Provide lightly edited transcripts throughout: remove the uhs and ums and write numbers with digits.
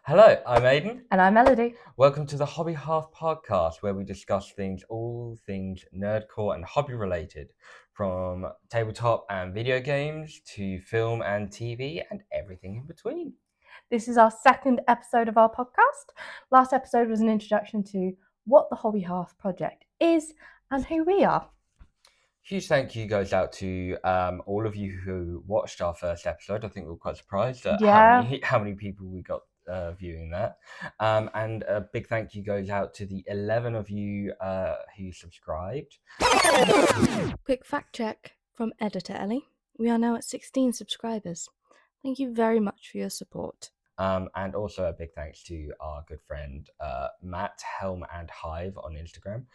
Hello, I'm Aidan. And I'm Melody. Welcome to the Hobby Hearth podcast, where we discuss all things nerdcore and hobby related, from tabletop and video games to film and TV and everything in between. This is our second episode of our podcast. Last episode was an introduction to what the Hobby Hearth project is and who we are. Huge thank you goes out to all of you who watched our first episode. I think we were quite surprised at how many people we got viewing that. And a big thank you goes out to the 11 of you who subscribed. Quick fact check from Editor Ellie. We are now at 16 subscribers. Thank you very much for your support. And also a big thanks to our good friend Matt, Helm and Hive on Instagram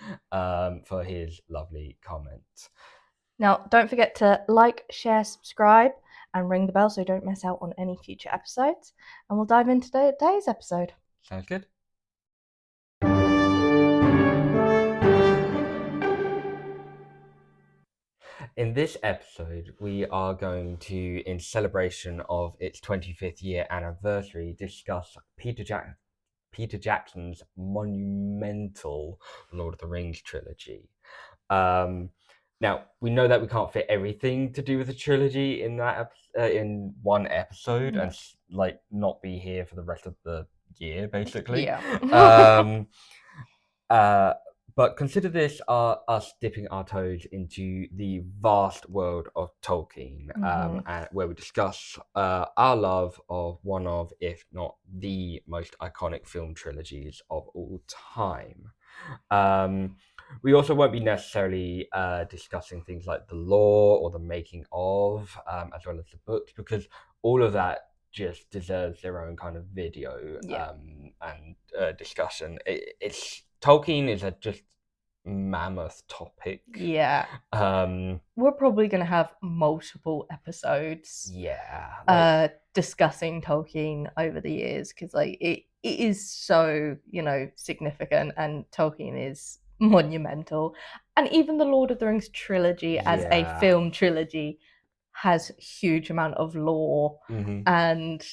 for his lovely comment. Now, don't forget to like, share, subscribe, and ring the bell so you don't miss out on any future episodes. And we'll dive into today's episode. Sounds good. In this episode, we are going to, in celebration of its 25th year anniversary, discuss Peter Jackson's monumental Lord of the Rings trilogy. Now, we know that we can't fit everything to do with the trilogy in that in one episode, and not be here for the rest of the year, basically. Yeah. But consider this us dipping our toes into the vast world of Tolkien, and where we discuss our love of one of, if not the most iconic film trilogies of all time. We also won't be necessarily discussing things like the lore or the making of, as well as the books, because all of that just deserves their own kind of video and discussion. Tolkien is a just mammoth topic. Yeah. We're probably going to have multiple episodes. Yeah. Discussing Tolkien over the years, because it is so significant, and Tolkien is monumental, and even the Lord of the Rings trilogy as a film trilogy has huge amount of lore and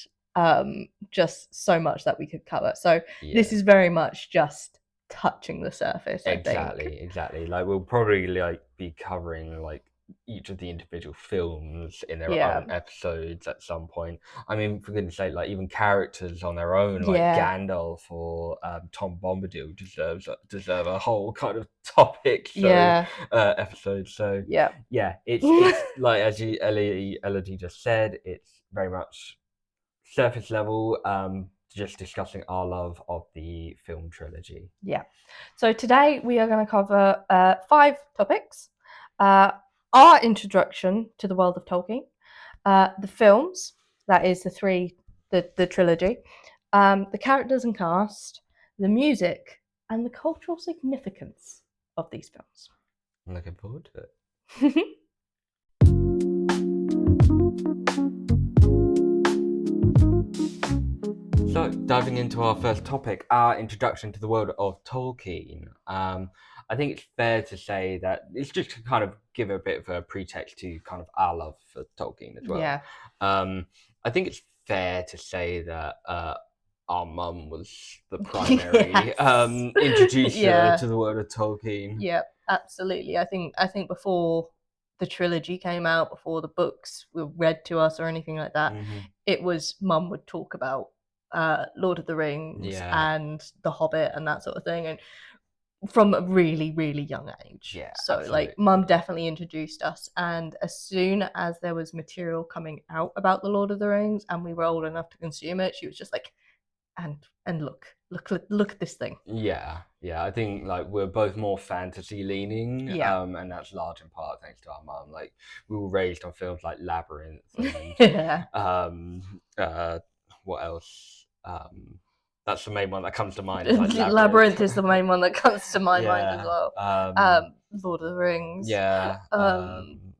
just so much that we could cover. So this is very much just touching the surface. Exactly. Like we'll probably be covering each of the individual films in their own episodes at some point. I mean, for goodness sake, even characters on their own, like Gandalf or Tom Bombadil deserve a whole kind of topic episode. So it's like, as Elodie just said, it's very much surface level, just discussing our love of the film trilogy. Yeah. So today we are going to cover 5 topics. Our introduction to the world of Tolkien, the films, that is the trilogy, the characters and cast, the music, and the cultural significance of these films. I'm looking forward to it. So, diving into our first topic, our introduction to the world of Tolkien. I think it's fair to say that it's just to kind of give a bit of a pretext to kind of our love for Tolkien as well. Yeah. I think it's fair to say that our mum was the primary introducer to the world of Tolkien. Yeah, absolutely. I think before the trilogy came out, before the books were read to us or anything like that, it was mum would talk about Lord of the Rings and The Hobbit and that sort of thing, and from a really, really young age. So mum definitely introduced us, and as soon as there was material coming out about the Lord of the Rings and we were old enough to consume it, she was just like, and look at this thing. I think we're both more fantasy leaning, and that's large in part thanks to our mum. We were raised on films like Labyrinth and what else? That's the main one that comes to mind. Labyrinth is the main one that comes to my mind as well. Lord of the Rings.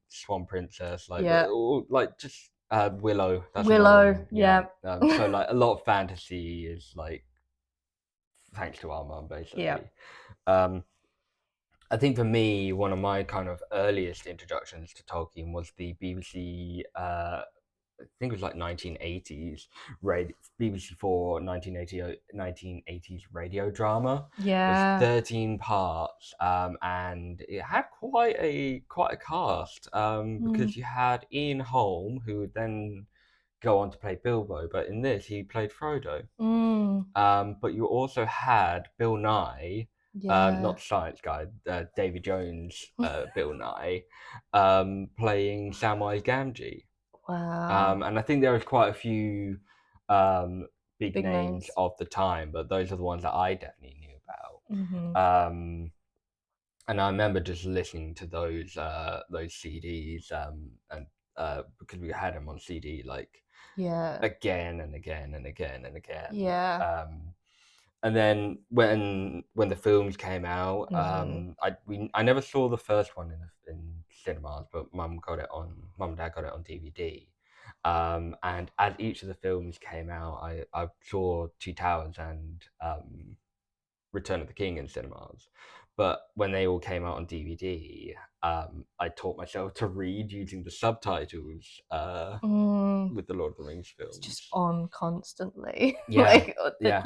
Swan Princess. Just Willow. That's Willow. So a lot of fantasy is thanks to our mum, basically. I think for me, one of my kind of earliest introductions to Tolkien was the BBC think it was like 1980s radio, BBC4 1980s radio drama. There's Yeah. 13 parts, and it had quite a cast, because you had Ian Holm, who would then go on to play Bilbo, but in this he played Frodo. Mm. But you also had Bill Nye, Yeah. not the science guy, Davy Jones, Bill Nye, playing Samwise Gamgee. Wow. And I think there was quite a few big Big names names. of the time, but those are the ones that I definitely knew Mm-hmm. about. And I remember just listening to those CDs, and because we had them on CD like Yeah. again and again and again and again. Yeah. And then when the films came out, Mm-hmm. I never saw the first one in cinemas, but mum and dad got it on DVD. And as each of the films came out, I saw Two Towers and Return of the King in cinemas. But when they all came out on DVD, I taught myself to read using the subtitles, Mm. with the Lord of the Rings It's just films. on constantly. Yeah, Like yeah.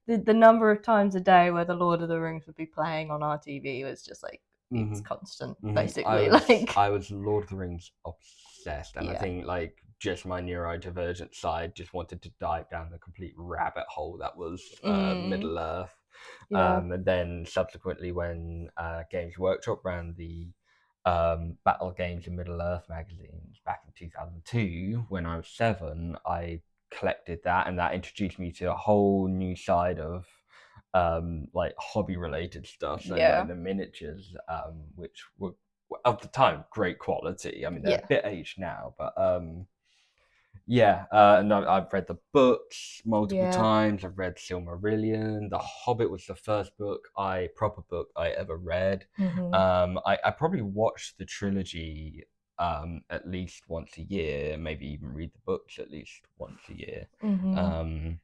the number of times a day where the Lord of the Rings would be playing on our TV was just like it's Hmm. constant, Hmm. basically. Like I was Lord of the Rings obsessed, and I yeah. think like just my neurodivergent side just wanted to dive down the complete rabbit hole that was Mm. Middle Earth. Yeah. And then subsequently, when Games Workshop ran the Battle Games in Middle Earth magazines back in 2002, when I was 7, I collected that, and that introduced me to a whole new side of like hobby related stuff. So like Yeah. the miniatures, which were of the time great quality. I mean, they're a Yeah. bit aged now, but yeah, and I've read the books multiple Yeah. times. I've read Silmarillion. The Hobbit was the first proper book I ever read. Mm-hmm. I probably watched the trilogy at least once a year, maybe even read the books at least once a year. Mm-hmm. Um,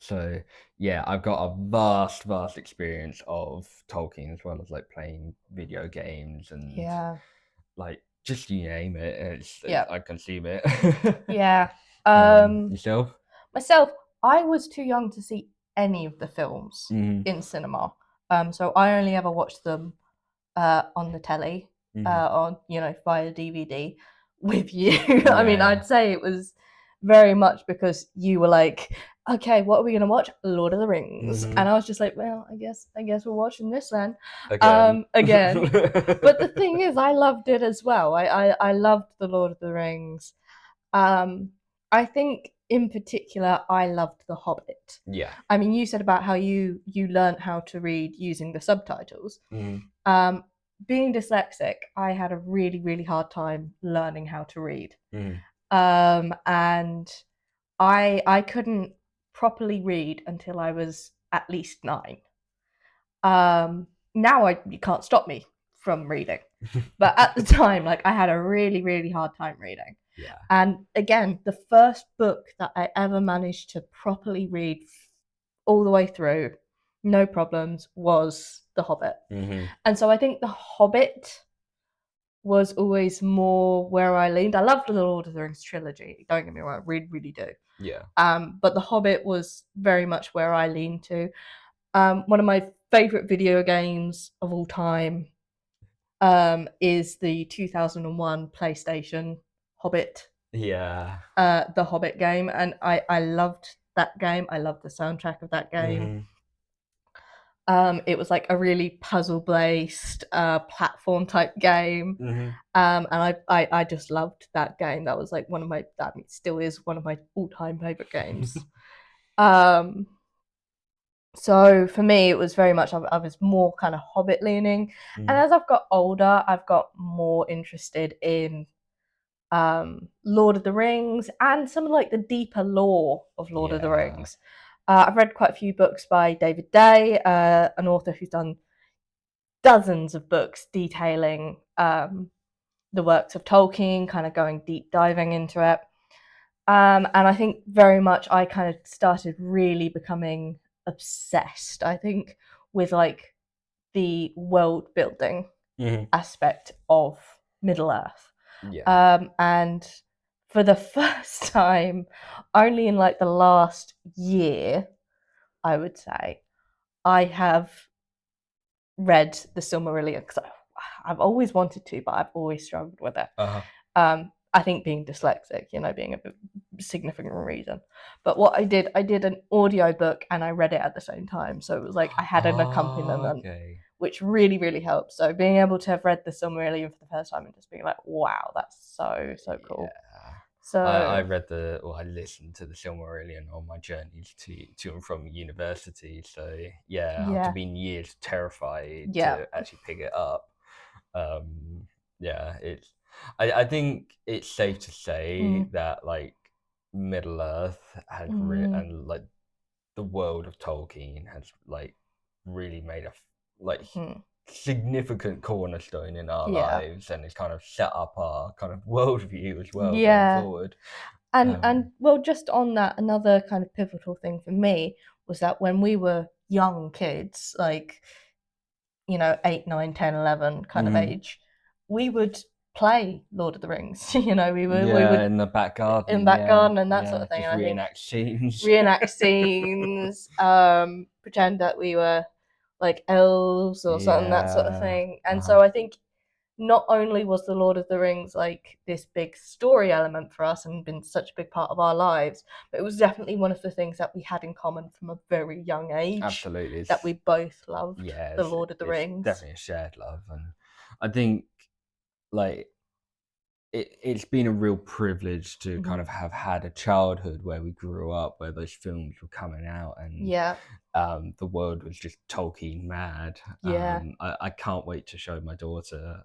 so yeah, I've got a vast experience of Tolkien, as well as like playing video games and Yeah. like just you name it. Yeah. I consume it. Yeah. Yourself? Myself, I was too young to see any of the films Mm-hmm. in cinema. So I only ever watched them on the telly, Mm-hmm. on via DVD with you. I mean, Yeah. I'd say it was very much because you were like, okay, what are we gonna watch? Lord of the Rings, Mm-hmm. and I was just like, well, I guess we're watching this then, Again. again. But the thing is, I loved it as well. I loved the Lord of the Rings. Um, I think in particular, I loved The Hobbit. Yeah. I mean, you said about how you learned how to read using the subtitles. Mm-hmm. Being dyslexic, I had a really hard time learning how to read, Mm-hmm. and I couldn't properly read until I was at least 9. Now you can't stop me from reading, but at the time, like I had a really hard time reading. Yeah. And again, the first book that I ever managed to properly read all the way through, no problems, was The Hobbit. Mm-hmm. And so I think The Hobbit was always more where I leaned. I loved the Lord of the Rings trilogy, don't get me wrong, I really do. Yeah. But The Hobbit was very much where I leaned to. One of my favorite video games of all time is the 2001 PlayStation Hobbit, Yeah. the Hobbit game, and I loved that game. I loved the soundtrack of that game. Mm-hmm. It was like a really puzzle based platform type game. Mm-hmm. And I just loved that game. That was like that still is one of my all time favorite games. um, so for me, it was very much I was more kind of Hobbit leaning, and as I've got older, I've got more interested in Lord of the Rings and some of like the deeper lore of Lord of the Yeah. Rings. I've read quite a few books by David Day, an author who's done dozens of books detailing the works of Tolkien, kind of going deep diving into it. And I think very much I kind of started really becoming obsessed, I think, with like the world building Mm-hmm. aspect of Middle Earth. Yeah. And for the first time, only in like the last year, I would say, I have read the Silmarillion because I've always wanted to, but I've always struggled with it. I think being dyslexic, being a significant reason. But what I did an audio book and I read it at the same time. So it was like I had an accompaniment, which really, really helped. So being able to have read the Silmarillion for the first time and just being like, wow, that's so cool. Yeah. So I listened to the Silmarillion on my journeys to and from university. So after being years terrified to actually pick it up, I think it's safe to say that like Middle Earth has and like the world of Tolkien has like really made a significant cornerstone in our lives, and it's kind of set up our kind of worldview as well going forward. And well, just on that, another kind of pivotal thing for me was that when we were young kids, like 8, 9, 10, 11 kind of age, we would play Lord of the Rings. We would in the back garden, and that sort of thing. Just and reenact scenes, pretend that we were like elves or something, that sort of thing. And so I think not only was the Lord of the Rings like this big story element for us and been such a big part of our lives, but it was definitely one of the things that we had in common from a very young age. Absolutely. That we both loved the Lord of the Rings. Definitely a shared love. And I think like it's been a real privilege to kind of have had a childhood where we grew up, where those films were coming out, and the world was just Tolkien mad. I can't wait to show my daughter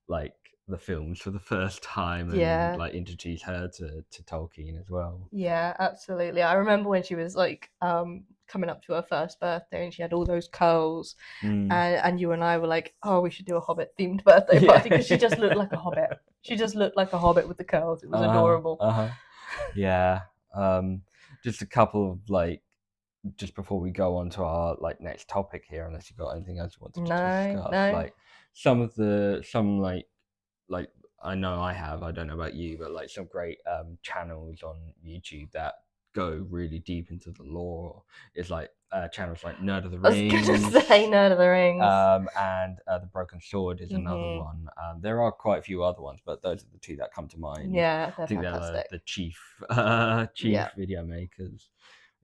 like the films for the first time and like introduce her to Tolkien as well. Yeah, absolutely. I remember when she was like coming up to her first birthday and she had all those curls, and you and I were like, oh, we should do a Hobbit themed birthday party because she just looked like a Hobbit. She just looked like a Hobbit with the curls. It was adorable. Yeah. Just a couple of like, just before we go on to our like next topic here, unless you've got anything else you want to discuss, like some like I know I have, I don't know about you, but like some great channels on YouTube that go really deep into the lore. It's like channels like Nerd of the Rings. I was gonna say Nerd of the Rings. And The Broken Sword is another one. There are quite a few other ones, but those are the two that come to mind. Yeah, I think fantastic. they're the chief video makers.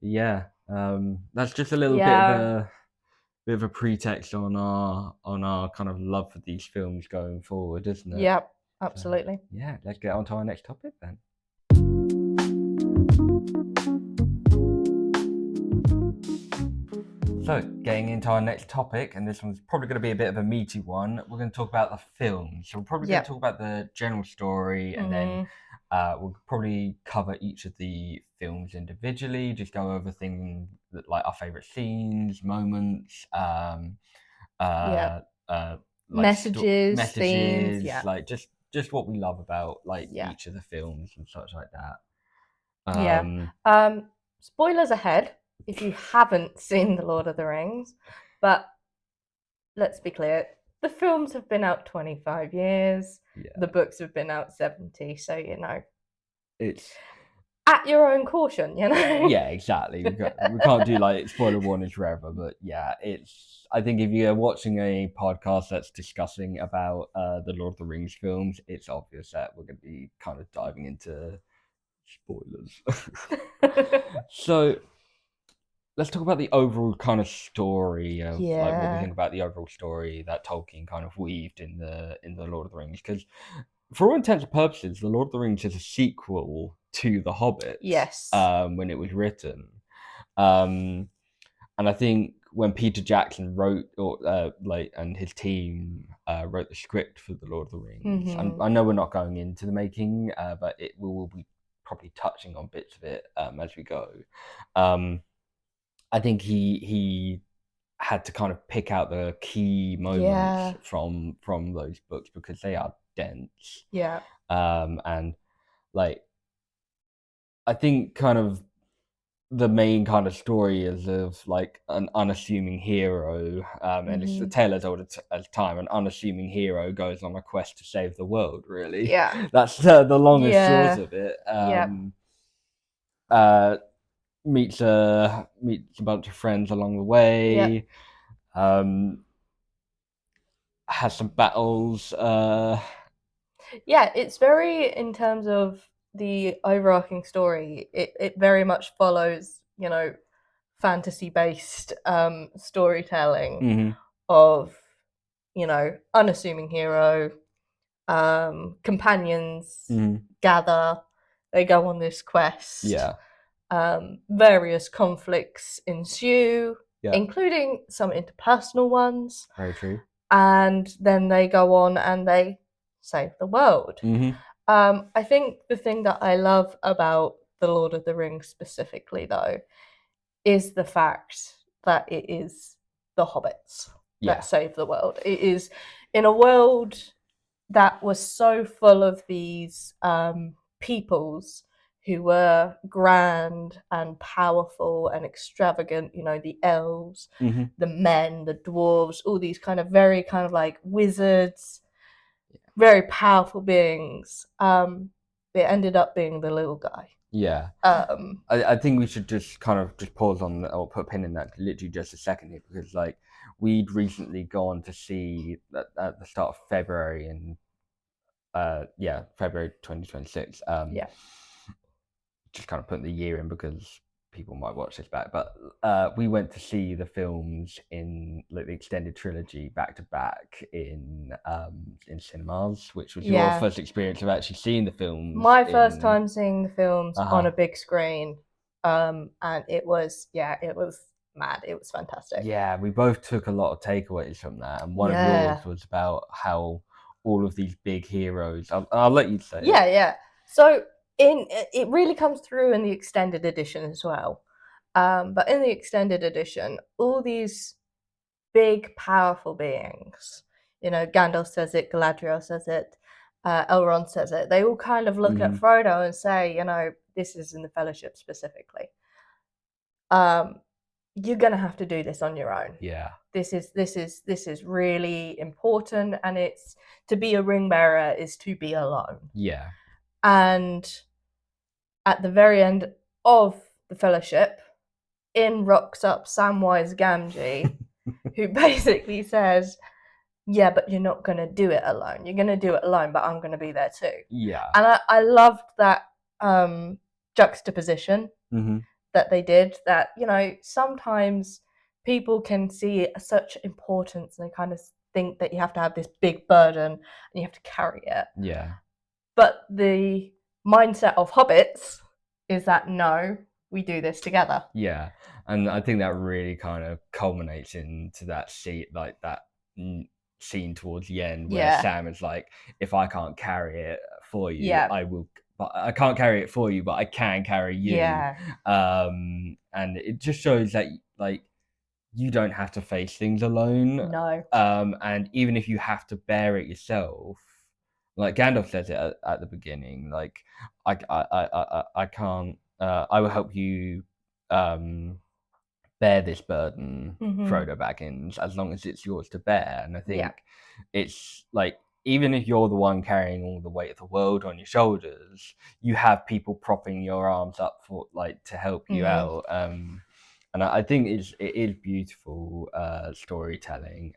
That's just a little bit of a pretext on our kind of love for these films going forward, isn't it? Yep, absolutely. So, let's get on to our next topic then. So, getting into our next topic, and this one's probably going to be a bit of a meaty one, we're going to talk about the film. So, we're probably going to talk about the general story, and then we'll probably cover each of the films individually, just go over things that, like our favourite scenes, moments, like messages, themes, like just what we love about like each of the films and such like that. Spoilers ahead if you haven't seen The Lord of the Rings, but let's be clear, the films have been out 25 years, the books have been out 70, so it's at your own caution, Yeah, exactly. We can't do like spoiler warnings forever, but I think if you're watching a podcast that's discussing about the Lord of the Rings films, it's obvious that we're going to be kind of diving into spoilers. So let's talk about the overall kind of story of like what we think about the overall story that Tolkien kind of weaved in the Lord of the Rings, because for all intents and purposes, the Lord of the Rings is a sequel to The Hobbit. Yes. When it was written, and I think when Peter Jackson wrote, and his team wrote the script for the Lord of the Rings, and I know we're not going into the making, but we will be probably touching on bits of it as we go. I think he had to kind of pick out the key moments from those books because they are dense. And like I think kind of the main kind of story is of like an unassuming hero, and it's a Mhm. tale as old as time. An unassuming hero goes on a quest to save the world. Really, Yeah. that's the long and short Yeah. of it. Yeah. Uh, meets a bunch of friends along the Yeah. way. Has some battles. Yeah, it's very, in terms of the overarching story, it very much follows, fantasy based storytelling Mhm, of, unassuming hero, companions mhm. gather, they go on this quest, Yeah, various conflicts ensue, yeah, including some interpersonal ones, very true. and then they go on and they save the world. Mhm. I think the thing that I love about The Lord of the Rings specifically, though, is the fact that it is the hobbits that Yeah. save the world. It is in a world that was so full of these peoples who were grand and powerful and extravagant, the elves, Mhm. the men, the dwarves, all these kind of very kind of like wizards, very powerful beings. It ended up being the little guy. Yeah. Um, I think we should just kind of just pause on or put a pin in that literally just a second here, because like we'd recently gone to see at the start of February in February 2026. yeah, Just kind of putting the year in because people might watch this back, but we went to see the films in like the extended trilogy back to back in cinemas, which was your yeah. first experience of actually seeing the films My first in. time seeing the films on Uh-huh. a big screen, and it was mad. It was fantastic. Yeah, we both took a lot of takeaways from that, and one of Yeah, yours was about how all of these big heroes. I'll let you say yeah, it. yeah. So in it really comes through in the extended edition as well. But in the extended edition, all these big, powerful beings, Gandalf says it, Galadriel says it, Elrond says it. They all kind of look at Hmm. Frodo and say, this is in the Fellowship specifically. Um, you're gonna have to do this on your own. Yeah, This is really important, and it's to be a ring bearer is to be alone. yeah, And at the very end of the Fellowship, in rocks up Samwise Gamgee, who basically says, "Yeah, but you're not gonna do it alone. You're gonna do it alone, but I'm gonna be there too." yeah. And I loved that juxtaposition Hmm. that they did. That sometimes people can see such importance and they kind of think that you have to have this big burden and you have to carry it. Yeah. But the mindset of hobbits is that no, we do this together. Yeah, and I think that really kind of culminates into that scene, like that scene towards the end where Yeah, Sam is like, "If I can't carry it for you, yeah, I will. But I can't carry it for you, but I can carry you." yeah. And it just shows that like you don't have to face things alone. No. And even if you have to bear it yourself, like Gandalf says it at the beginning, like I can't. I will help you um, bear this burden, Hmm. Frodo Baggins, as long as it's yours to bear. And I Yeah. think it's like even if you're the one carrying all the weight of the world on your shoulders, you have people propping your arms up for like to help you Hmm. out. And I think it is beautiful storytelling.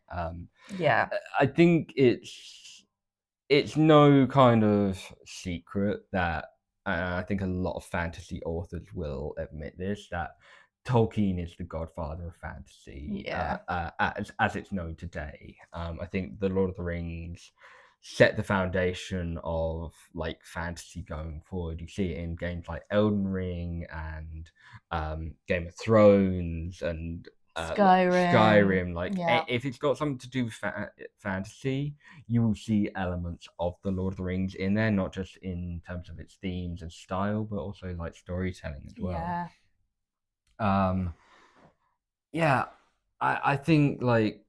Yeah. I think it's no kind of secret that, and I think a lot of fantasy authors will admit this, that Tolkien is the godfather of fantasy Yeah. as it's known today. I think The Lord of the Rings set the foundation of like fantasy going forward. You see it in games like Elden Ring and Game of Thrones and Skyrim. Skyrim. Like Yeah. if it's got something to do with fantasy, you will see elements of the Lord of the Rings in there, not just in terms of its themes and style, but also like storytelling as well. Yeah. Um, yeah, I think like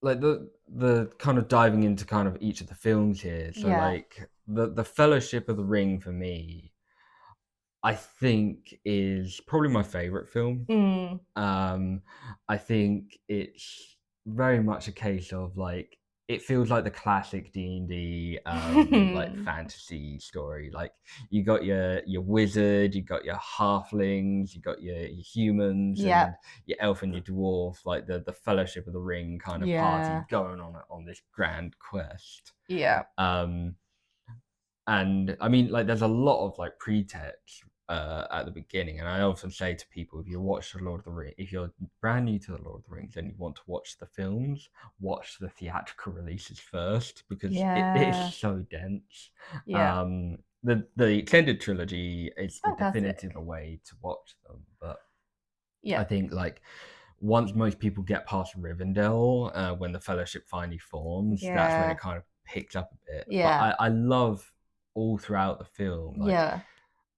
the kind of diving into kind of each of the films here. So Yeah. like the Fellowship of the Ring for me, I think is probably my favorite film. Mm. I think it's very much a case of like it feels like the classic D&D like fantasy story. Like you got your wizard, you got your halflings, you got your humans Yeah. and your elf and your dwarf, like the Fellowship of the Ring kind of party Yeah. going on this grand quest. Yeah. And I mean, like, there's a lot of like pretext at the beginning, and I often say to people, if you watch the Lord of the Rings, if you're brand new to the Lord of the Rings and you want to watch the films, watch the theatrical releases first because it is Yeah. so dense. Yeah. The extended trilogy is the definitive Fantastic. way to watch them, but I Yeah. think like once most people get past Rivendell, when the Fellowship finally forms, that's when it Yeah. kind of picks up a bit. But Yeah. I love all throughout the film, like Yeah.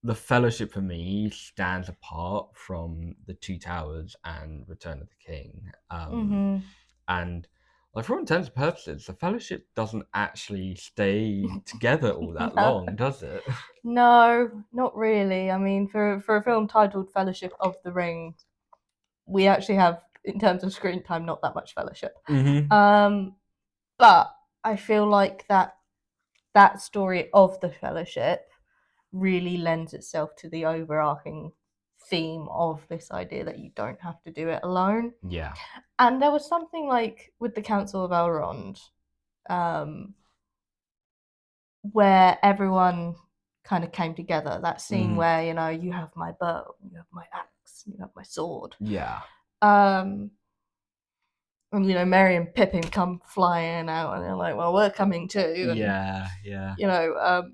the Fellowship for me stands apart from the Two Towers and Return of the King. Mhm. And like for all intents and purposes, the Fellowship doesn't actually stay together all that No. long, does it? No, not really. I mean, for a film titled Fellowship of the Ring, we actually have, in terms of screen time, not that much Fellowship. But I feel like that story of the Fellowship really lends itself to the overarching theme of this idea that you don't have to do it alone. Yeah. And there was something like with the Council of Elrond, um, where everyone kind of came together. That scene where, you know, you have my bow, you have my axe, you have my sword. Yeah. And you know, Merry and Pippin come flying out, and they're like, "Well, we're coming too." And Yeah. Yeah. you know,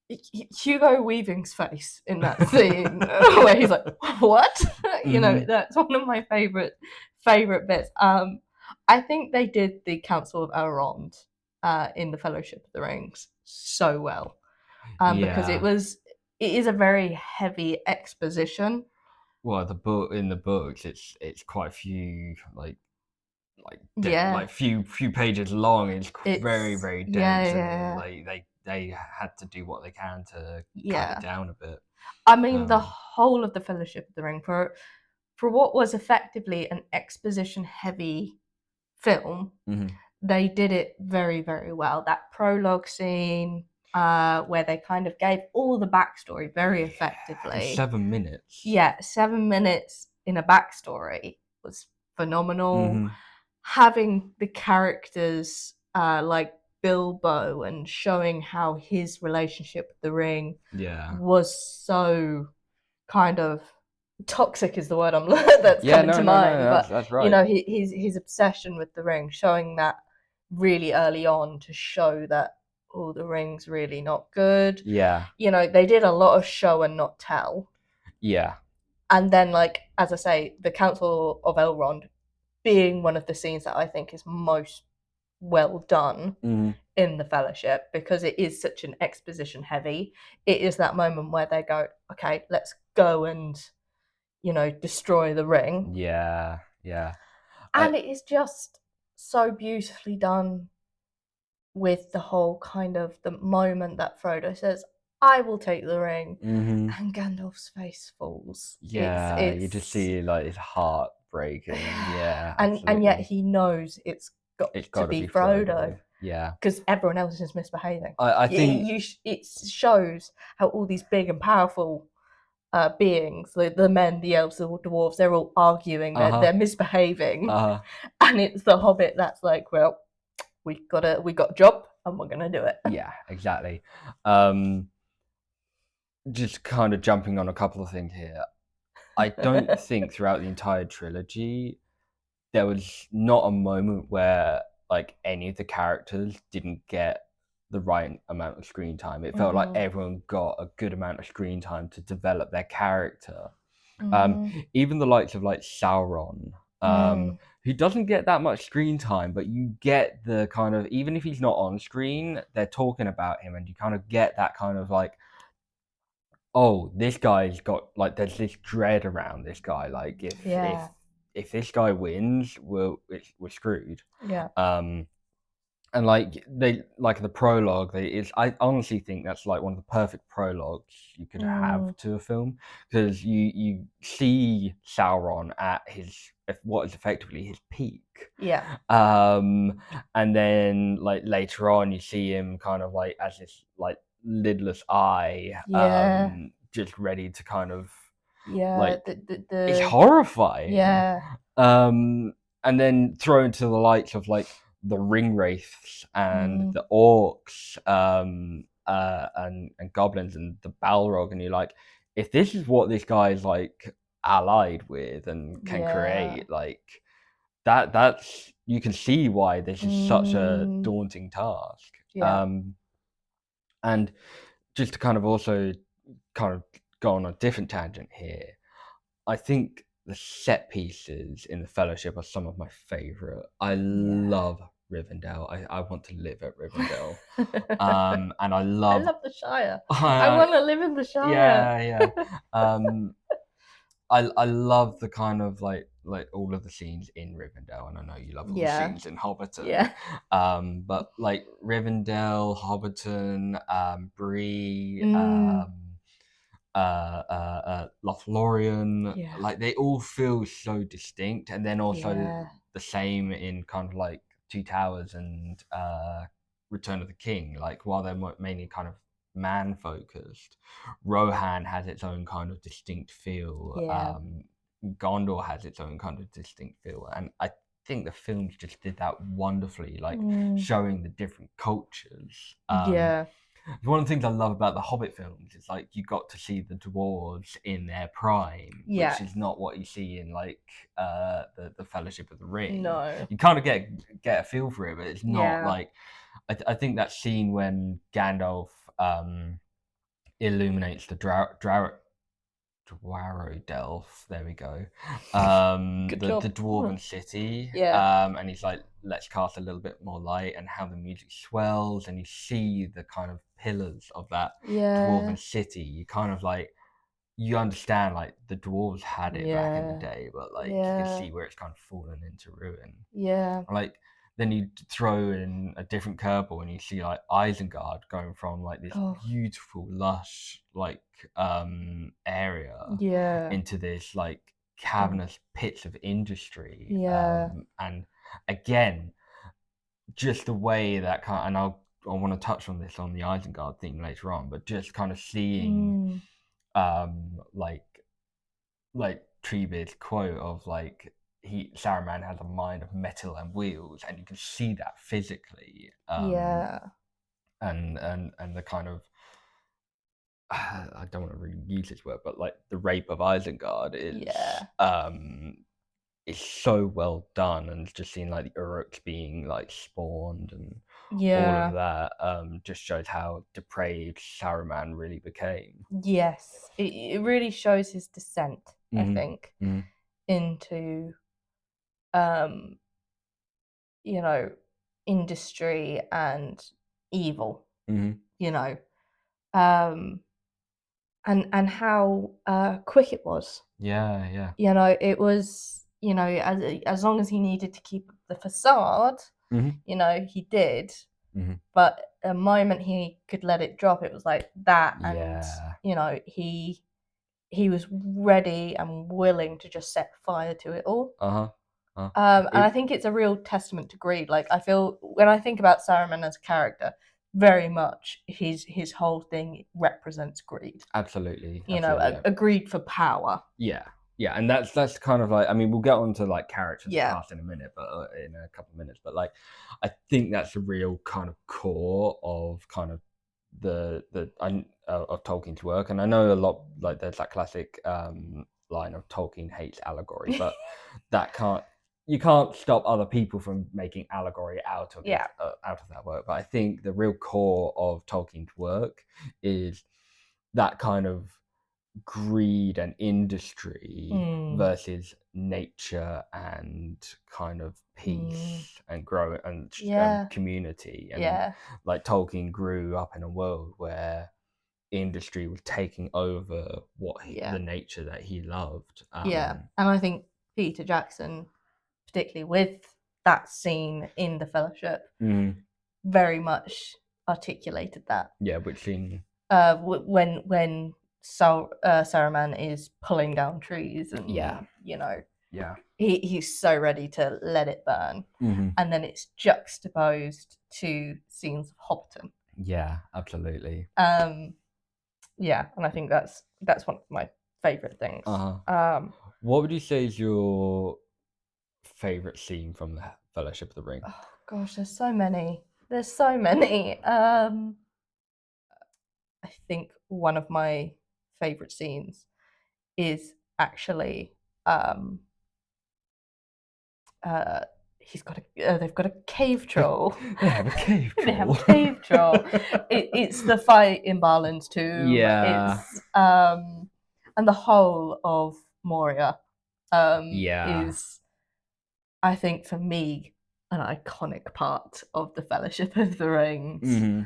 Hugo Weaving's face in that scene, where he's like, "What?" You know, that's one of my favorite bits. I think they did the Council of Elrond in the Fellowship of the Rings so well, because Yeah. it is a very heavy exposition. Well, the book in the books, it's quite a few Yeah, like few pages long. It's very it's very yeah, dense, yeah, and yeah. like they had to do what they can to cut it Yeah. down a bit. I mean, the Um, whole of the Fellowship of the Ring for what was effectively an exposition heavy film, mhm. they did it very, very well. That prologue scene, where they kind of gave all the backstory very In effectively. 7 minutes. Yeah, 7 minutes in a backstory was phenomenal. Hmm. Having the characters like Bilbo and showing how his relationship with the ring Yeah. was so kind of toxic is the word I'm that's Yeah. coming No. to No. No. mind. But That's you right. know, his obsession with the ring, showing that really early on to show that oh, the ring's really not good. Yeah. You know, they did a lot of show and not tell. Yeah. And then, like as I say, the Council of Elrond being one of the scenes that I think is most well done Hmm. in the Fellowship because it is such an exposition heavy. It is that moment where they go, okay, let's go and you know, destroy the ring. Yeah. Yeah. I. And it is just so beautifully done with the whole kind of the moment that Frodo says, I will take the ring, Hmm. and Gandalf's face falls. Yeah. You just It's see like his heart breaking. Yeah. and yet Absolutely. he knows it's got It's to got to be be Frodo Frodo. Yeah. because everyone else is misbehaving. I think. It shows how all these big and powerful beings, the men, the elves, the dwarves, they're all arguing, Uh they're huh. misbehaving, Uh huh. and it's the Hobbit that's like, well, we got a job and we're gonna do it. Yeah. Exactly. Um. Just kind of jumping on a couple of things here. I don't think throughout the entire trilogy there was not a moment where like any of the characters didn't get the right amount of screen time. It felt like Mhm. everyone got a good amount of screen time to develop their character. Mhm. Even the likes of like Sauron, Mm. who doesn't get that much screen time, but you get the kind of even if he's not on screen, they're talking about him, and you kind of get that kind of like oh, this guy's got like there's this dread around this guy. Like Yeah. if this guy wins, we're screwed. Yeah. Um, and like they like the prologue, I honestly think that's like one of the perfect prologues you could have to a film, because you see Sauron at what is effectively his peak. Yeah. And then like later on you see him kind of like as this like lidless eye, Yeah. just ready to kind of Yeah. like, it's horrifying. Yeah. And then throw into the likes of like the ring wraiths and the orcs, and goblins and the Balrog, and you're like, if this is what this guy is like allied with and can Yeah. create, like that's you can see why this is such a daunting task. Yeah. And just to kind of also kind of go on a different tangent here, I think the set pieces in the Fellowship are some of my favorite. I love Rivendell. I want to live at Rivendell. And I I love love the Shire. I want to live in the Shire. yeah. I love the kind of like all of the scenes in Rivendell, and I know you love all the Yeah. scenes in Hobbiton. Yeah. But like Rivendell, Hobbiton, Bree, Lothlorien, Yeah. like they all feel so distinct, and then also Yeah. the same in kind of like Two Towers and Return of the King. Like while they're mainly kind of man focused, Rohan has its own kind of distinct feel. Yeah. Gondor has its own kind of distinct feel, and I think the films just did that wonderfully, like showing the different cultures. Yeah. One of the things I love about the Hobbit films is like you got to see the dwarves in their prime, Yeah. which is not what you see in like the Fellowship of the Ring. No. You kind of get a feel for it, but it's not Yeah. like I think that scene when Gandalf illuminates the Dwarrodelf, there we go. Good job. The dwarven city. Yeah. And he's like, let's cast a little bit more light, and how the music swells, and you see the kind of pillars of that Yeah. dwarven city. You kind of like you understand like the dwarves had it back in the Yeah. day, but like you can Yeah. see where it's kind of fallen into ruin. Yeah. Like then you throw in a different curveball and you see like Isengard going from like this beautiful lush like area Yeah. into this like cavernous pits of industry. Yeah. And again, just the way that kind of, and I want to touch on this on the Isengard theme later on, but just kind of seeing like Treebeard's quote of like Saruman has a mind of metal and wheels, and you can see that physically. Yeah. And the kind of I don't want to really use this word, but like the rape of Isengard is so well done, and just seeing like the Uruks being like spawned and all of that just shows how depraved Saruman really became. Yes. It really shows his descent, I think, into you know, industry and evil. You know. And how quick it was. Yeah. You know, it was, you know, as long as he needed to keep the facade, you know, he did. But the moment he could let it drop, it was like that, and you know, he was ready and willing to just set fire to it all. And I think it's a real testament to greed. Like I feel when I think about Saruman as a character, very much his whole thing represents greed. Absolutely. You know, a greed for power. Yeah, and that's kind of like, I mean, we'll get on to like characters and Yeah. cast in a minute, but in a couple of minutes. But like, I think that's the real kind of core of kind of the of Tolkien's work. And I know a lot like there's that classic line of Tolkien hates allegory, but you can't stop other people from making allegory out of out of that work. But I think the real core of Tolkien's work is that kind of greed and industry versus nature and kind of peace and grow and community. And like Tolkien grew up in a world where industry was taking over the nature that he loved. And I think Peter Jackson, particularly with that scene in the Fellowship, very much articulated that. Yeah, which scene? When Saruman is pulling down trees, and Yeah. Yeah. he's so ready to let it burn, and then it's juxtaposed to scenes of Hobbiton. Yeah, absolutely. Yeah, and I think that's one of my favorite things. What would you say is your favorite scene from the Fellowship of the Ring? Oh gosh, there's so many. I think one of my favorite scenes is actually they've got a cave troll. They have a cave troll. They have a cave troll. It's the fight in Balin's tomb. Yeah. It's and the whole of Moria Yeah. is, I think, for me, an iconic part of the Fellowship of the Rings.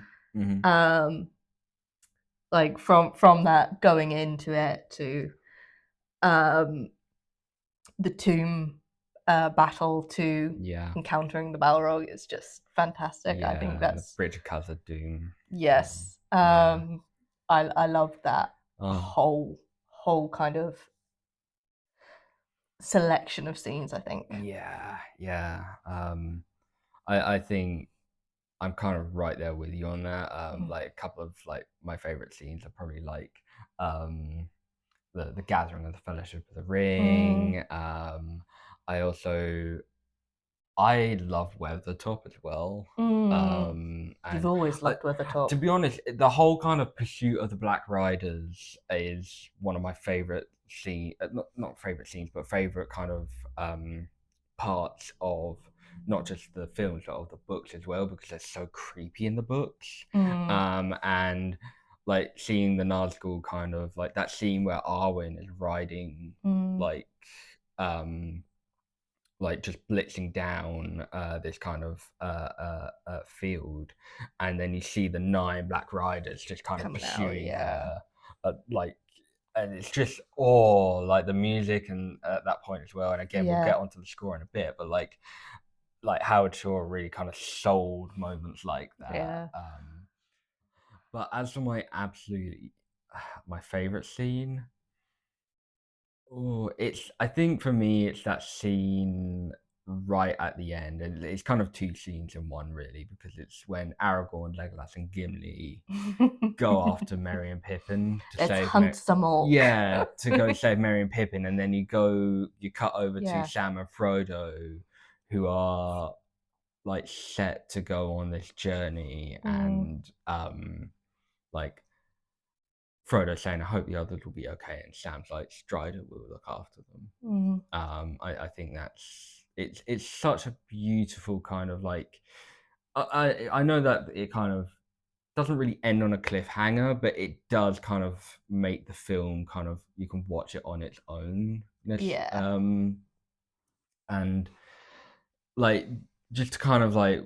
Like from that going into it to the tomb battle to encountering the Balrog is just fantastic. I think that's the Bridge of Khazad-dûm. Yes. I love that whole kind of selection of scenes, I think. Yeah. I think I'm kind of right there with you on that. Like a couple of like my favorite scenes are probably like the gathering of the Fellowship of the Ring. I love Weathertop as well. And You've always loved Weathertop. To be honest, the whole kind of pursuit of the Black Riders is one of my favorite scenes. Not favorite scenes, but favorite kind of parts of not just the films but of the books as well, because they're so creepy in the books. And like seeing the Nazgul kind of like that scene where Arwen is riding like just blitzing down this kind of field, and then you see the 9 Black Riders just kind of pursuing her, like, and it's just like the music and at that point as well. And again, we'll get onto the score in a bit, but like Howard Shore really kind of sold moments like that. But as for my my favorite scene, I think for me it's that scene right at the end, and it's kind of 2 scenes in one really, because it's when Aragorn, Legolas, and Gimli go after Merry and Pippin to save some orc. Yeah, to go save Merry and Pippin, and then you cut over to Sam and Frodo, who are like set to go on this journey, and like Frodo saying, "I hope the others will be okay," and Sam's like, "Strider will look after them." I think it's such a beautiful kind of like. I know that it kind of doesn't really end on a cliffhanger, but it does kind of make the film kind of, you can watch it on its own. And like just to kind of like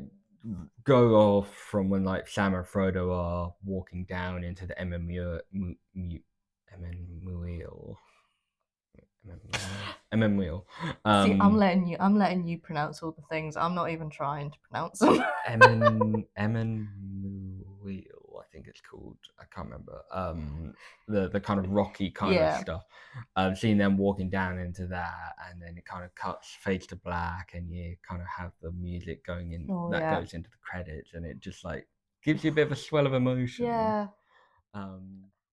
go off from when like Sam and Frodo are walking down into the Emmenmuil. See, I'm letting you pronounce all the things. I'm not even trying to pronounce them. Emmenmuil, I think it's called. I can't remember. The kind of rocky kind of stuff. Seeing them walking down into that, and then it kind of fades to black, and you kind of have the music going in goes into the credits, and it just like gives you a bit of a swell of emotion.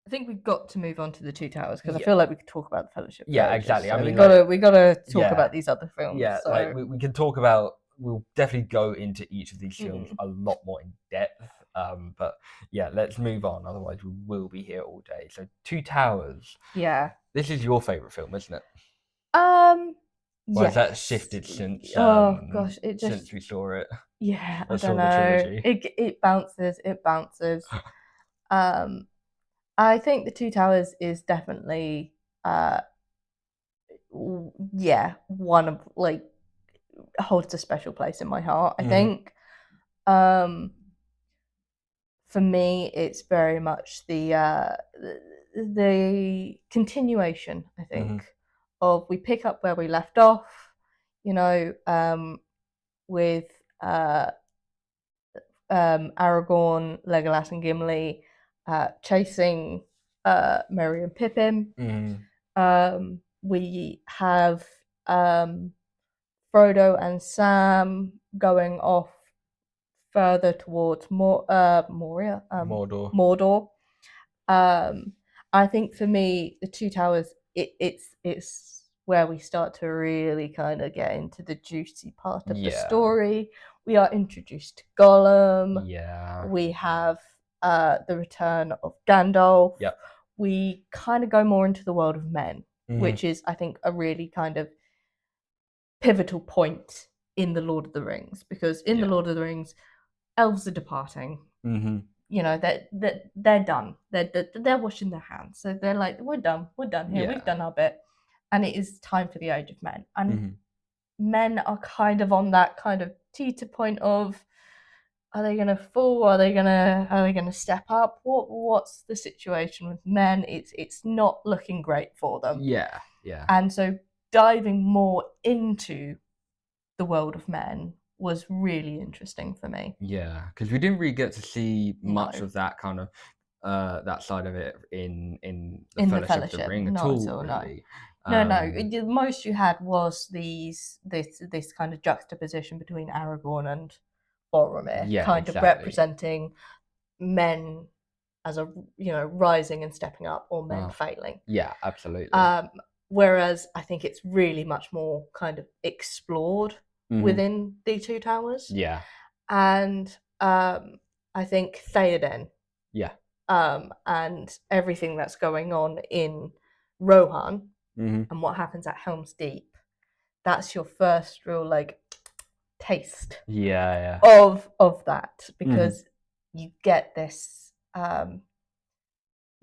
I think we've got to move on to the Two Towers, because I feel like we could talk about the Fellowship. Exactly. So I mean, we gotta talk about these other films. So. Like we can talk about. We'll definitely go into each of these films a lot more in depth. But yeah, let's move on. Otherwise, we will be here all day. So, Two Towers. Yeah. This is your favorite film, isn't it? Yes. Has that shifted since? Since we saw it. Yeah, I don't know. It bounces. It bounces. I think the Two Towers is definitely, one of like holds a special place in my heart. I think, for me, it's very much the continuation. I think of we pick up where we left off. You know, with Aragorn, Legolas, and Gimli chasing Merry and Pippin. We have Frodo and Sam going off further towards Mordor. I think for me, the Two Towers, it's where we start to really kind of get into the juicy part of the story. We are introduced to Gollum. Yeah. We have the return of Gandalf. Yep. We kind of go more into the world of men, which is, I think, a really kind of pivotal point in the Lord of the Rings, because in the Lord of the Rings, elves are departing. You know, they're done. They're washing their hands. So they're like, we're done here. We've done our bit, and it is time for the Age of Men. And men are kind of on that kind of teeter point of, are they going to fall? Are they going to step up? What's the situation with men? It's not looking great for them. Yeah. And so diving more into the world of men was really interesting for me. Yeah, because we didn't really get to see much of that kind of that side of it in the Fellowship of the Ring at all, really. No. The most you had was this kind of juxtaposition between Aragorn and Boromir, kind of representing men as a rising and stepping up, or men failing. Yeah, absolutely. Whereas I think it's really much more kind of explored within the Two Towers. Yeah. And I think Theoden. Yeah. And everything that's going on in Rohan and what happens at Helm's Deep. That's your first real taste. Of that, because you get this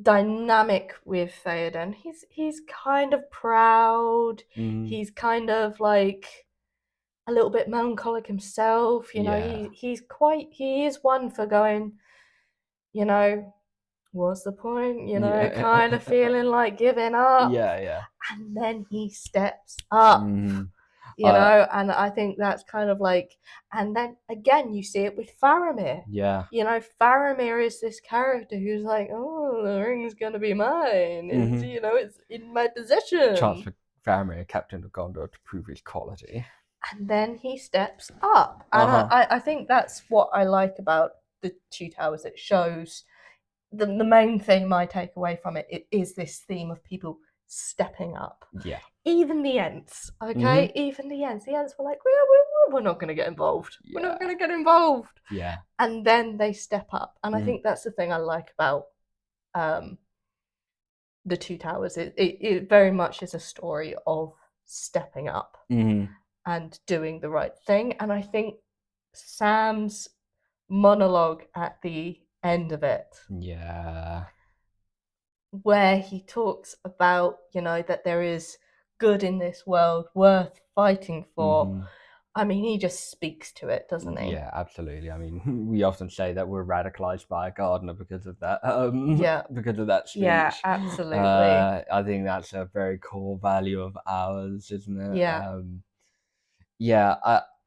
dynamic with Theoden. He's kind of proud. He's kind of like a little bit melancholic himself. You know, he is one for going, you know, what's the point? You know, kind of feeling like giving up. And then he steps up. You know, and I think that's kind of like, and then again, you see it with Faramir. You know, Faramir is this character who's like, oh, the ring's gonna be mine. It's, you know, it's in my possession. Chance for Faramir, Captain of Gondor, to prove his quality. And then he steps up. And I think that's what I like about the Two Towers. It shows the main thing, my takeaway from it is this theme of people stepping up. Even the Ents, okay? Even the Ents. The Ents were like, we're not going to get involved. We're not going to get involved. And then they step up. And I think that's the thing I like about the Two Towers. It very much is a story of stepping up and doing the right thing. And I think Sam's monologue at the end of it, where he talks about, you know, that there is good in this world worth fighting for. I mean, he just speaks to it, doesn't he? Yeah, absolutely. I mean, we often say that we're radicalized by a gardener because of that. Because of that speech. Yeah, absolutely. I think that's a very core value of ours, isn't it?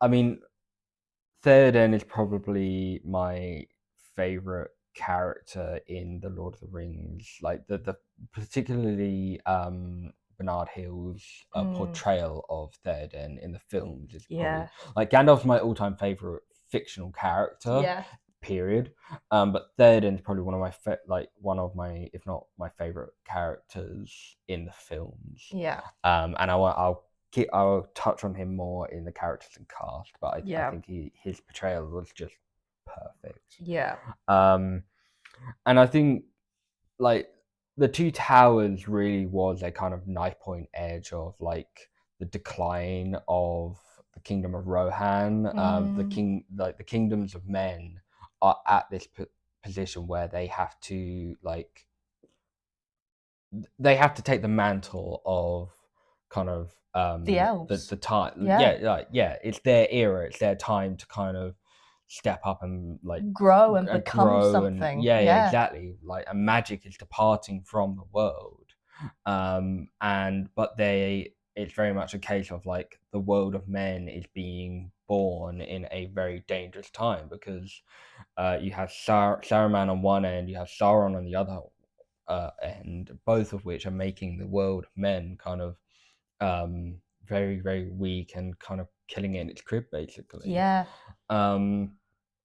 I mean, Theoden is probably my favorite character in the Lord of the Rings. Like the particularly Bernard Hill's portrayal of Theoden in the films is probably like Gandalf's my all-time favorite fictional character. Period. But Theoden's probably one of my if not my favorite characters in the films. And I'll touch on him more in the characters and cast, but I think his portrayal was just perfect. And I think like the Two Towers really was a kind of knife point edge of like the decline of the Kingdom of Rohan. The kingdoms of men are at this position where they have to take the mantle of kind of the elves. The time. It's their era. It's their time to kind of step up and like grow and become something. Exactly. Like, and magic is departing from the world. But they it's very much a case of like the world of men is being born in a very dangerous time, because you have Saruman on one end, you have Sauron on the other end, both of which are making the world of men kind of very, very weak and kind of killing it in its crib, basically. Yeah. Um,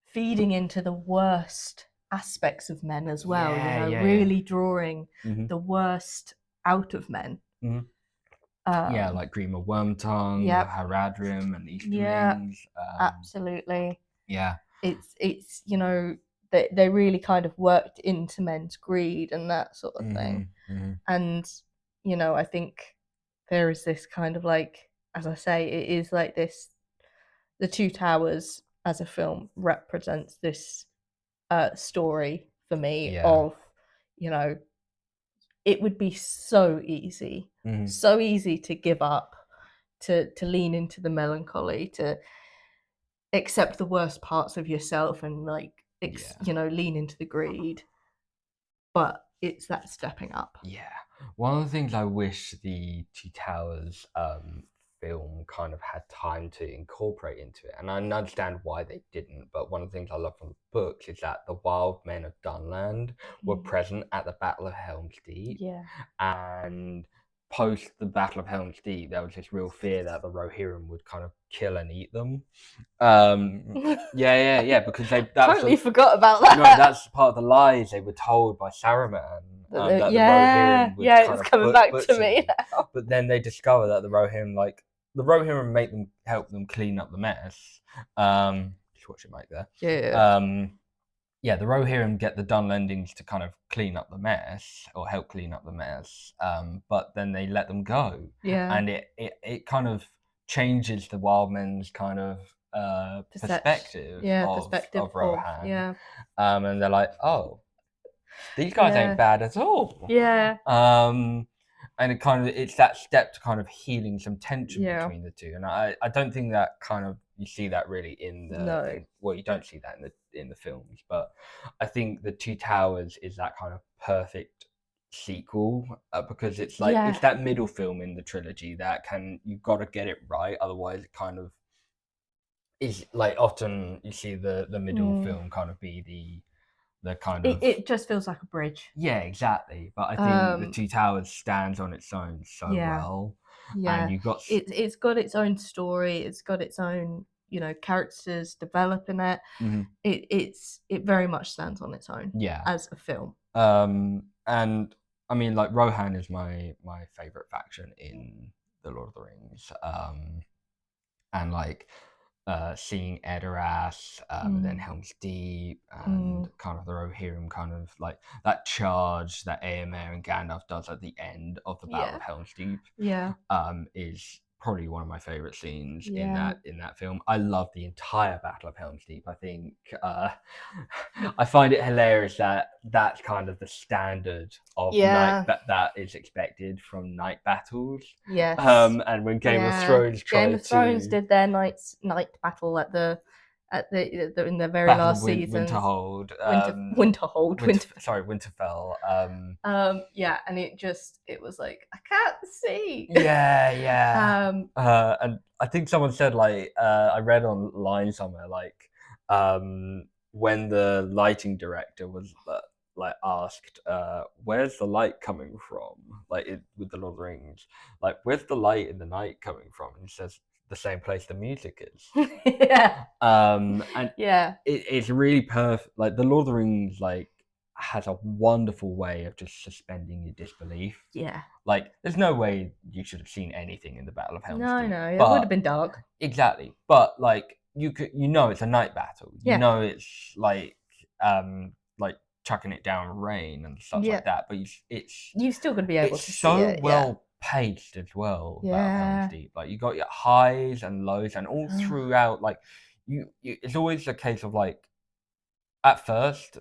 Feeding into the worst aspects of men as well, yeah. really drawing Mm-hmm. the worst out of men. Mm-hmm. Yeah, like Grima Wormtongue, Yep. Haradrim, and Yeah, Easterlings. absolutely. Yeah. It's they really kind of worked into men's greed and that sort of thing. Mm-hmm. And I think there is this kind of like, as I say, it is like this. The Two Towers as a film represents this story for me of, it would be so easy, Mm-hmm. so easy to give up, to lean into the melancholy, to accept the worst parts of yourself and like lean into the greed, but it's that stepping up. Yeah. One of the things I wish the Two Towers film kind of had time to incorporate into it, and I understand why they didn't, but one of the things I love from the books is that the wild men of Dunland were present at the Battle of Helm's Deep. Yeah. And post the Battle of Helm's Deep, there was this real fear that the Rohirrim would kind of kill and eat them. Because they totally forgot about that. No, that's part of the lies they were told by Saruman. That the Rohirrim would kind it's of coming back to butcher me them. now. But then they discover that the Rohirrim help them clean up the mess. Just watch your mic there. Yeah. The Rohirrim get the Dunlendings to kind of clean up the mess, or help clean up the mess. But then they let them go. Yeah. And it kind of changes the wild men's kind of perspective of Rohan. And they're like, oh, these guys ain't bad at all. Yeah. And it's that step to kind of healing some tension between the two. And I don't think that kind of, you see that really in the you don't see that in the films, but I think the Two Towers is that kind of perfect sequel, because it's like it's that middle film in the trilogy that you've got to get it right, otherwise it kind of is like, often you see the middle film kind of be the kind of it just feels like a bridge. Yeah, exactly. But I think the Two Towers stands on its own so well. Yeah, and you've got it's got its own story. It's got its own characters developing it. It very much stands on its own. Yeah, as a film. And I mean, like, Rohan is my favorite faction in the Lord of the Rings. And like seeing Edoras, and then Helm's Deep, and kind of the Rohirrim, kind of like that charge that Éomer and Gandalf does at the end of the Battle of Helm's Deep, is probably one of my favorite scenes in that film. I love the entire Battle of Helm's Deep. I think I find it hilarious that that's kind of the standard of night that is expected from night battles. Yes. And when Game of Thrones did their night battle at the in the very Battle last of season. Winterhold. Winterfell. And it was like, I can't see. Yeah. And I think someone said, like, I read online somewhere, like, when the lighting director was like asked, where's the light coming from? Like, with the Lord of the Rings, like, where's the light in the night coming from? And he says, the same place the music is. And it's really perfect. Like, the Lord of the Rings, like, has a wonderful way of just suspending your disbelief. Like, there's no way you should have seen anything in the Battle of Helm's Deep. No, it would have been dark. Exactly. But like, it's a night battle. It's like chucking it down rain and stuff like that. But you still got to be able to see it. It's so well paced as well. Battle of Helm's Deep. Like, you got your highs and lows, and all throughout. Like, it's always a case of, like, at first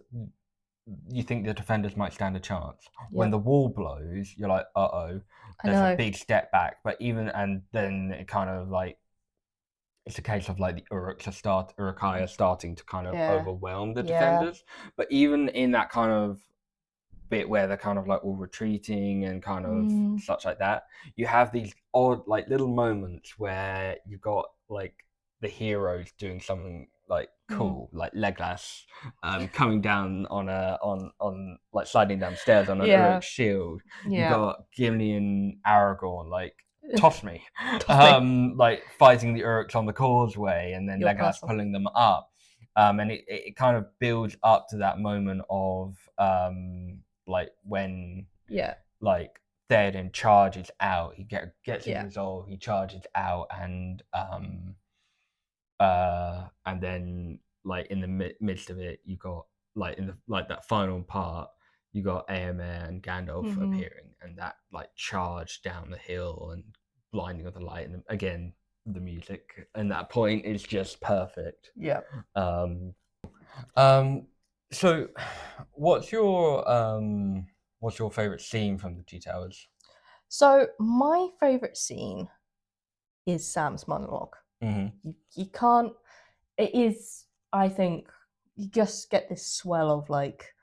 you think the defenders might stand a chance. When the wall blows, you're like, there's a big step back. But and then it kind of like, it's a case of like the Uruk-hai are starting to kind of overwhelm the defenders. But even in that kind of bit where they're kind of like all retreating and kind of such like that, you have these odd like little moments where you've got like the heroes doing something like cool, like Legolas coming down on like sliding down stairs on an Uruk shield. You got Gimli and Aragorn like toss me, like fighting the Uruks on the causeway, and then Legolas pulling them up. And it kind of builds up to that moment of like when like Theoden charges out, he gets his resolve, he charges out, and then like in the midst of it, you got like in the like that final part, you got Éomer and Gandalf appearing, and that like charge down the hill and blinding of the light, and again the music and that point is just perfect. So what's your favorite scene from the Two Towers? So my favorite scene is Sam's monologue. You can't, it is, I think you just get this swell of like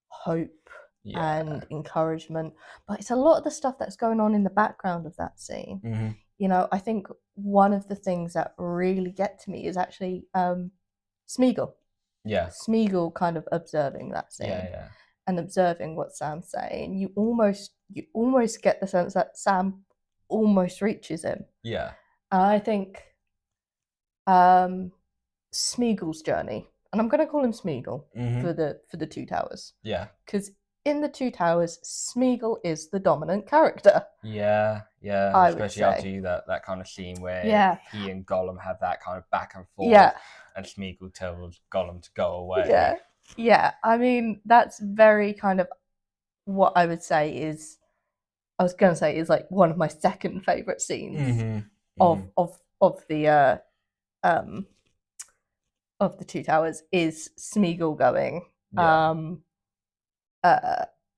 hope and encouragement, but it's a lot of the stuff that's going on in the background of that scene. You know, I think one of the things that really get to me is actually Smeagol. Smeagol kind of observing that scene and observing what Sam's saying. You almost get the sense that Sam almost reaches him. And I think Smeagol's journey, and I'm going to call him Smeagol for the Two Towers. Because in the Two Towers, Smeagol is the dominant character. Especially after that kind of scene where he and Gollum have that kind of back and forth, and Smeagol tells Gollum to go away. I mean, that's very kind of what I would say is, I was going to say is like one of my second favorite scenes of the Two Towers is Smeagol going,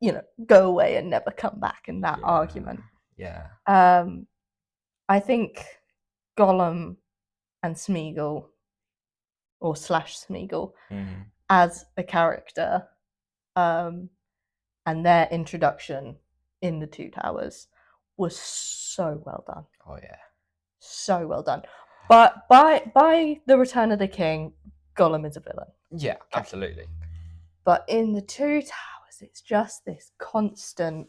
you know, go away and never come back in that argument. I think Gollum and Smeagol, or Smeagol, as a character, and their introduction in the Two Towers was so well done. So well done. But by the Return of the King, Gollum is a villain. Absolutely. But in the Two Towers, it's just this constant,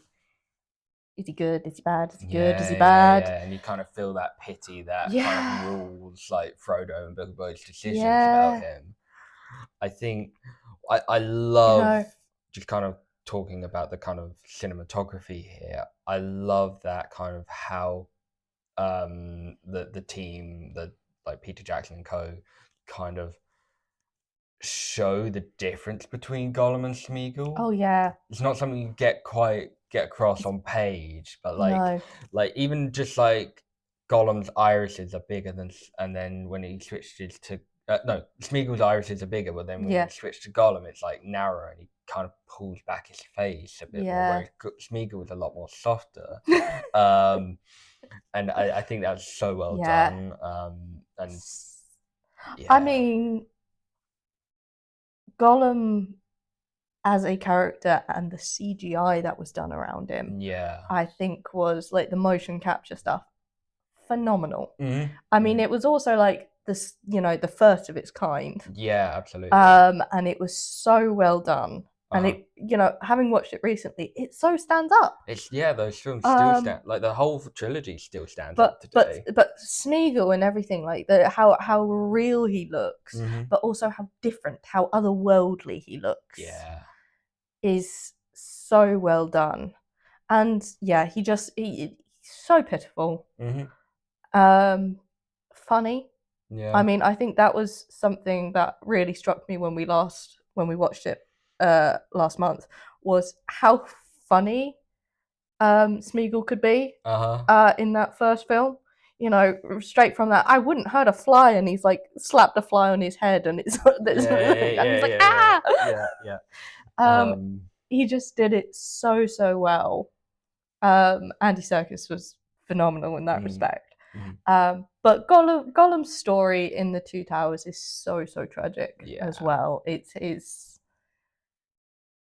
is he good? Is he bad? Is he good? Is he bad? And you kind of feel that pity that kind of rules like Frodo and Bilbo's decisions about him. I think I love just kind of talking about the kind of cinematography here. I love that kind of how the team, the like Peter Jackson and co, kind of show the difference between Gollum and Smeagol. It's not something you get across on page, but like even just like Gollum's irises are bigger than, and then when he switches to Smeagol's irises are bigger, but then when he switches to Gollum, it's like narrower, and he kind of pulls back his face a bit more, whereas Smeagol is a lot more softer. And I think that's so well done. And I mean, Gollum as a character and the CGI that was done around him, I think was like the motion capture stuff, phenomenal. I mean, it was also like this, you know, the first of its kind. Absolutely. And it was so well done. And it, you know, having watched it recently, it so stands up. It's those films still stand, like the whole trilogy still stands up today. But Smeagol and everything, like how real he looks, but also how different, how otherworldly he looks, is so well done. And he's so pitiful. Funny. I mean, I think that was something that really struck me when we watched it last month, was how funny Smeagol could be in that first film. You know, straight from that, I wouldn't hurt a fly, and he's like slapped a fly on his head, and it's and he's like ah. He just did it so well. Andy Serkis was phenomenal in that respect. But Gollum's story in the Two Towers is so tragic as well. It's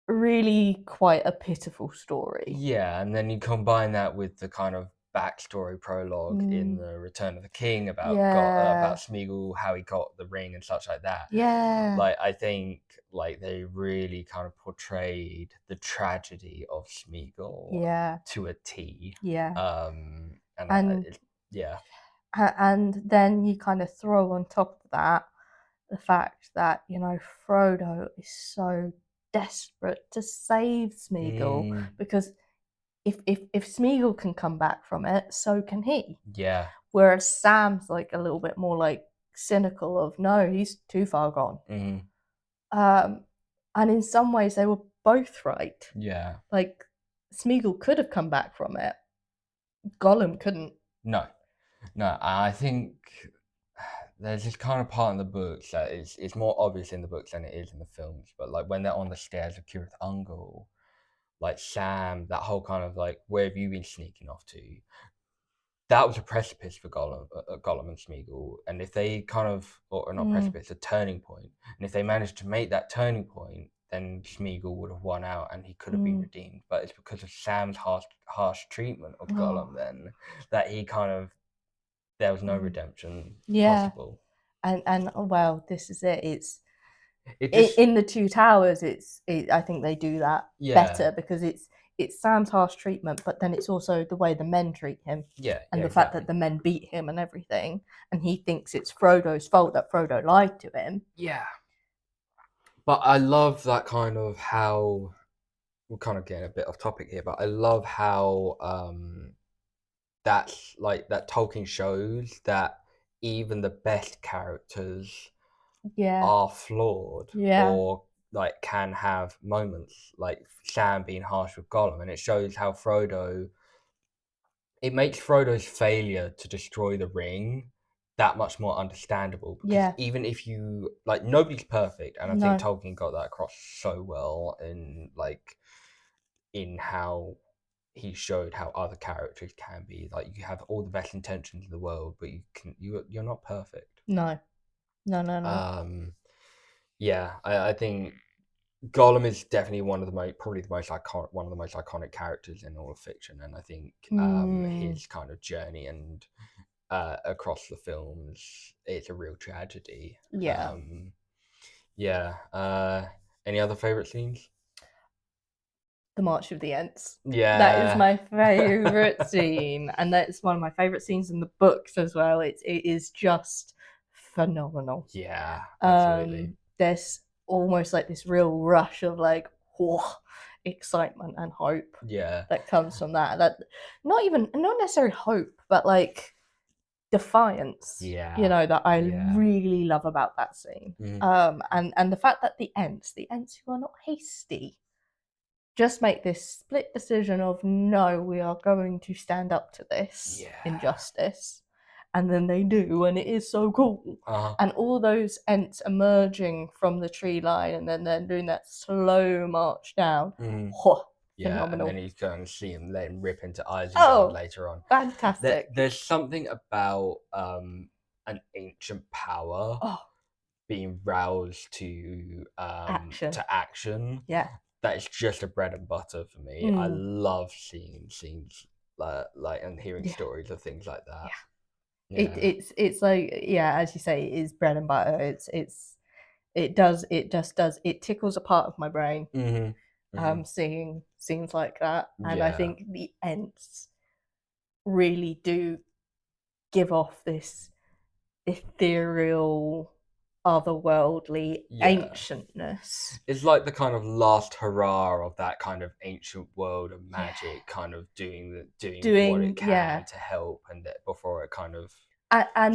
really quite a pitiful story. Yeah, and then you combine that with the kind of backstory prologue in the Return of the King about Yeah. Smeagol, how he got the ring and such like that. Yeah. Like, I think like they really kind of portrayed the tragedy of Smeagol Yeah. to a T. Yeah. And And yeah. and then you kind of throw on top of that the fact that, Frodo is so desperate to save Smeagol, because if Smeagol can come back from it, so can he. Yeah. Whereas Sam's like a little bit more like cynical of, no, he's too far gone. And in some ways they were both right. Yeah. Like, Smeagol could have come back from it. Gollum couldn't. No. I think there's this kind of part in the books that it's more obvious in the books than it is in the films. But like when they're on the stairs of Cirith Ungol, like Sam, that whole kind of like, where have you been sneaking off to? That was a precipice for Gollum and Smeagol. And if they kind of, or not precipice, a turning point. And if they managed to make that turning point, then Smeagol would have won out and he could have been redeemed. But it's because of Sam's harsh treatment of Gollum then that he kind of, there was no redemption possible. And well, this is it. In the Two Towers, I think they do that better, because it's Sam's harsh treatment, but then it's also the way the men treat him. And the fact that the men beat him and everything, and he thinks it's Frodo's fault that Frodo lied to him. Yeah. But I love that kind of how, we're kind of getting a bit off topic here, but I love how that's like that Tolkien shows that even the best characters are flawed, or like can have moments, like Sam being harsh with Gollum, and it shows how it makes Frodo's failure to destroy the ring that much more understandable, because even if you like, nobody's perfect, and I think Tolkien got that across so well in how he showed how other characters can be. Like, you have all the best intentions in the world, but you're not perfect. No. Yeah, I think Gollum is definitely one of the most iconic characters in all of fiction, and I think his kind of journey and across the films, it's a real tragedy. Any other favorite scenes? The March of the Ents. Yeah, that is my favorite scene, and that's one of my favorite scenes in the books as well. It is just phenomenal. Yeah, absolutely. There's almost like this real rush of like, whoa, excitement and hope that comes from that not necessarily hope, but like defiance, that I really love about that scene. And the fact that the Ents who are not hasty just make this split decision of, no, we are going to stand up to this injustice. And then they do, and it is so cool. And all those Ents emerging from the tree line, and then they're doing that slow march down. Phenomenal. And then he's going to see him let him rip into Isengard later on. Fantastic. There's something about an ancient power being roused to action. That is just a bread and butter for me. I love seeing scenes like and hearing stories of things like that. It's like, as you say, it is bread and butter. It tickles a part of my brain. Seeing scenes like that, and I think the Ents really do give off this ethereal, otherworldly ancientness. It's like the kind of last hurrah of that kind of ancient world of magic, kind of doing what it can to help, and before it kind of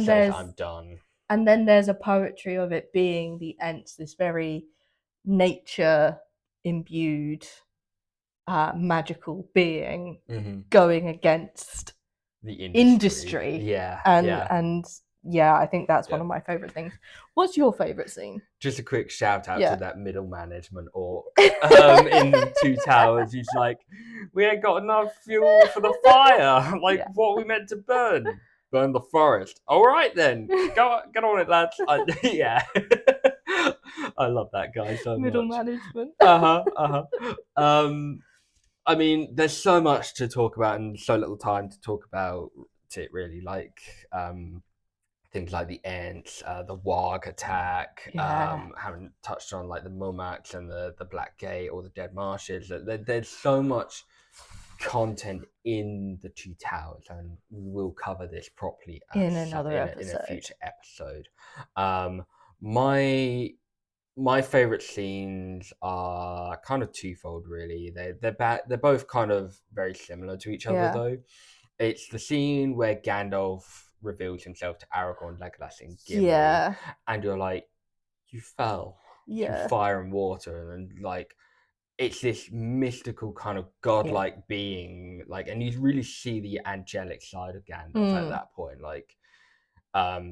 says, I'm done. And then there's a poetry of it being the Ents, this very nature imbued magical being going against the industry. And I think that's one of my favorite things. What's your favorite scene? Just a quick shout out to that middle management orc in the Two Towers. He's like, we ain't got enough fuel for the fire. Like, what are we meant to burn? Burn the forest. All right then, get on it, lads. I love that guy so Middle much. management. I mean, there's so much to talk about and so little time to talk about it, really. Like, things like the Ents, the Warg attack, Yeah. haven't touched on like the Mumax and the Black Gate or the Dead Marshes. There's so much content in the Two Towers, and we will cover this properly In another in a episode. future episode. My my favorite scenes are kind of twofold, really. They're both kind of very similar to each other, Yeah. though. It's the scene where Gandalf reveals himself to Aragorn, Legolas, and Gimli, Yeah. and you're like, you fell through Yeah. fire and water, and like it's this mystical kind of godlike being, like, and you really see the angelic side of Gandalf at that point, like,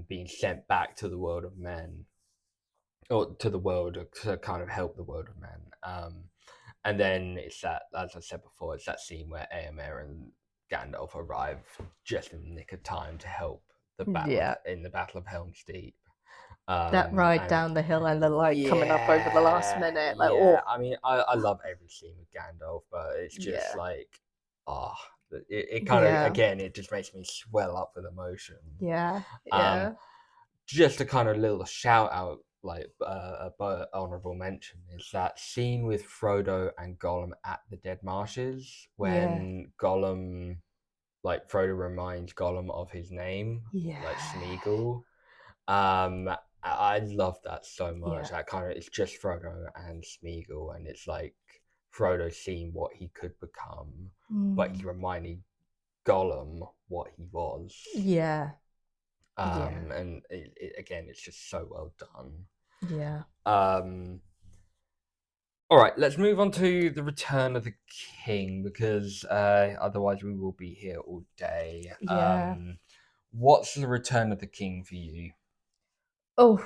being sent back to the world of men, or to the world to kind of help the world of men. And then it's that, as I said before, it's that scene where Éomer and Gandalf arrive just in the nick of time to help in the Battle of Helm's Deep. That ride And down the hill and the light coming up over the last minute. Like, yeah. oh. I mean, I love every scene with Gandalf, but it's just Yeah. like, it kind of, Yeah. again, it just makes me swell up with emotion. Yeah. Um, Yeah. just a kind of little shout out, like, honorable mention, is that scene with Frodo and Gollum at the Dead Marshes, when Gollum, like, Frodo reminds Gollum of his name, like Smeagol. I love that so much. Yeah. That kind of, it's just Frodo and Smeagol, and it's like Frodo seeing what he could become, but he's reminding Gollum what he was. Yeah. And again, it's just so well done. Yeah. All right, let's move on to the Return of the King, because otherwise we will be here all day. Yeah. What's the Return of the King for you? Oh,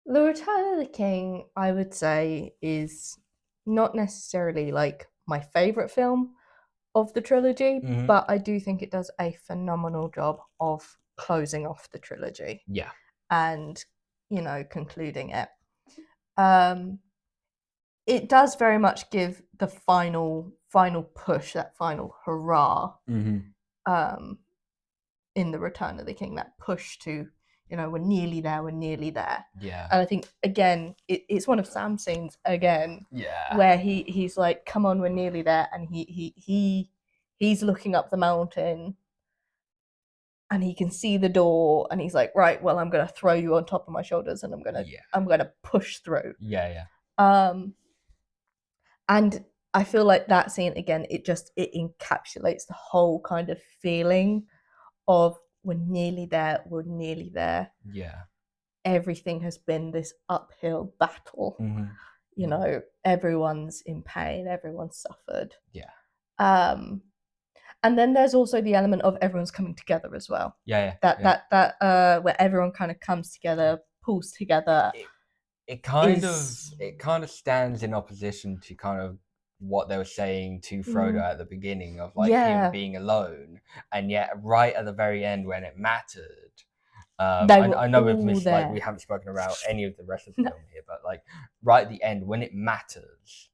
The Return of the King, I would say, is not necessarily like my favorite film of the trilogy, but I do think it does a phenomenal job of closing off the trilogy. Yeah. And, concluding it. It does very much give the final push, that final hurrah, in The Return of the King, that push to, we're nearly there. Yeah. And I think, again, it's one of Sam's scenes again, Yeah. where he's like, come on, we're nearly there. And he's looking up the mountain and he can see the door and he's like, right, well, I'm going to throw you on top of my shoulders and I'm going to push through. Yeah. And I feel like that scene, again, it encapsulates the whole kind of feeling of we're nearly there. Yeah. Everything has been this uphill battle. Everyone's in pain, everyone's suffered. Yeah. And then there's also the element of everyone's coming together as well. That where everyone kind of comes together, pulls together. It kind of stands in opposition to kind of what they were saying to Frodo at the beginning of like him being alone, and yet right at the very end when it mattered. I know we've missed, like, we haven't spoken about any of the rest of the film here, but like right at the end when it matters,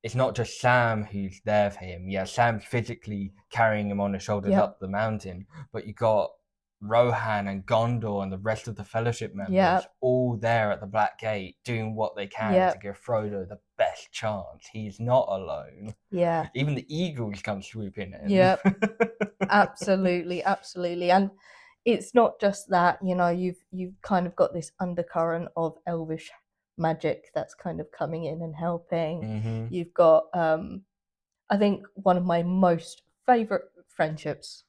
it's not just Sam who's there for him. Yeah, Sam's physically carrying him on his shoulders up the mountain, but you got Rohan and Gondor and the rest of the Fellowship members all there at the Black Gate doing what they can to give Frodo the best chance. He's not alone. Yeah. Even the eagles come swooping in. Yep. Absolutely. And it's not just that, you've kind of got this undercurrent of elvish magic that's kind of coming in and helping. You've got I think one of my most favorite friendships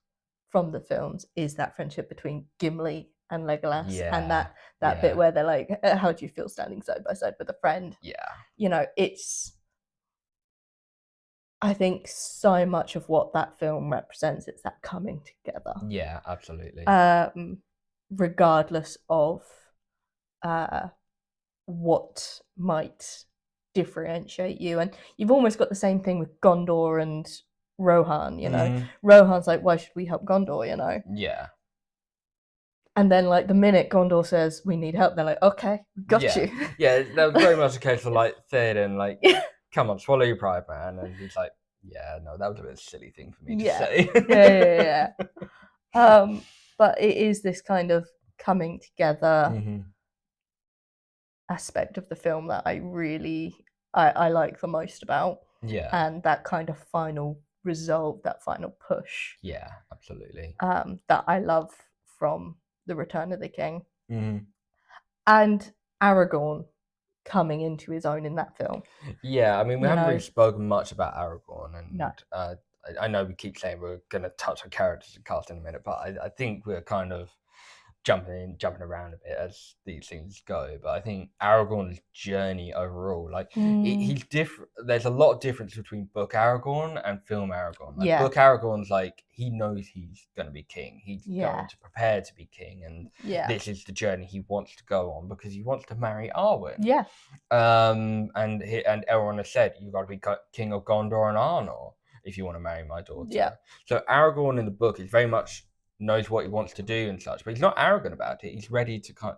from the films is that friendship between Gimli and Legolas, and that bit where they're like, how do you feel standing side by side with a friend? It's, I think, so much of what that film represents. It's that coming together. Yeah, absolutely. Regardless of what might differentiate you. And you've almost got the same thing with Gondor and Rohan, Rohan's like, why should we help Gondor, Yeah. And then, like, the minute Gondor says, we need help, they're like, okay, we got you. Yeah, that was very much a case of, like, Theoden, like, come on, swallow your pride, man. And he's like, yeah, no, that was a bit of a silly thing for me to say. Yeah. But it is this kind of coming together aspect of the film that I like the most about. Yeah. And that kind of final result, that final push. Yeah, absolutely. That I love from The Return of the King. Mm-hmm. And Aragorn coming into his own in that film. Yeah, I mean, we haven't really spoken much about Aragorn, and no. I know we keep saying we're going to touch on characters and cast in a minute, but I think we're kind of jumping around a bit as these things go. But I think Aragorn's journey overall, like he's different. There's a lot of difference between book Aragorn and film Aragorn. Like book Aragorn's like he knows he's going to be king. He's going to prepare to be king, and this is the journey he wants to go on because he wants to marry Arwen. Yeah. And Elrond has said you've got to be king of Gondor and Arnor if you want to marry my daughter. Yeah. So Aragorn in the book is very much knows what he wants to do and such, but he's not arrogant about it. He's ready to I'm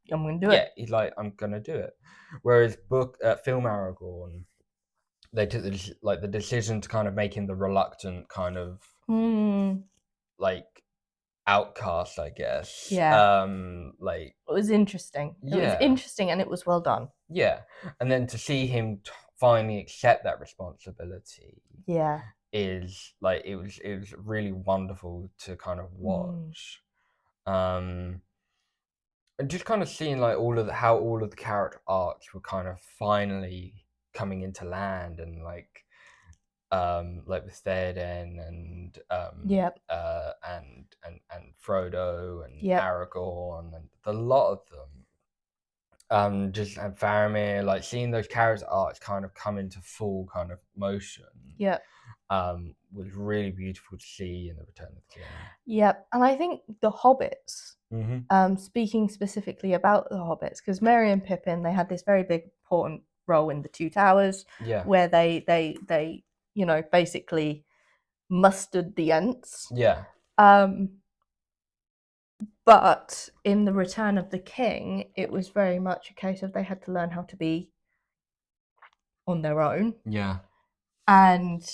gonna do it. Yeah, he's like, I'm gonna do it. Whereas film Aragorn, they took the decision to kind of make him the reluctant kind of like outcast, I guess. Yeah. Like it was interesting. It was interesting, and it was well done. Yeah, and then to see him finally accept that responsibility. Yeah. Is like it was really wonderful to kind of watch. And just kind of seeing like how all of the character arcs were kind of finally coming into land, and like with Theoden and and Frodo and Aragorn and a lot of them. Just and Faramir, like seeing those character arcs kind of come into full kind of motion. Was really beautiful to see in The Return of the King. Yep, and I think the Hobbits, speaking specifically about the Hobbits, because Merry and Pippin, they had this very big, important role in the Two Towers, where they basically mustered the Ents. Yeah. But in The Return of the King, it was very much a case of they had to learn how to be on their own. Yeah. And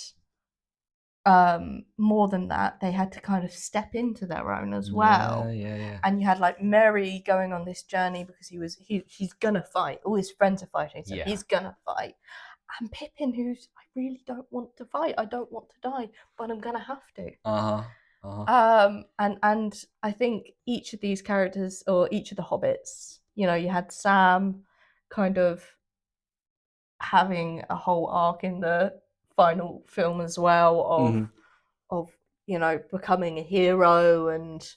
more than that, they had to kind of step into their own as well. Yeah. And you had like Merry going on this journey because he's gonna fight. All his friends are fighting, so he's gonna fight. And Pippin, who's I really don't want to fight. I don't want to die, but I'm gonna have to. And I think each of these characters, or each of the hobbits, you had Sam kind of having a whole arc in the final film as well of becoming a hero, and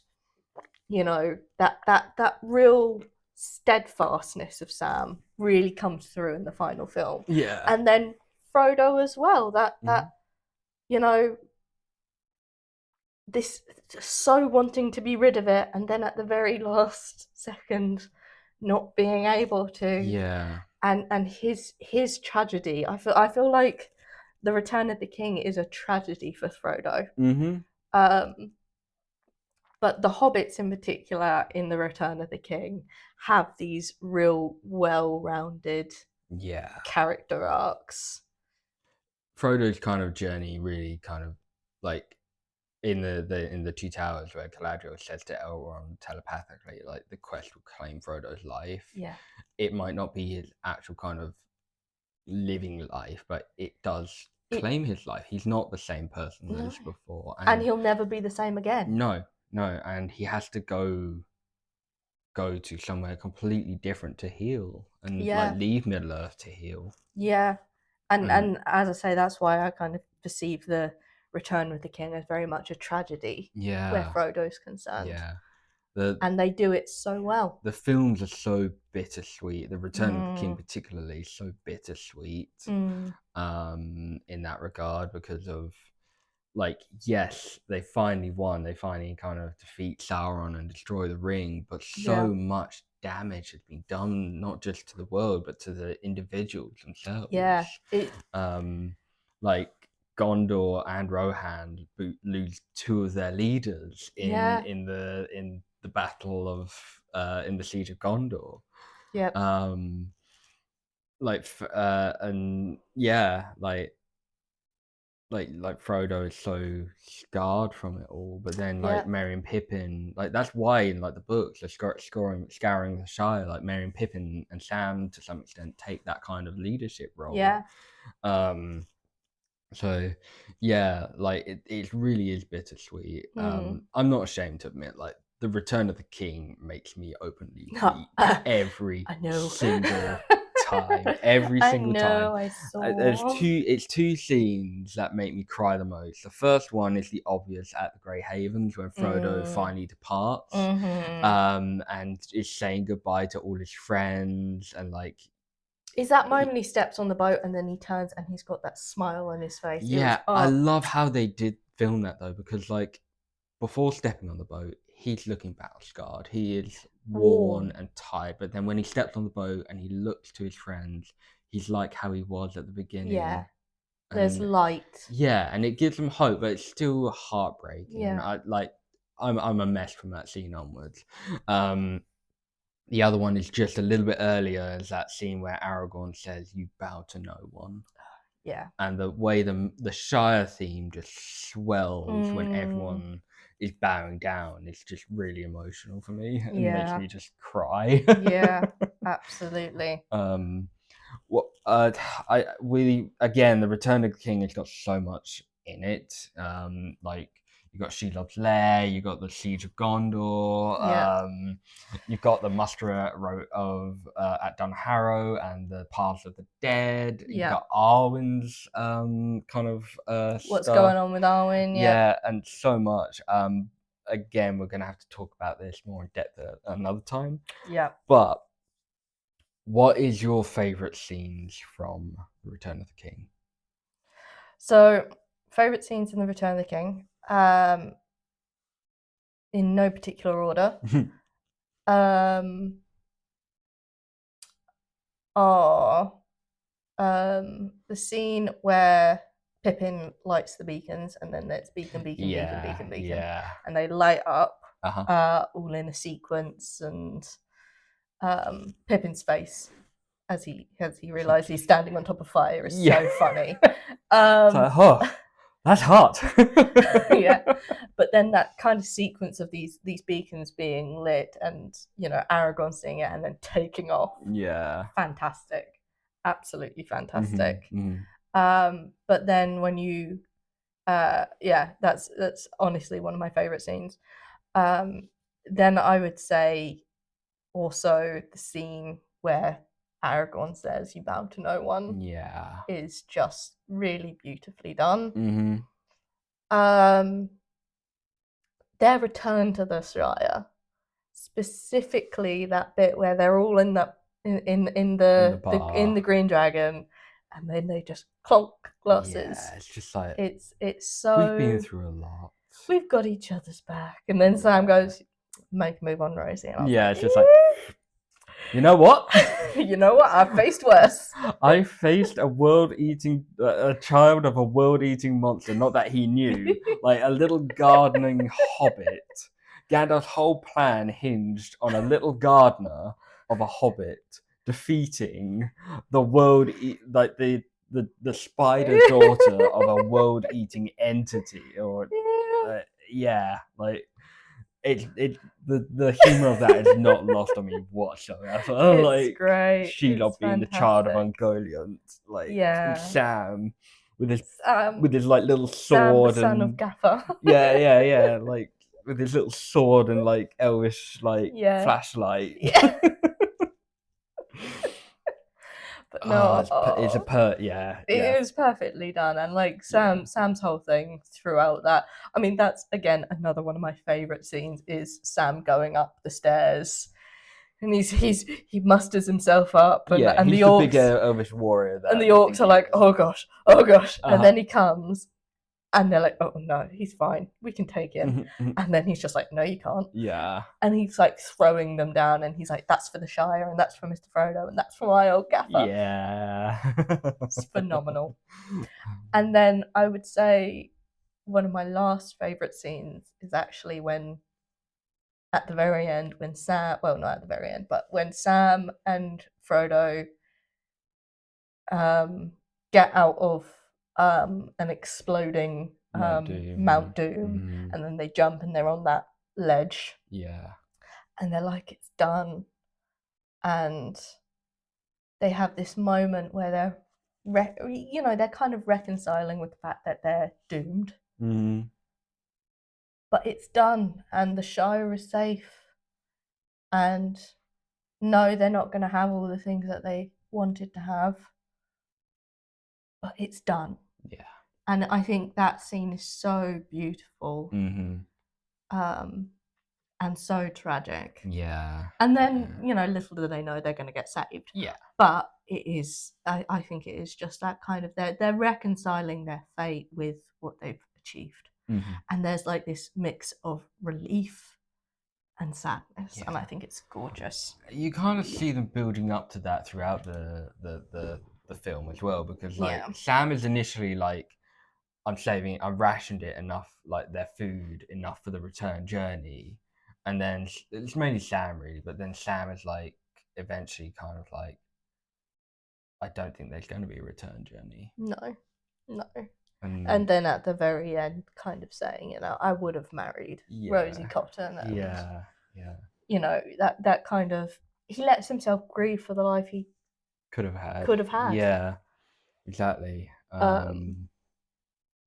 that real steadfastness of Sam really comes through in the final film. Yeah. And then Frodo as well, that this so wanting to be rid of it, and then at the very last second not being able to. Yeah. And his tragedy. I feel like The Return of the King is a tragedy for Frodo. But the hobbits in particular in The Return of the King have these real well-rounded character arcs. Frodo's kind of journey really kind of like in the Two Towers, where Galadriel says to Elrond telepathically, like, the quest will claim Frodo's life. Yeah. It might not be his actual kind of living life, but it does claim his life. He's not the same person as before. And he'll never be the same again. No. And he has to go to somewhere completely different to heal, and like leave Middle-earth to heal. Yeah. And as I say, that's why I kind of perceive the Return of the King as very much a tragedy. Yeah. Where Frodo's concerned. Yeah. And they do it so well. The films are so bittersweet. The Return of the King particularly is so bittersweet in that regard, because of, like, yes, they finally won. They finally kind of defeat Sauron and destroy the ring, but so much damage has been done, not just to the world, but to the individuals themselves. Yeah. Like, Gondor and Rohan lose two of their leaders in the battle of in the siege of Gondor. Yep. And Frodo is so scarred from it all, but then Merry and Pippin, that's why in the books they're scouring the Shire. Merry and Pippin and Sam to some extent take that kind of leadership role. So it really is bittersweet. I'm not ashamed to admit, the Return of the King makes me openly weep every single time. Every single time. I saw. It's two scenes that make me cry the most. The first one is the obvious at the Grey Havens when Frodo finally departs, and is saying goodbye to all his friends, and is that moment he steps on the boat and then he turns and he's got that smile on his face. Yeah, I love how they did film that though, because before stepping on the boat, he's looking battle scarred. He is worn and tired. But then when he steps on the boat and he looks to his friends, he's like how he was at the beginning. Yeah, there's light. Yeah, and it gives him hope, but it's still heartbreaking. Yeah, I'm a mess from that scene onwards. The other one is just a little bit earlier, is that scene where Aragorn says, "You bow to no one." Yeah. And the way the Shire theme just swells when everyone is bowing down, it's just really emotional for me. It makes me just cry. Yeah, absolutely. The Return of the King has got so much in it. You got She Loves Lair, you got the Siege of Gondor, you've got the muster at Dunharrow and the Paths of the Dead. You've got Arwen's what's stuff. going on with Arwen? Yeah, and so much. Again, we're gonna have to talk about this more in depth at another time. Yeah. But what is your favourite scenes from The Return of the King? So, favourite scenes in The Return of the King, in no particular order, are the scene where Pippin lights the beacons, and then it's beacon, and they light up all in a sequence, and Pippin's face as he realizes he's standing on top of fire is so funny. That's hot. Yeah, but then that kind of sequence of these beacons being lit, and Aragorn seeing it and then taking off. Yeah, fantastic, absolutely fantastic. But then when you, that's honestly one of my favorite scenes. Then I would say also the scene where Aragorn says, "You bow to no one." Yeah, is just really beautifully done. Their return to the Shire, specifically that bit where they're all in the Green Dragon, and then they just clonk glasses. Yeah, it's just it's so, we've been through a lot. We've got each other's back, and then Sam goes, "Make a move on, Rosie." And it's just you know what? I've faced worse. I faced a child of a world-eating monster, not that he knew, a little gardening hobbit. Gandalf's whole plan hinged on a little gardener of a hobbit defeating the the spider daughter of a world-eating entity, or the humor of that is not lost on me whatsoever. It's great. Shelob being the child of Ungoliant, and Sam with his little sword, Sam, the son of Gaffer. with his little sword and elvish flashlight. Yeah. But no, it is perfectly done, and Sam's whole thing throughout that. I mean, that's again another one of my favorite scenes is Sam going up the stairs, and he musters himself up, and he's the orcs, big elvish warrior, and the orcs are like, oh gosh, and then he comes, And they're like, oh no, he's fine. We can take him. And then he's just like, no, you can't. Yeah. And he's like throwing them down, and he's like, that's for the Shire, and that's for Mr. Frodo, and that's for my old gaffer. Yeah. It's phenomenal. And then I would say one of my last favourite scenes is actually when, at the very end, when Sam, well, not at the very end, but when Sam and Frodo get out of an exploding Mount Doom, and then they jump and they're on that ledge. Yeah. And they're like, it's done. And they have this moment where they're kind of reconciling with the fact that they're doomed. But it's done, and the Shire is safe. And no, they're not going to have all the things that they wanted to have. But it's done. Yeah. And I think that scene is so beautiful. And so tragic. Yeah. And then, little do they know they're going to get saved. Yeah. But it is, I think it is just that kind of, they're reconciling their fate with what they've achieved. And there's like this mix of relief and sadness. And I think it's gorgeous. You kind of see them building up to that throughout the film as well, because like Sam is initially like, I've rationed it enough, like their food enough for the return journey. And then it's mainly Sam really, but then Sam is like eventually kind of like, I don't think there's going to be a return journey. No. And then at the very end, kind of saying, I would have married Rosie Cotton. And, yeah. That kind of, he lets himself grieve for the life he could have had. Yeah, exactly.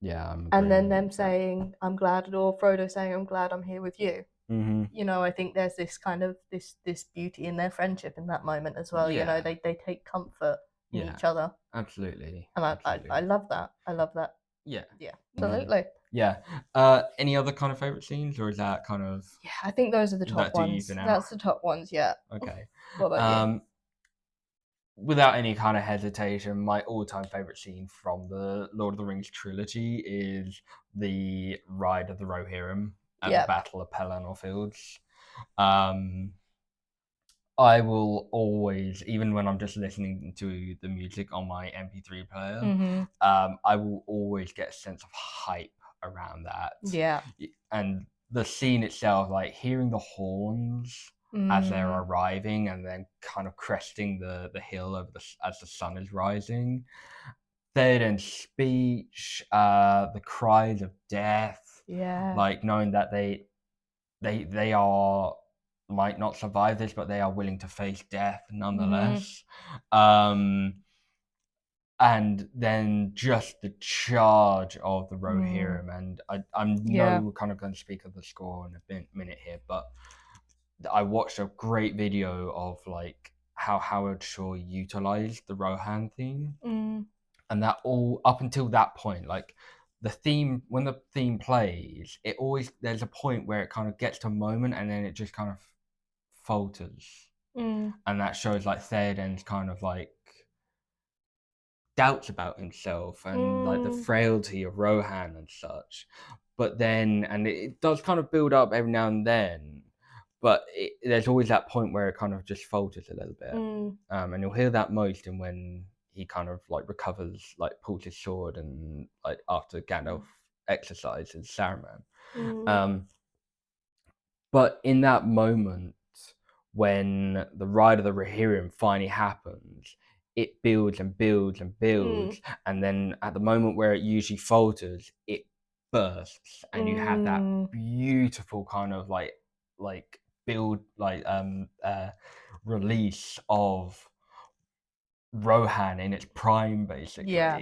Yeah. And then them saying, I'm glad, or Frodo saying, I'm glad I'm here with you. I think there's this kind of this beauty in their friendship in that moment as well. They take comfort in each other. Absolutely. And I love that. Yeah. Absolutely. Yeah. Any other kind of favorite scenes, or is that kind of? Yeah, I think those are the top ones. That's the top ones. Yeah. Okay. What about you? Without any kind of hesitation, my all-time favorite scene from the Lord of the Rings trilogy is the ride of the Rohirrim at the Battle of Pelennor Fields. I will always, even when I'm just listening to the music on my MP3 player, I will always get a sense of hype around that. Yeah. And the scene itself, like hearing the horns as they're arriving and then kind of cresting the hill as the sun is rising. Theoden's speech, the cries of death. Yeah. Like knowing that they are might not survive this, but they are willing to face death nonetheless. And then just the charge of the Rohirrim, and I'm kind of going to speak of the score in a minute here, but I watched a great video of like how Howard Shore utilized the Rohan theme, and that all up until that point, like the theme, when the theme plays, there's a point where it kind of gets to a moment and then it just kind of falters, and that shows like Theoden's kind of like doubts about himself and like the frailty of Rohan and such. But then, and it does kind of build up every now and then, but there's always that point where it kind of just falters a little bit. And you'll hear that most in when he kind of like recovers, like pulls his sword and like after Gandalf exercises Saruman. But in that moment, when the ride of the Rohirrim finally happens, it builds and builds and builds, and then at the moment where it usually falters, it bursts, and you have that beautiful kind of like build, like release of Rohan in its prime, basically. Yeah.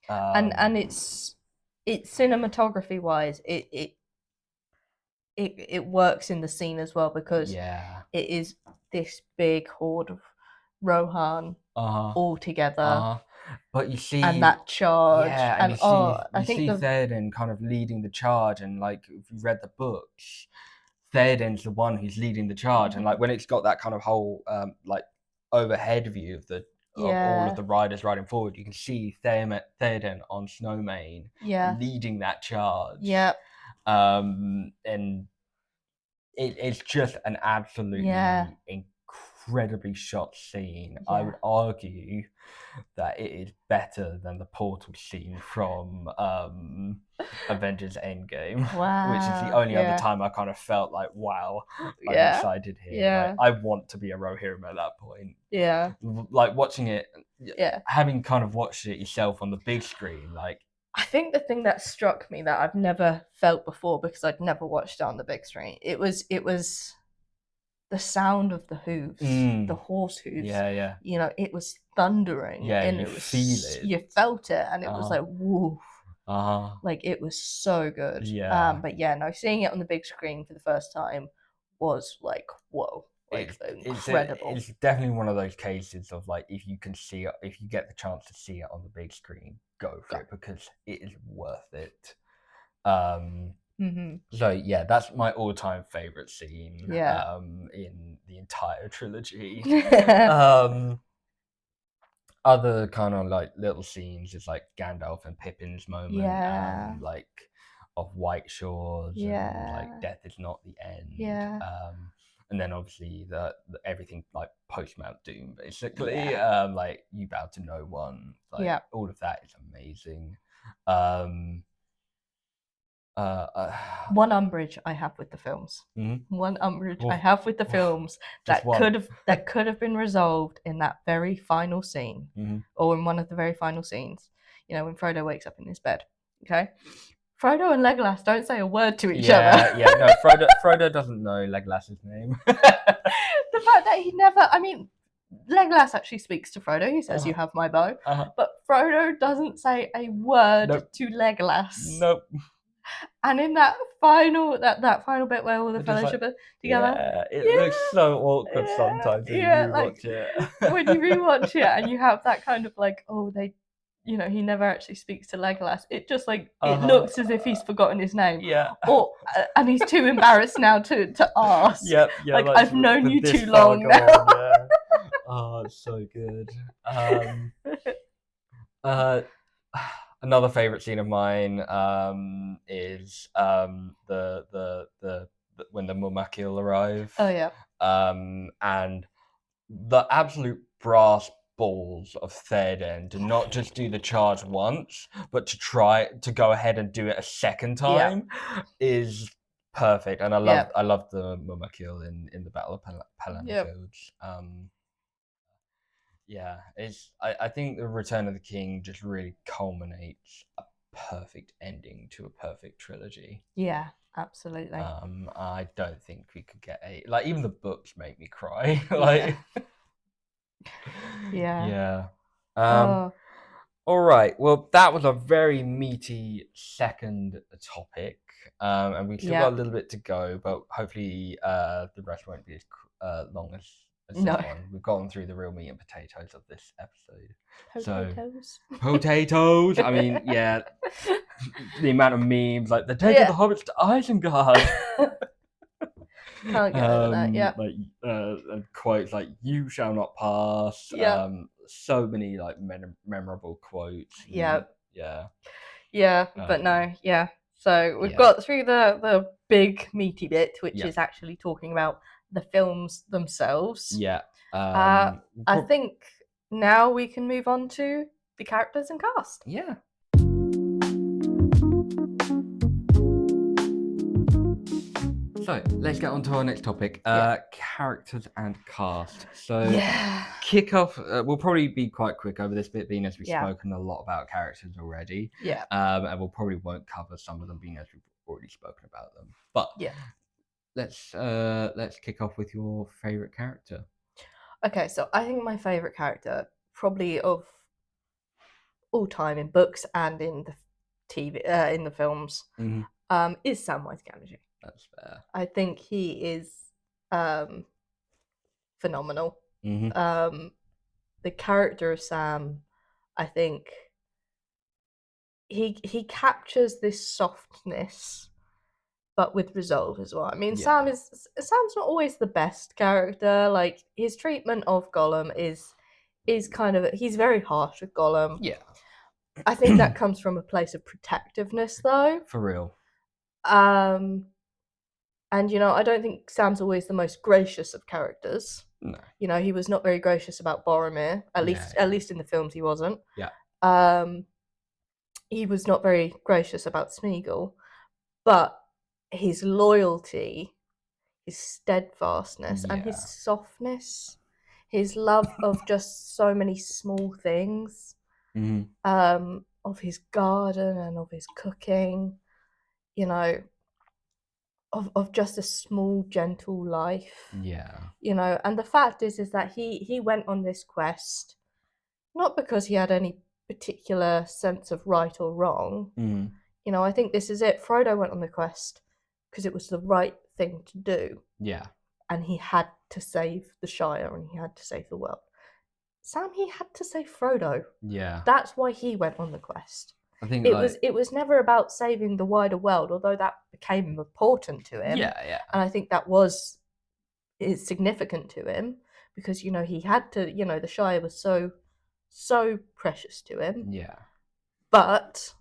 And it's cinematography wise, it works in the scene as well, because it is this big horde of Rohan all together. But you see, and that charge, and you see Theoden kind of leading the charge, and like if you've read the books, Theoden's the one who's leading the charge, and like when it's got that kind of whole like overhead view of the all of Yeah. the riders riding forward, you can see Theoden on Snowmane Yeah. leading that charge. Yeah. And it's just an absolutely Yeah. incredibly shot scene. I Yeah. would argue that it is better than the portal scene from Avengers Endgame, which is the Wow. only other Yeah. time I kind of felt like, wow, I'm Yeah. excited here. Yeah. Like, I want to be a Rohirrim at that point. Yeah. Like, watching it, Yeah. having kind of watched it yourself on the big screen, like, I think the thing that struck me that I've never felt before, because I'd never watched it on the big screen, it was the sound of the hooves, the horse hooves. yeah. You know, it was thundering, Yeah, and you it was feel it. you felt it, and it was like woof. Like, it was so good. Yeah. But yeah, no, seeing it on the big screen for the first time was like, whoa, like incredible. It's definitely one of those cases of like, if you can see it, if you get the chance to see it on the big screen, go for it, because it is worth it. So yeah, that's my all-time favorite scene. Yeah. In the entire trilogy. Other kind of like little scenes is like Gandalf and Pippin's moment, Yeah. like of White Shores, and like Yeah. death is not the end. Yeah. And then obviously the everything like post Mount Doom, basically. Yeah. Like you bow to no one. Like Yeah. all of that is amazing. One umbrage I have with the films. One umbrage I have with the films that could have been resolved in that very final scene, or in one of the very final scenes. You know, when Frodo wakes up in his bed. Okay, Frodo and Legolas don't say a word to each other. Yeah, no, Frodo doesn't know Legolas's name. The fact that he never, I mean, Legolas actually speaks to Frodo. He says, "You have my bow," but Frodo doesn't say a word to Legolas. Nope. And in that final bit where all the Fellowship are together, it looks so awkward sometimes when you rewatch it. When you rewatch it and you have that kind of like, oh, they, you know, he never actually speaks to Legolas. It just like it looks as if he's forgotten his name, or and he's too embarrassed now to ask. Yeah, like I've known you too long now. Oh, it's so good. Another favorite scene of mine is the when the Mumakil arrive. Oh yeah. And the absolute brass balls of Theoden to not just do the charge once, but to try to go ahead and do it a second time is perfect. And I love the Mumakil in the Battle of Palanga's. Yeah, I think the Return of the King just really culminates a perfect ending to a perfect trilogy. Yeah, absolutely. I don't think we could get even the books make me cry. Like, yeah. All right. Well, that was a very meaty second topic, and we've still got a little bit to go, but hopefully the rest won't be as long as this one. We've gone through the real meat and potatoes of this episode. Potatoes. I mean, yeah, the amount of memes, like the take of the hobbits to Isengard. Can't get over that. Yeah. Like and quotes like "You shall not pass." So many like memorable quotes. Yeah. Yeah. But no. Yeah. So we've got through the big meaty bit, which is actually talking about the films themselves. Yeah. I think now we can move on to the characters and cast. Yeah. So let's get on to our next topic, characters and cast. So kick off, we'll probably be quite quick over this bit, being as we've spoken a lot about characters already. Yeah. And we'll probably won't cover some of them, being as we've already spoken about them. But let's kick off with your favourite character. Okay, so I think my favourite character, probably of all time in books and in the TV, in the films, is Samwise Gamgee. That's fair. I think he is phenomenal. The character of Sam, I think he captures this softness, but with resolve as well. I mean, Sam's not always the best character. Like, his treatment of Gollum is is kind of, he's very harsh with Gollum. Yeah. I think that comes from a place of protectiveness, though. For real. And I don't think Sam's always the most gracious of characters. No. He was not very gracious about Boromir. At least in the films, he wasn't. Yeah. He was not very gracious about Smeagol, but his loyalty, his steadfastness, and his softness, his love of just so many small things, of his garden and of his cooking, of just a small, gentle life. Yeah. And the fact is that he went on this quest not because he had any particular sense of right or wrong. I think this is it. Frodo went on the quest because it was the right thing to do. Yeah. And he had to save the Shire and he had to save the world. Sam, he had to save Frodo. Yeah. That's why he went on the quest. I think it was never about saving the wider world, although that became important to him. Yeah. And I think that is significant to him because he had to. The Shire was so precious to him. Yeah. But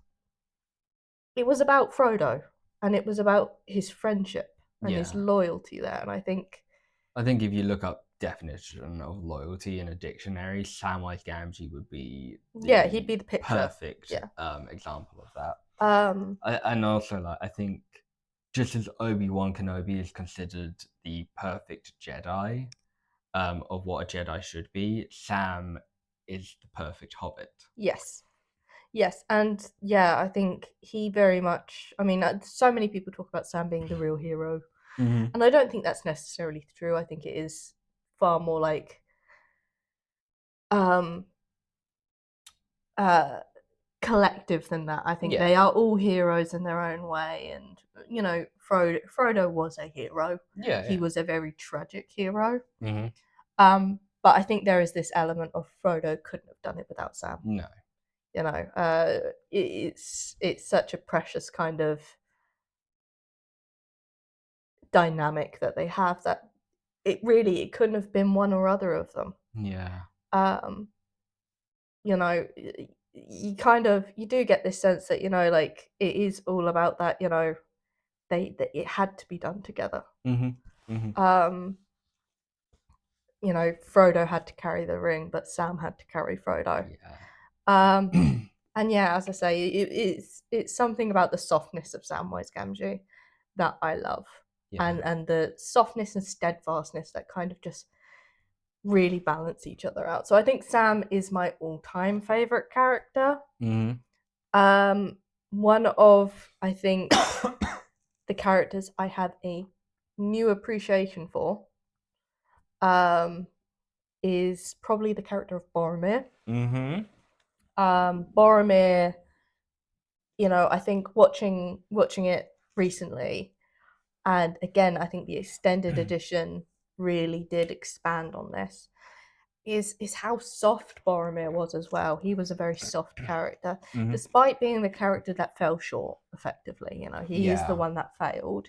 it was about Frodo, and it was about his friendship and his loyalty there. And I think if you look up definition of loyalty in a dictionary, Samwise Gamgee would be he'd be the picture. Perfect example of that. And also, I think just as Obi-Wan Kenobi is considered the perfect Jedi of what a Jedi should be, Sam is the perfect Hobbit. Yes, and I think he very much. I mean, so many people talk about Sam being the real hero, and I don't think that's necessarily true. I think it is far more like collective than that. I think they are all heroes in their own way, and Frodo was a hero. He was a very tragic hero. But I think there is this element of Frodo couldn't have done it without Sam. No. It's such a precious kind of dynamic that they have that it couldn't have been one or other of them. Yeah. You do get this sense that like it is all about that. That it had to be done together. Frodo had to carry the ring, but Sam had to carry Frodo. And as I say, it's something about the softness of Samwise Gamgee that I love, and the softness and steadfastness that kind of just really balance each other out. So I think Sam is my all-time favorite character. One of, I think, the characters I have a new appreciation for is probably the character of Boromir. Boromir, I think watching it recently, and again, I think the extended edition really did expand on this, is how soft Boromir was as well. He was a very soft character, despite being the character that fell short, effectively. He is the one that failed.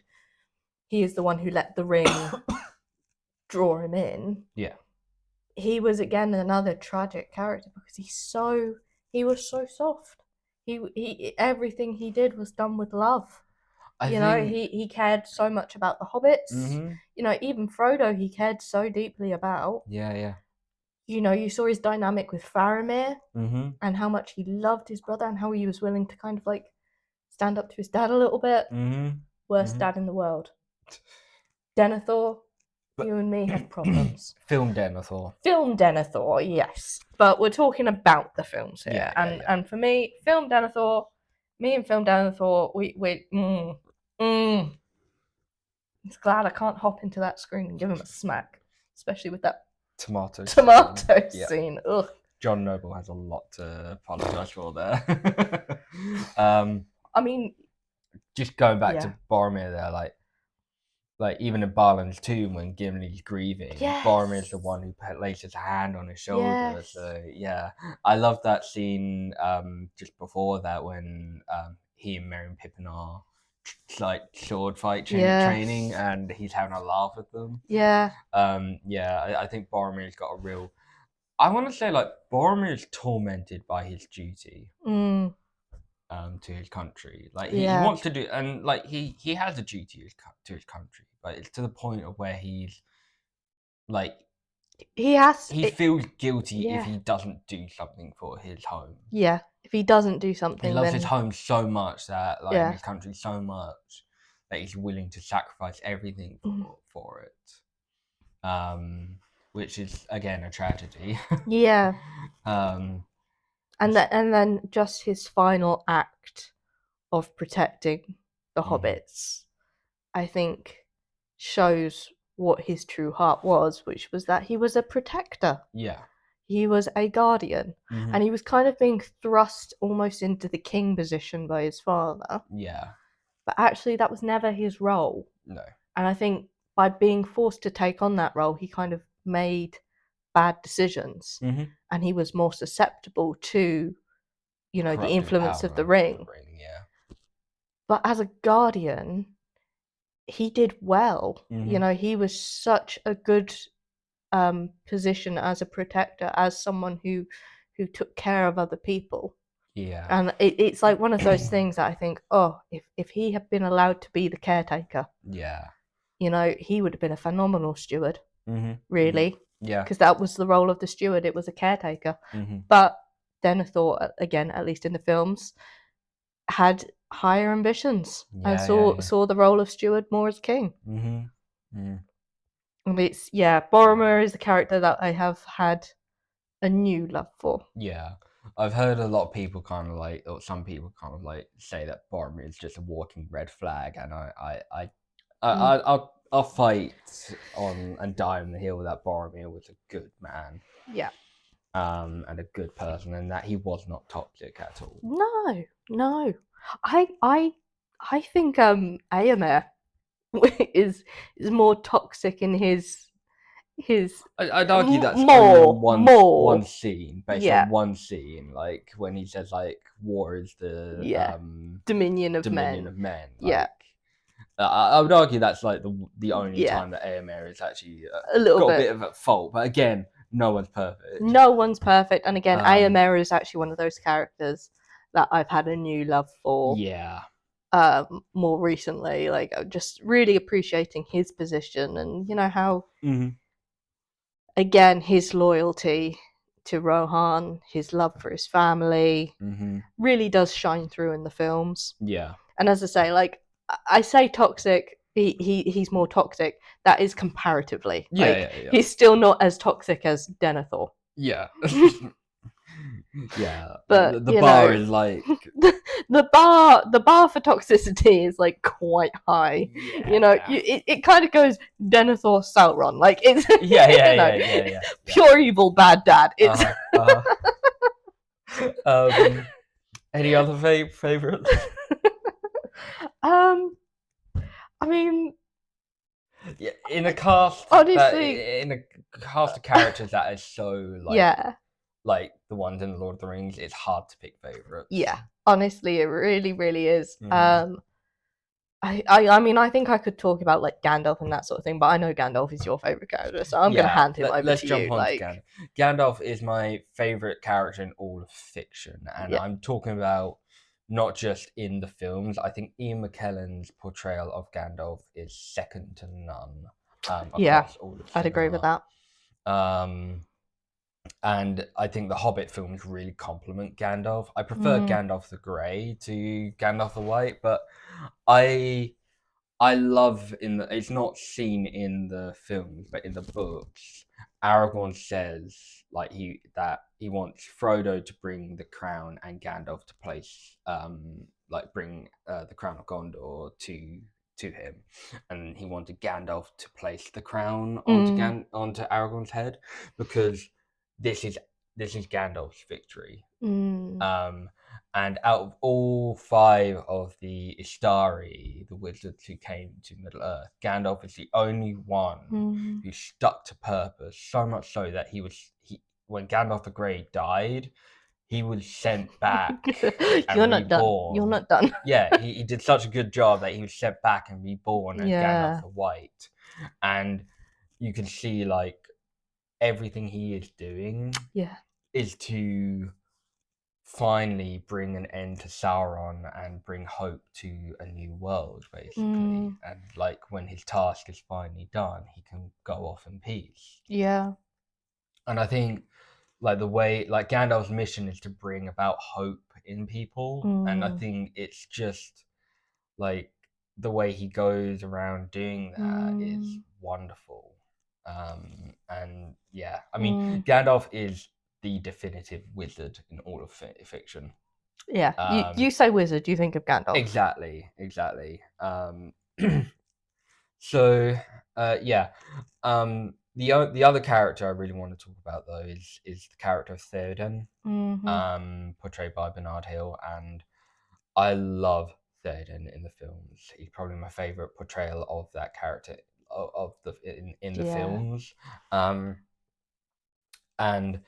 He is the one who let the ring draw him in. Yeah. He was, again, another tragic character because he was so soft. He everything he did was done with love. He cared so much about the hobbits. Even Frodo he cared so deeply about. Yeah. You saw his dynamic with Faramir and how much he loved his brother and how he was willing to kind of like stand up to his dad a little bit. Worst dad in the world. Denethor, you and me have problems. Film Denethor, yes. But we're talking about the films here. And for me, Film Denethor, we're It's glad I can't hop into that screen and give him a smack. Especially with that tomato scene. Ugh. John Noble has a lot to apologise for there. I mean, just going back to Boromir there, like even in Balin's tomb when Gimli's grieving, Boromir's the one who lays his hand on his shoulder. So I love that scene. Just before that, when he and Merry and Pippin are like sword fight training, and he's having a laugh with them. I think Boromir's got a real I want to say like Boromir is tormented by his duty to his country. Like he Yeah. wants to do, and like he has a duty to his country, but it's to the point of where he's like he feels guilty if Yeah. he doesn't do something for his home. Yeah. If he doesn't do He something, loves his then home so much that like and yeah. his country so much that he's willing to sacrifice everything for it. Which is again a tragedy. Yeah. um And then just his final act of protecting the hobbits, I think, shows what his true heart was, which was that he was a protector. Yeah. He was a guardian. And he was kind of being thrust almost into the king position by his father. Yeah. But actually, that was never his role. No. And I think by being forced to take on that role, he kind of made bad decisions. And he was more susceptible to, you know, the influence of the ring. Yeah. But as a guardian, he did well. You know, he was such a good position as a protector, as someone who took care of other people. Yeah. And it's like one of those things that I think, oh, if he had been allowed to be the caretaker, yeah, you know, he would have been a phenomenal steward, really. Yeah. Because that was the role of the steward, it was a caretaker. Mm-hmm. But Denethor, again, at least in the films, had higher ambitions and saw the role of steward more as king. And it's, Boromir is the character that I have had a new love for. Yeah. I've heard a lot of people kind of like, or some people kind of like, say that Boromir is just a walking red flag, and I'll fight on and die on the hill that Boromir was a good man. Yeah. And a good person, and that he was not toxic at all. No. I think Éomer is more toxic in his. I'd argue that's more one scene, based on one scene, like when he says like war is the dominion of men. Like, I would argue that's like the only time that Éomer is actually got a bit of a fault. But again, no one's perfect. No one's perfect, and again, Éomer is actually one of those characters that I've had a new love for. Yeah. More recently, like just really appreciating his position, and you know how, again, his loyalty to Rohan, his love for his family, really does shine through in the films. Yeah. And as I say, like I say, toxic. He's more toxic. That is comparatively. He's still not as toxic as Denethor. Yeah. Yeah, but the bar is like the bar for toxicity is like quite high. You know, it kind of goes Denethor, Sauron, like it's pure evil, bad dad. It's any other favorites? I mean, in a cast, honestly, in a cast of characters that is so like like the ones in the Lord of the Rings, it's hard to pick favorites. Yeah, honestly, it really, really is. I mean, I think I could talk about like Gandalf and that sort of thing, but I know Gandalf is your favorite character, so I'm gonna hand him over to you. Let's jump on to Gandalf. Gandalf is my favorite character in all of fiction, and I'm talking about not just in the films. I think Ian McKellen's portrayal of Gandalf is second to none. Across all of cinema. I'd agree with that. And I think the Hobbit films really complement Gandalf. I prefer Gandalf the Grey to Gandalf the White, but I love it's not seen in the films, but in the books, Aragorn says like he wants Frodo to bring the crown and Gandalf to place bring the crown of Gondor to him, and he wanted Gandalf to place the crown onto Aragorn's head because this is Gandalf's victory. And out of all 5 of the Istari, the wizards who came to Middle Earth, Gandalf is the only one who stuck to purpose, so much so that when Gandalf the Grey died, he was sent back and You're not done. You're not done. Yeah, he did such a good job that he was sent back and reborn as Gandalf the White. And you can see like everything he is doing is to finally bring an end to Sauron and bring hope to a new world, basically. And like when his task is finally done, he can go off in peace. Yeah. And I think like the way like Gandalf's mission is to bring about hope in people, and I think it's just like the way he goes around doing that is wonderful. And yeah, I mean, Gandalf is the definitive wizard in all of fiction. Yeah. You say wizard, you think of Gandalf. Exactly. So yeah, the other character I really want to talk about though is the character of Theoden, portrayed by Bernard Hill, and I love Theoden in the films. He's probably my favorite portrayal of that character of the in the films, and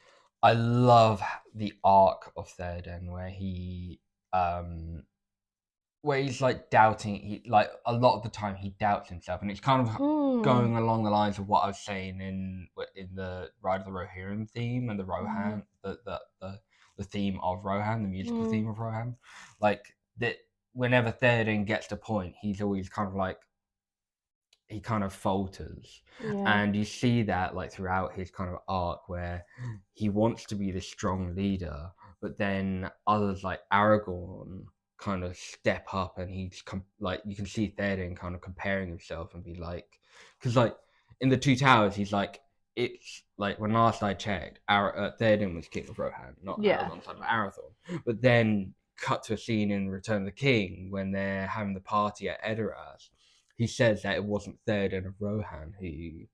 I love the arc of Theoden where he's like doubting. He like a lot of the time he doubts himself, and it's kind of going along the lines of what I was saying in the Ride of the Rohirrim theme and the Rohan, the theme of Rohan, the musical theme of Rohan, like that. Whenever Theoden gets to point, he's always kind of like he kind of falters, and you see that like throughout his kind of arc where he wants to be the strong leader, but then others like Aragorn kind of step up, and he's like you can see Theoden kind of comparing himself and be like, because like in the Two Towers he's like, it's like when last I checked Theoden was king of Rohan, not Aragorn son of Arathorn. But then cut to a scene in Return of the King when they're having the party at Edoras. He says that it wasn't Theoden of Rohan who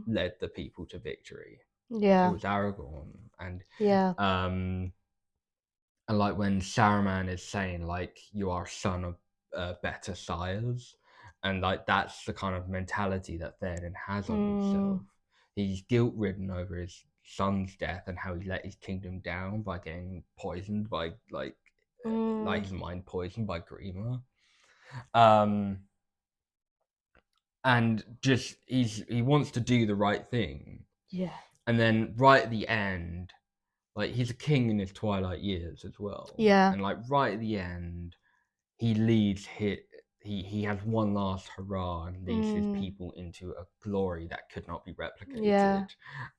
led the people to victory. It was Aragorn. And like when Saruman is saying like you are a son of better sires, and like that's the kind of mentality that Theoden has on himself. He's guilt ridden over his son's death and how he let his kingdom down by getting poisoned by like his mind poisoned by Grima. And just he wants to do the right thing. Yeah. And then right at the end, like he's a king in his twilight years as well. Yeah. And like right at the end, he leads he has one last hurrah and leads his people into a glory that could not be replicated.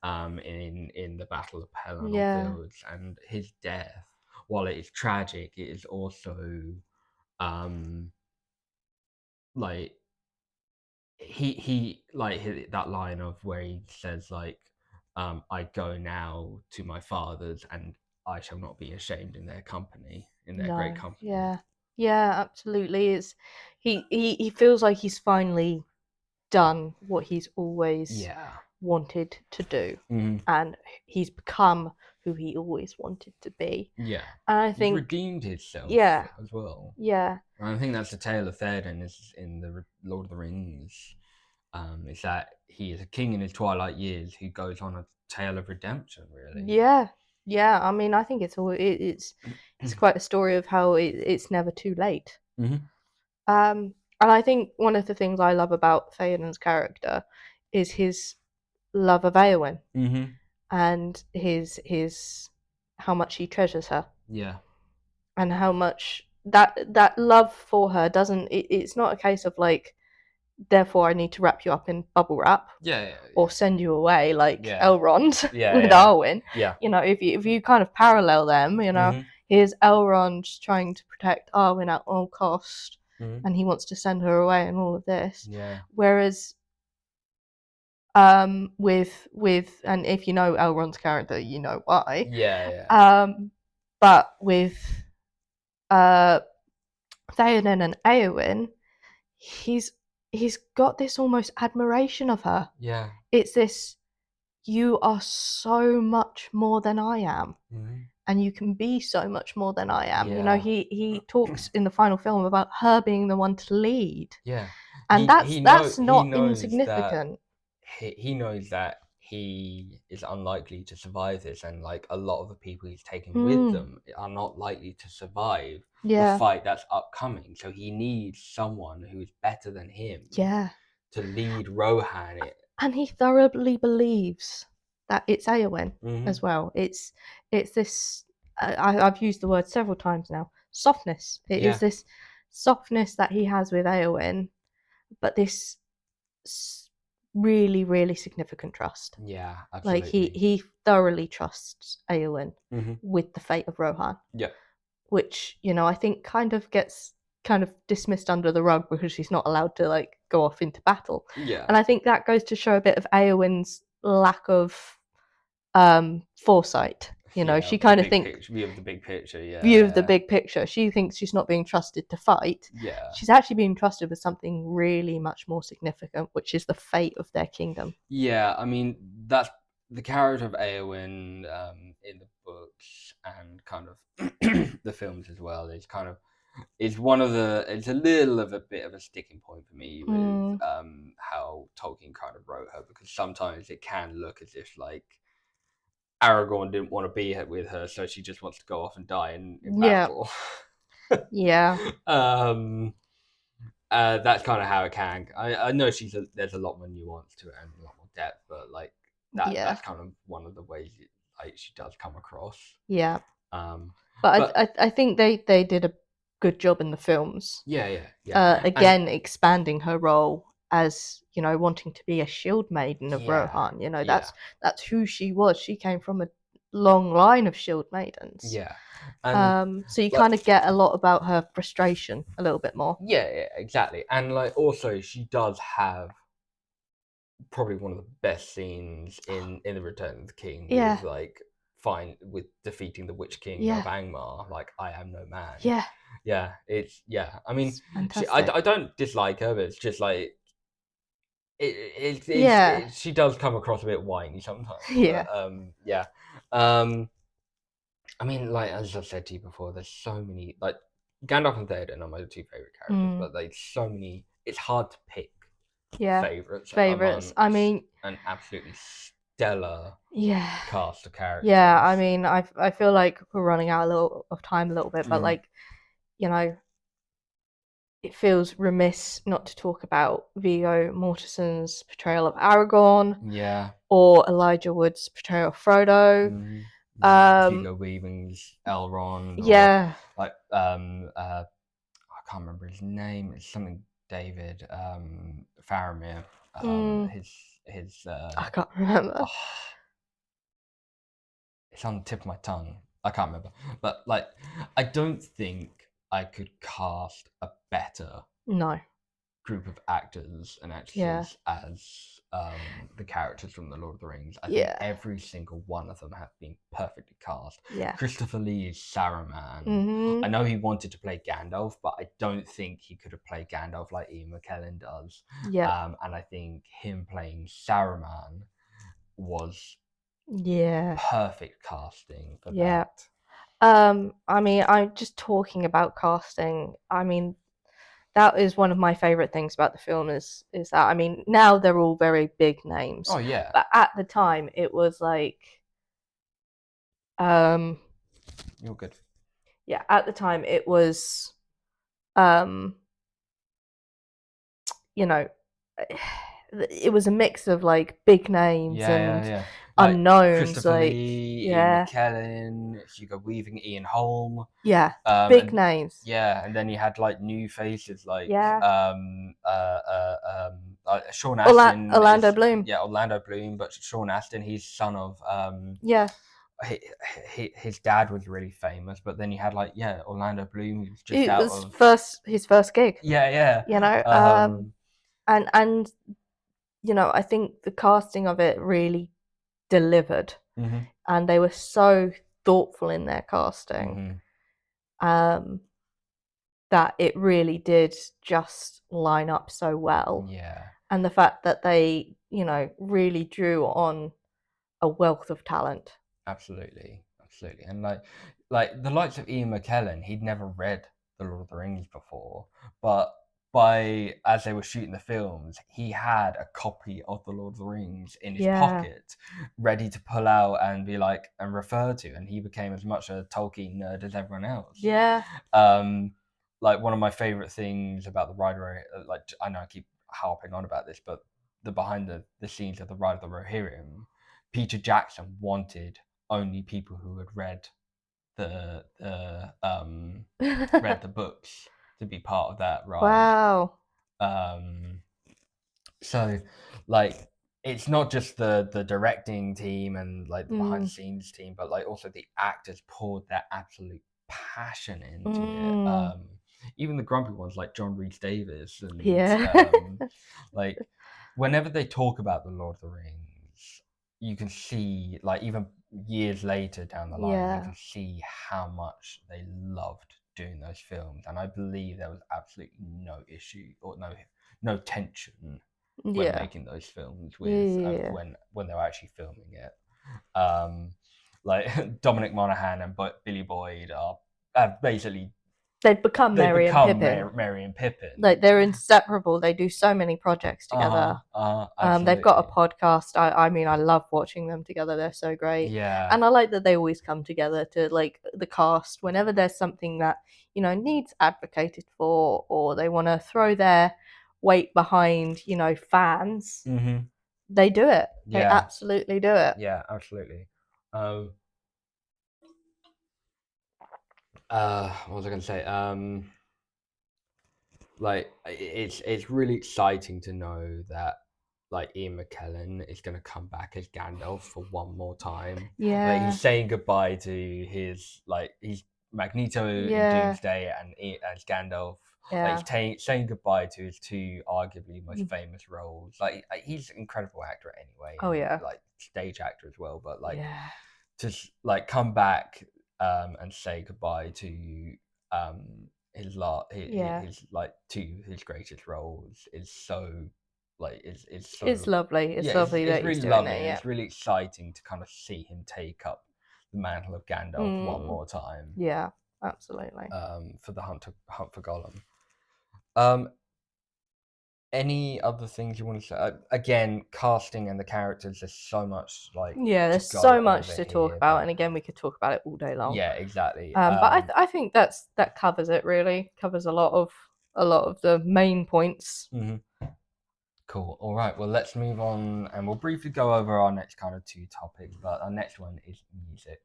In the Battle of Pelennor Fields, and his death, while it is tragic, it is also like he like that line of where he says like I go now to my fathers and I shall not be ashamed in their company, in their great company. Yeah, absolutely. It's he feels like he's finally done what he's always wanted to do, and he's become who he always wanted to be. And I think he's redeemed himself as well. And I think that's the tale of Theoden is in the Lord of the Rings. Is that he is a king in his twilight years who goes on a tale of redemption, really. Yeah. I mean, I think it's quite a story of how it's never too late. And I think one of the things I love about Theoden's character is his love of Eowyn, and his how much he treasures her. And how much that love for her doesn't. It's not a case of like, therefore I need to wrap you up in bubble wrap, or send you away like Elrond with Arwen. You know, if you kind of parallel them, you know, here's Elrond trying to protect Arwen at all cost, and he wants to send her away and all of this. Whereas with and if you know Elrond's character, you know why. But with Theoden and Eowyn, he's got this almost admiration of her. It's this, you are so much more than I am. And you can be so much more than I am. You know, he talks in the final film about her being the one to lead. And that's not insignificant. He knows that he is unlikely to survive this, and like a lot of the people he's taking with them are not likely to survive the fight that's upcoming. So he needs someone who is better than him to lead Rohan and he thoroughly believes that it's Eowyn as well. It's this. I've used the word several times now. Softness. It is this softness that he has with Eowyn, but this really, really significant trust. Yeah, Like absolutely. he thoroughly trusts Eowyn with the fate of Rohan. Yeah. Which, you know, I think kind of gets kind of dismissed under the rug because she's not allowed to like go off into battle. Yeah. And I think that goes to show a bit of Eowyn's lack of foresight. You know, she kind of thinks view of the big picture. Yeah. View of the big picture. She thinks she's not being trusted to fight. Yeah. She's actually being trusted with something really much more significant, which is the fate of their kingdom. Yeah, I mean that's the character of Eowyn in the books and kind of the films as well is kind of it's a little of a bit of a sticking point for me with how Tolkien kind of wrote her, because sometimes it can look as if like Aragorn didn't want to be with her, so she just wants to go off and die in battle. Yeah. That's kind of how it can. I know there's a lot more nuance to it and a lot more depth, but like that's kind of one of the ways like she does come across. Yeah. But I think they did a good job in the films. Yeah. Again, expanding her role as, you know, wanting to be a shield maiden of Rohan. You know, that's who she was. She came from a long line of shield maidens. Yeah. So you kind of get a lot about her frustration a little bit more. Yeah, exactly. And like also she does have probably one of the best scenes in the Return of the King with like with defeating the Witch King of Angmar. Like, I am no man. I mean, I don't dislike her, but it's just like she does come across a bit whiny sometimes. I mean, like as I've said to you before, there's so many, like Gandalf and Theoden are my two favorite characters, but like so many, it's hard to pick favorites. I mean, an absolutely stellar cast of characters. Yeah, I mean, I feel like we're running out of time a little bit, but like, you know, it feels remiss not to talk about Viggo Mortensen's portrayal of Aragorn. Yeah. Or Elijah Wood's portrayal of Frodo. Hugo Weaving's Elrond. Yeah. Or like I can't remember his name. It's something David Faramir. His I can't remember. It's on the tip of my tongue. I can't remember. But like, I don't think I could cast a better group of actors and actresses as the characters from the Lord of the Rings. I think every single one of them have been perfectly cast. Christopher Lee is Saruman. I know he wanted to play Gandalf, but I don't think he could have played Gandalf like Ian McKellen does. And I think him playing Saruman was perfect casting for that. I mean, I'm just talking about casting. I mean, that is one of my favorite things about the film is that, I mean, now they're all very big names. Oh yeah. But at the time it was like you're good. Yeah, at the time it was you know, it was a mix of like big names and unknowns, Christopher Lee, Ian McKellen, Hugo Weaving, Ian Holm. Big names. And then you had like new faces like Sean Astin. Orlando Bloom. Yeah, Orlando Bloom, but Sean Astin, he's son of his dad was really famous, but then you had like Orlando Bloom, who's just his first gig. You know, and you know, I think the casting of it really delivered, and they were so thoughtful in their casting that it really did just line up so well. And the fact that they, you know, really drew on a wealth of talent. Absolutely. And like the likes of Ian McKellen, he'd never read The Lord of the Rings before, but as they were shooting the films, he had a copy of The Lord of the Rings in his pocket, ready to pull out and be like and refer to, and he became as much a Tolkien nerd as everyone else. Like one of my favorite things about the writer, like I know I keep harping on about this, but behind the scenes of the Ride of the Rohirrim, Peter Jackson wanted only people who had read the read the books to be part of that ride. Wow. So like it's not just the directing team and like the behind the scenes team, but like also the actors poured their absolute passion into it. Even the grumpy ones like John Rhys Davies and like whenever they talk about the Lord of the Rings, you can see like even years later down the line, you can see how much they loved doing those films, and I believe there was absolutely no issue or no tension when making those films with when they were actually filming it. Like Dominic Monaghan and Billy Boyd have basically they've become Merry and Pippin. Merry and Pippin. Like they're inseparable. They do so many projects together. They've got a podcast. I mean, I love watching them together. They're so great. Yeah. And I like that they always come together to like the cast whenever there's something that, you know, needs advocated for, or they want to throw their weight behind, you know, fans. They do it. They absolutely do it. Yeah, absolutely. What was I going to say? Like it's really exciting to know that like Ian McKellen is going to come back as Gandalf for one more time. Like he's saying goodbye to his he's Magneto in Doomsday and as Gandalf. Like he's saying goodbye to his two arguably most famous roles. Like he's an incredible actor anyway. Like stage actor as well. But like to like come back and say goodbye to his like two his greatest roles is so like it's so it's lovely. It's lovely that really he's lovely. doing it. It's really exciting to kind of see him take up the mantle of Gandalf one more time. Yeah, absolutely. For the hunt for Gollum. Any other things you want to say? Again, casting and the characters. There's so much there's so much to talk about, and again, we could talk about it all day long. Yeah, exactly. But I think that covers it. Really covers a lot of the main points. Cool. All right. Well, let's move on, and we'll briefly go over our next kind of two topics. But our next one is music.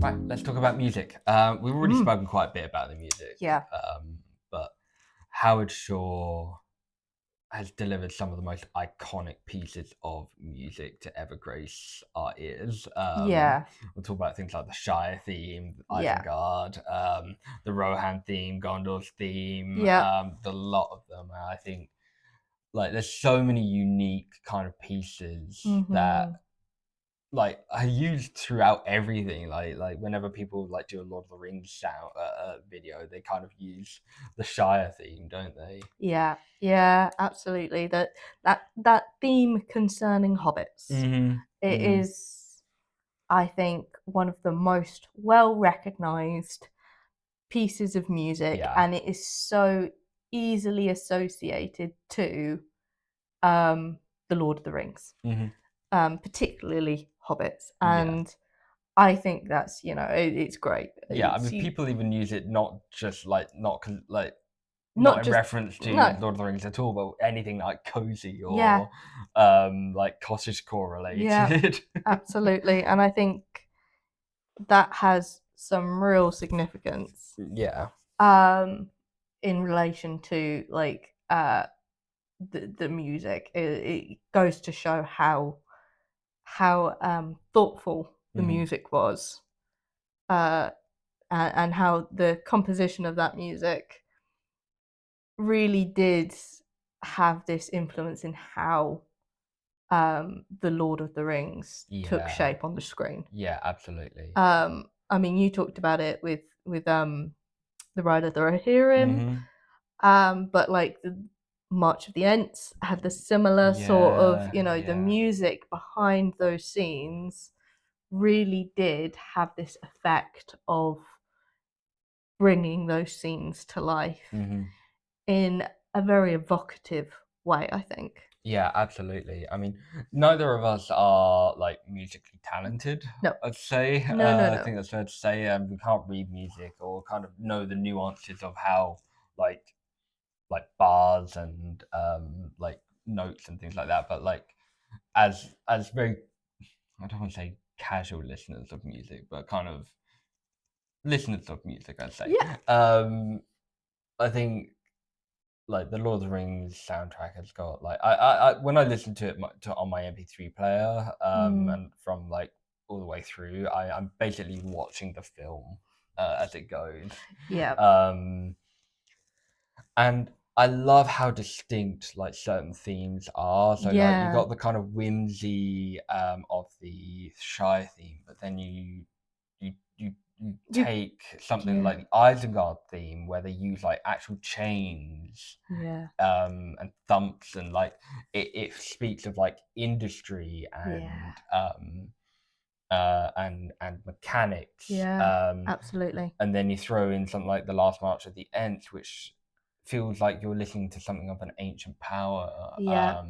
Right, let's talk about music. We've already spoken quite a bit about the music. Yeah. But Howard Shore has delivered some of the most iconic pieces of music to ever grace our ears. We'll talk about things like the Shire theme, Isengard, the Rohan theme, Gondor's theme, the lot of them. And I think like there's so many unique kind of pieces that like I used throughout everything. Like whenever people like do a Lord of the Rings sound video, they kind of use the Shire theme, don't they? Yeah, absolutely. That theme concerning hobbits. It is, I think, one of the most well recognized pieces of music, and it is so easily associated to the Lord of the Rings. Particularly hobbits, and I think that's it's great. I mean, people even use it not just not in reference to Lord of the Rings at all, but anything like cozy or like cottagecore related. Yeah, absolutely, and I think that has some real significance. Yeah. In relation to like the music, it goes to show how thoughtful the music was, and how the composition of that music really did have this influence in how the Lord of the Rings took shape on the screen. Yeah, absolutely. I mean, you talked about it with the Ride of the Rohirrim, but like the March of the Ents had the similar sort of, the music behind those scenes really did have this effect of bringing those scenes to life in a very evocative way, I think. Yeah, absolutely. I mean, neither of us are like musically talented, No, I'd say. no, no, I no. think that's fair to say. We can't read music or kind of know the nuances of how like bars and like notes and things like that. But like as very, I don't want to say casual listeners of music, but kind of listeners of music, I'd say. Yeah. I think like the Lord of the Rings soundtrack has got like when I listen to it on my MP3 player, Mm, and from like all the way through, I'm basically watching the film as it goes, yeah. um, and I love how distinct like certain themes are. So like you Yeah. got the kind of whimsy of the Shire theme, but then you You. take something Yeah. like the Isengard theme where they use like actual chains Yeah. and thumps, and like it speaks of like industry Yeah. and mechanics, Yeah. Absolutely. and then you throw in something like the Last March of the Ents, which feels like you're listening to something of an ancient power. Yeah.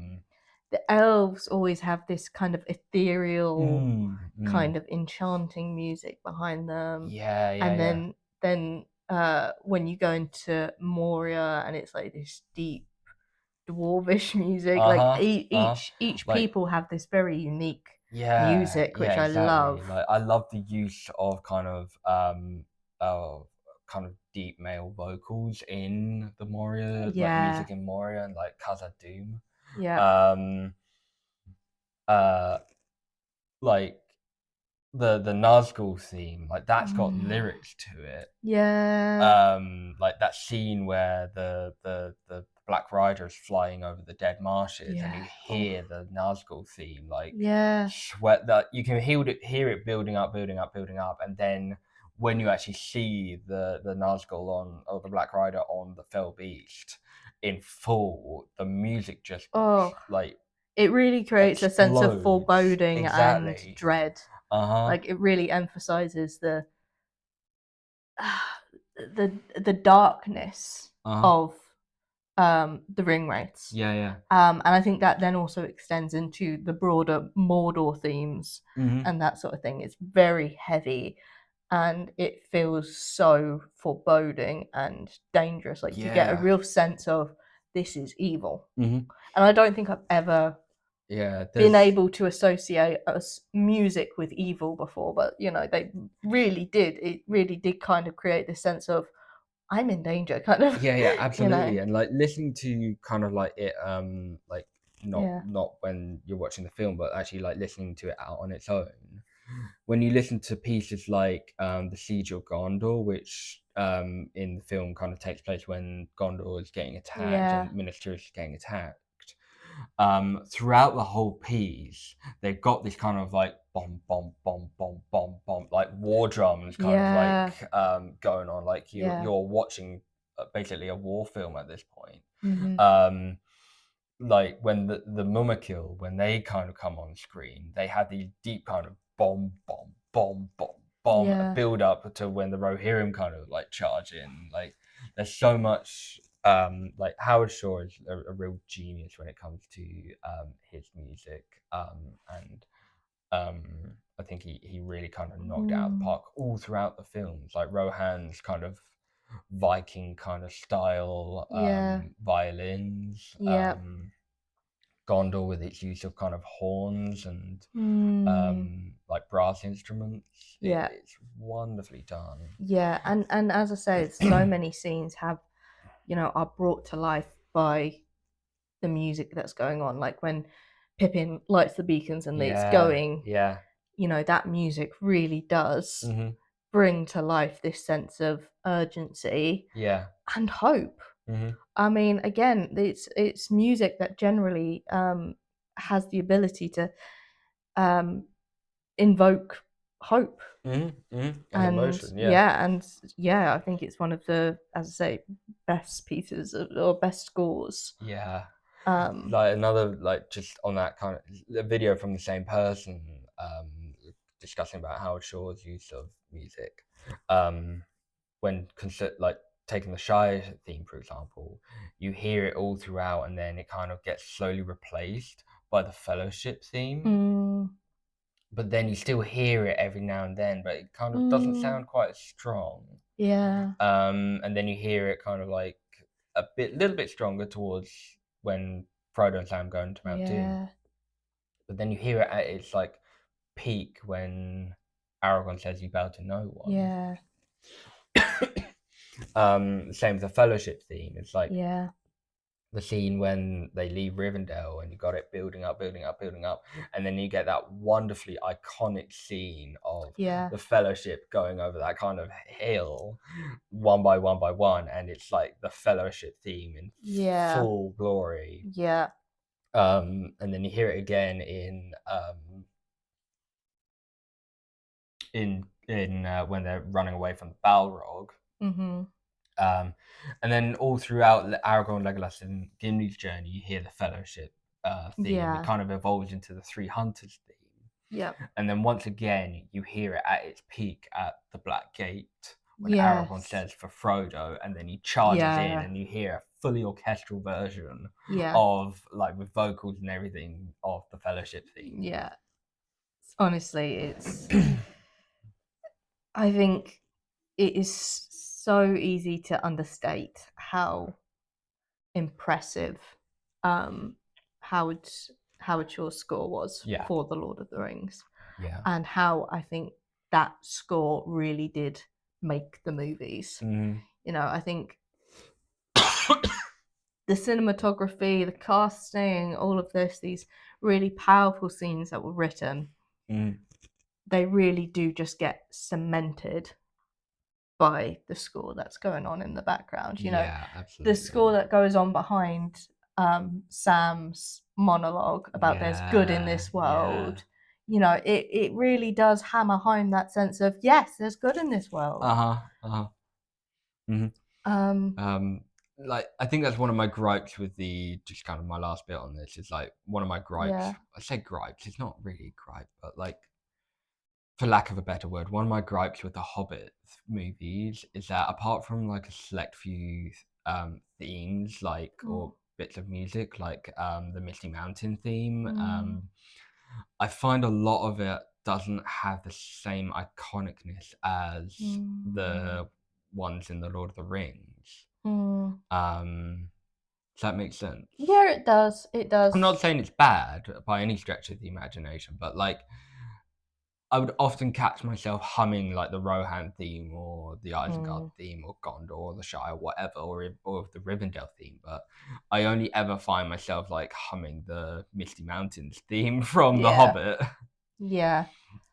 The elves always have this kind of ethereal, Mm. kind of enchanting music behind them, Yeah, yeah, and yeah. then when you go into Moria and it's like this deep dwarvish music, like Uh-huh. Uh-huh. each Like, people have this very unique yeah, music, yeah, which I exactly. love. Like I love the use of uh kind of deep male vocals in the Moria, like Yeah, music in Moria and like Khazad Doom. yeah, Um uh like the Nazgul theme, like that's got mm, lyrics to it. yeah, Like that scene where the Black Rider is flying over the dead marshes and yeah. you Oh, hear the Nazgul theme, like yeah. sweat that you can hear it building up, building up, building up, and then when you actually see the Nazgul on or the Black Rider on the Fell Beast in full, the music just Oh, like it really creates a sense of explodes. foreboding and Exactly. dread. Uh-huh. Like it really emphasizes the darkness Uh-huh. of the ring wraiths. Yeah, yeah. And I think that then also extends into the broader Mordor themes Mm-hmm. and that sort of thing. It's very heavy and it feels so foreboding and dangerous. Like you get a Yeah. real sense of this is evil. Mm-hmm. And I don't think I've ever Yeah, been there's able to associate music with evil before, but they really did. It really did kind of create this sense of I'm in danger, kind of, yeah, yeah, you know. absolutely. And like listening to kind of like it like Yeah. not when you're watching the film, but actually like listening to it out on its own. When you listen to pieces like the Siege of Gondor, which in the film kind of takes place when Gondor is getting attacked Yeah. and Minas Tirith is getting attacked. Throughout the whole piece, they've got this kind of like bomb, bomb, bomb, bomb, bomb, bomb, like war drums, kind of Yeah. like going on. Like Yeah. you're watching basically a war film at this point. Mhm. Um, like when the Mumakil, when they kind of come on screen, they have these deep kind of bomb, bomb, bomb, bomb, bomb Yeah. build up to when the Rohirrim kind of like charge in. Like there's so much. Like Howard Shore is a real genius when it comes to his music, and um, I think he really kind of knocked it out of the Mm. park all throughout the films. Like Rohan's kind of Viking kind of style Yeah. violins, Yeah. Gondor with its use of kind of horns and Mm. like brass instruments. Yeah. It's wonderfully done. Yeah. And as I say, so many scenes are brought to life by the music that's going on. Like when Pippin lights the beacons and it's Yeah, going, yeah. that music really does Hmm. bring to life this sense of urgency Yeah. and hope. Hmm. I mean, again, it's music that generally has the ability to um, invoke hope. Hmm. Hmm. And And emotion, yeah. yeah, I think it's one of the, as I say, best pieces or best scores. Yeah. Um, Like another like just on that kind of a video from the same person discussing about Howard Shore's use of music when consider like taking the Shire theme, for example, you hear it all throughout, and then it kind of gets slowly replaced by the Fellowship theme. But then you still hear it every now and then, but it kind of doesn't sound quite as strong. Yeah. And then you hear it kind of like little bit stronger towards when Frodo and Sam go into Mount Doom. But then you hear it at its like peak when Aragorn says, "You bow to no one." Yeah. Same with the Fellowship theme. It's like Yeah. the scene when they leave Rivendell and you got it building up, and then you get that wonderfully iconic scene of the Fellowship going over that kind of hill one by one, and it's like the Fellowship theme in full glory. Yeah. And then you hear it again in when they're running away from the Balrog. And then all throughout Aragorn, Legolas, and Gimli's journey, you hear the Fellowship theme. It kind of evolves into the Three Hunters theme. Yeah. And then once again, you hear it at its peak at the Black Gate when Aragorn says for Frodo, and then he charges in, and you hear a fully orchestral version of, like, with vocals and everything, of the Fellowship theme. Yeah. Honestly, it's. I think it is so easy to understate how impressive Howard Shore's score was for The Lord of the Rings. And how I think that score really did make the movies. You know, I think the cinematography, the casting, all of these really powerful scenes that were written, they really do just get cemented by the score that's going on in the background. You know, absolutely. The score that goes on behind Sam's monologue about there's good in this world. You know, it really does hammer home that sense of, yes, there's good in this world. Like, I think that's one of my gripes with just kind of my last bit on this, is like one of my gripes. I say gripes, it's not really a gripe, but like, for lack of a better word, one of my gripes with the Hobbit movies is that apart from like a select few themes, like, or bits of music, like the Misty Mountain theme, I find a lot of it doesn't have the same iconicness as the ones in the Lord of the Rings. Does that make sense? Yeah, it does. It does. I'm not saying it's bad by any stretch of the imagination, but like, I would often catch myself humming like the Rohan theme or the Isengard theme or Gondor or the Shire, whatever, or the Rivendell theme, but I only ever find myself like humming the Misty Mountains theme from The Hobbit. Yeah.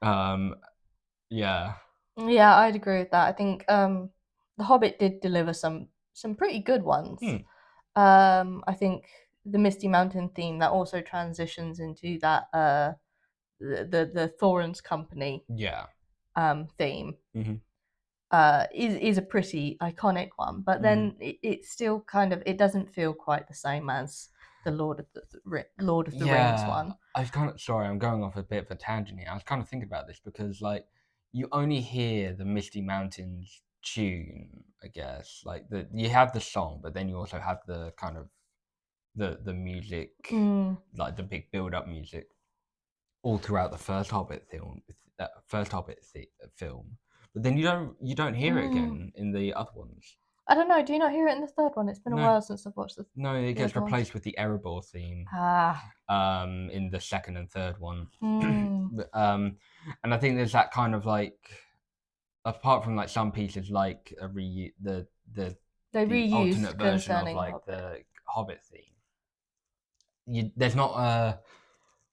Yeah. Yeah, I'd agree with that. I think The Hobbit did deliver some pretty good ones. I think the Misty Mountain theme that also transitions into that the Thorin's Company theme is a pretty iconic one, but then it's still kind of, it doesn't feel quite the same as the Lord of the Rings one. I was kind of, sorry, I'm going off a bit of a tangent here. I was kind of thinking about this because, like, you only hear the Misty Mountains tune, I guess. Like, you have the song, but then you also have the kind of the music, like the big build-up music, all throughout the first Hobbit film. But then you don't hear it again in the other ones. I don't know. Do you not hear it in the third one? It's been a while since I've watched the. No, it gets replaced with the Erebor theme. In the second and third one. And I think there's that kind of like, apart from like some pieces like the alternate version of like Hobbit. The Hobbit theme. There's not a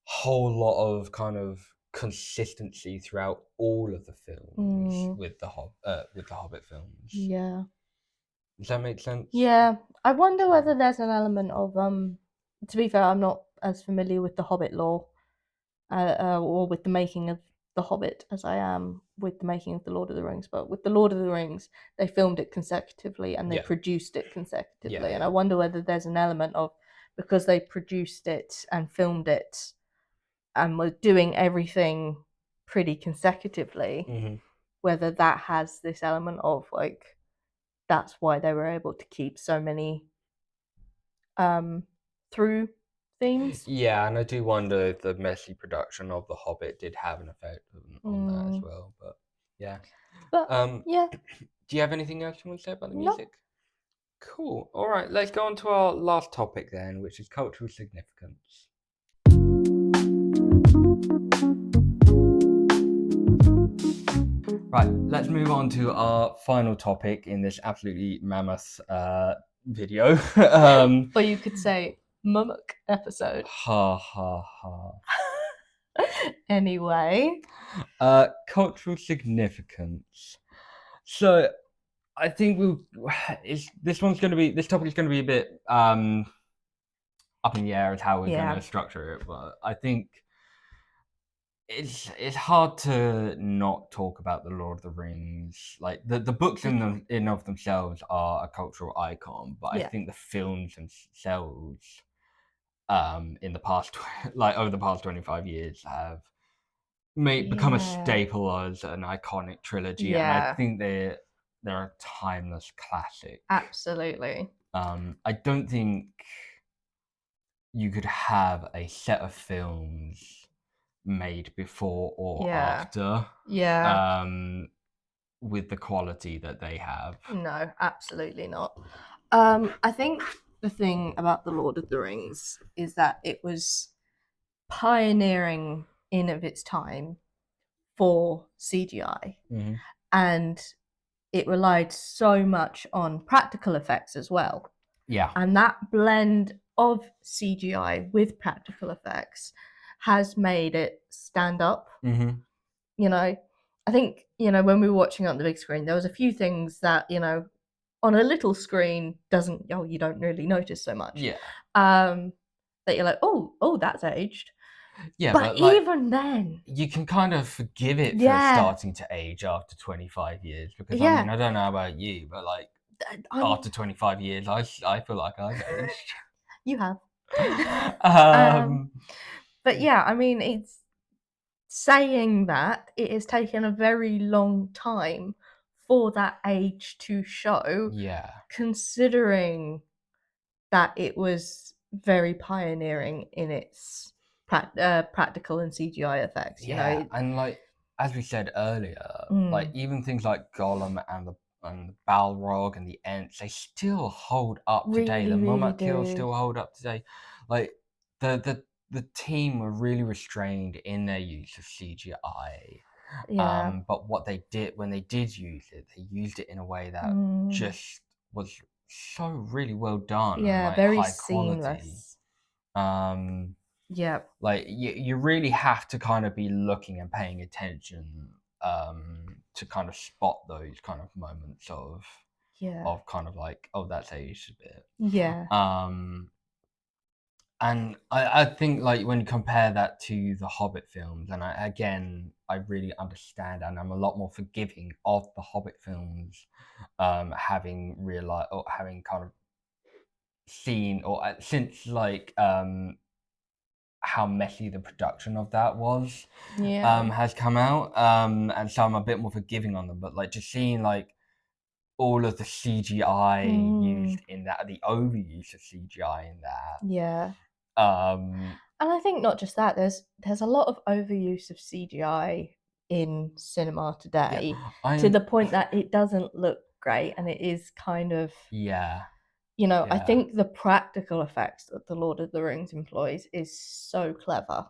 whole lot of kind of consistency throughout all of the films with the Hobbit films. Yeah. Does that make sense? Yeah. I wonder whether there's an element of to be fair, I'm not as familiar with the Hobbit lore or with the making of the Hobbit as I am with the making of the Lord of the Rings. But with the Lord of the Rings, they filmed it consecutively and they produced it consecutively. And I wonder whether there's an element of, because they produced it and filmed it and were doing everything pretty consecutively, whether that has this element of like that's why they were able to keep so many through themes. Yeah, and I do wonder if the messy production of The Hobbit did have an effect on that as Mm. well. But yeah. But yeah, Do you have anything else you want to say about the no. music? Cool. All right, let's go on to our last topic then, which is cultural significance. Right, let's move on to our final topic in this absolutely mammoth video. Or you could say mummock episode. Ha ha ha. Anyway. Cultural significance. So I think this topic is going to be a bit up in the air as how we're going to structure it, but I think it's hard to not talk about the Lord of the Rings. Like the books in of themselves are a cultural icon, but I think the films themselves in the past like over the past 25 years have become a staple as an iconic trilogy, and I think they're a timeless classic. Absolutely. I don't think you could have a set of films made before or after with the quality that they have. No, absolutely not. I think the thing about the Lord of the Rings is that it was pioneering in of its time for CGI, and it relied so much on practical effects as well. Yeah. And that blend of CGI with practical effects has made it stand up. You know, I think, when we were watching it on the big screen, there was a few things that, on a little screen you don't really notice so much. Yeah. That you're like, oh, that's aged. Yeah, but even then, you can kind of forgive it for starting to age after 25 years, because I mean, I don't know about you, but like after 25 years, I feel like I've aged. You have. Um, But yeah, I mean, it's saying that it has taken a very long time for that age to show, yeah. considering that it was very pioneering in its practical and CGI effects. And like as we said earlier, like even things like Gollum and the Balrog and the Ents, they still hold up today. The Mummock kills still hold up today. Like the team were really restrained in their use of CGI. But what they did when they did use it, they used it in a way that just was so really well done and like very high quality. seamless. Like you really have to kind of be looking and paying attention to kind of spot those kind of moments of kind of like, oh, that's aged a bit. And I think like when you compare that to the Hobbit films, and I really understand, and I'm a lot more forgiving of the Hobbit films, having realized or having kind of seen or since like how messy the production of that was has come out, and so I'm a bit more forgiving on them. But like just seeing like all of the CGI used in that, the overuse of CGI in that, and I think not just that. There's a lot of overuse of CGI in cinema today, to the point that it doesn't look great, and it is kind of I think the practical effects that the Lord of the Rings employs is so clever.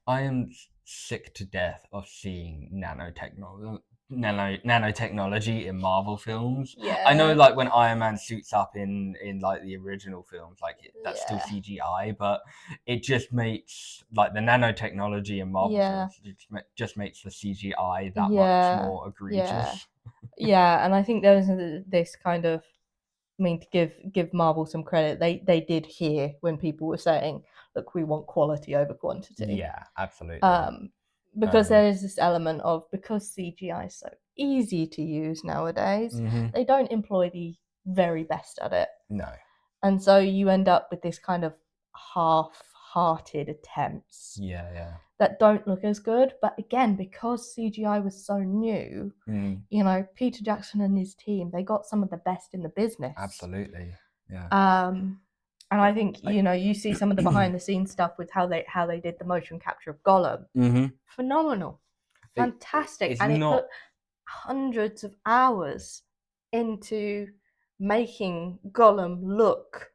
I am sick to death of seeing nanotechnology in Marvel films. I know, like when Iron Man suits up in like the original films, like that's still CGI, but it just makes like the nanotechnology in Marvel films just makes the CGI that much more egregious. And I think there was this kind of, I mean, to give Marvel some credit, they did hear when people were saying, look, we want quality over quantity. Yeah, absolutely. Because there is this element of, because CGI is so easy to use nowadays, they don't employ the very best at it. No. And so you end up with this kind of half-hearted attempts Yeah. that don't look as good. But again, because CGI was so new, you know, Peter Jackson and his team, they got some of the best in the business. Absolutely. Yeah. And I think, you know, you see some of the behind the scenes stuff with how they did the motion capture of Gollum. Phenomenal. Fantastic. And it put hundreds of hours into making Gollum look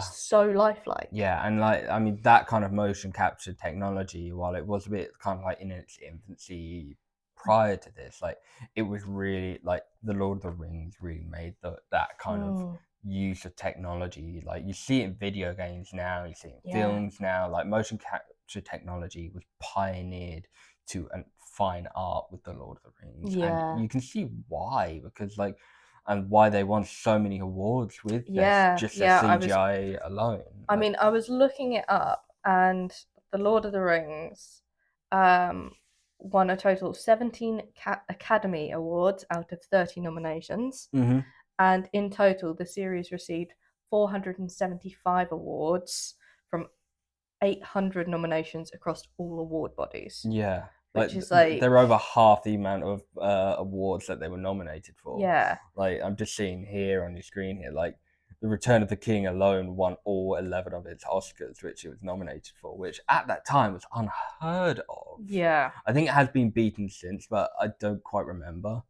so lifelike. Yeah, and like, I mean, that kind of motion capture technology, while it was a bit kind of like in its infancy prior to this, like, it was really like the Lord of the Rings really made that kind of use of technology. Like, you see it in video games now, you see it in films now. Like, motion capture technology was pioneered to fine art with the Lord of the Rings, and you can see why, because like, and why they won so many awards with their CGI alone. I mean, I was looking it up, and the Lord of the Rings won a total of 17 Academy Awards out of 30 nominations. And in total, the series received 475 awards from 800 nominations across all award bodies. Yeah. Which is like, they're over half the amount of awards that they were nominated for. Yeah. Like, I'm just seeing here on your screen here, like, The Return of the King alone won all 11 of its Oscars, which it was nominated for, which at that time was unheard of. Yeah. I think it has been beaten since, but I don't quite remember.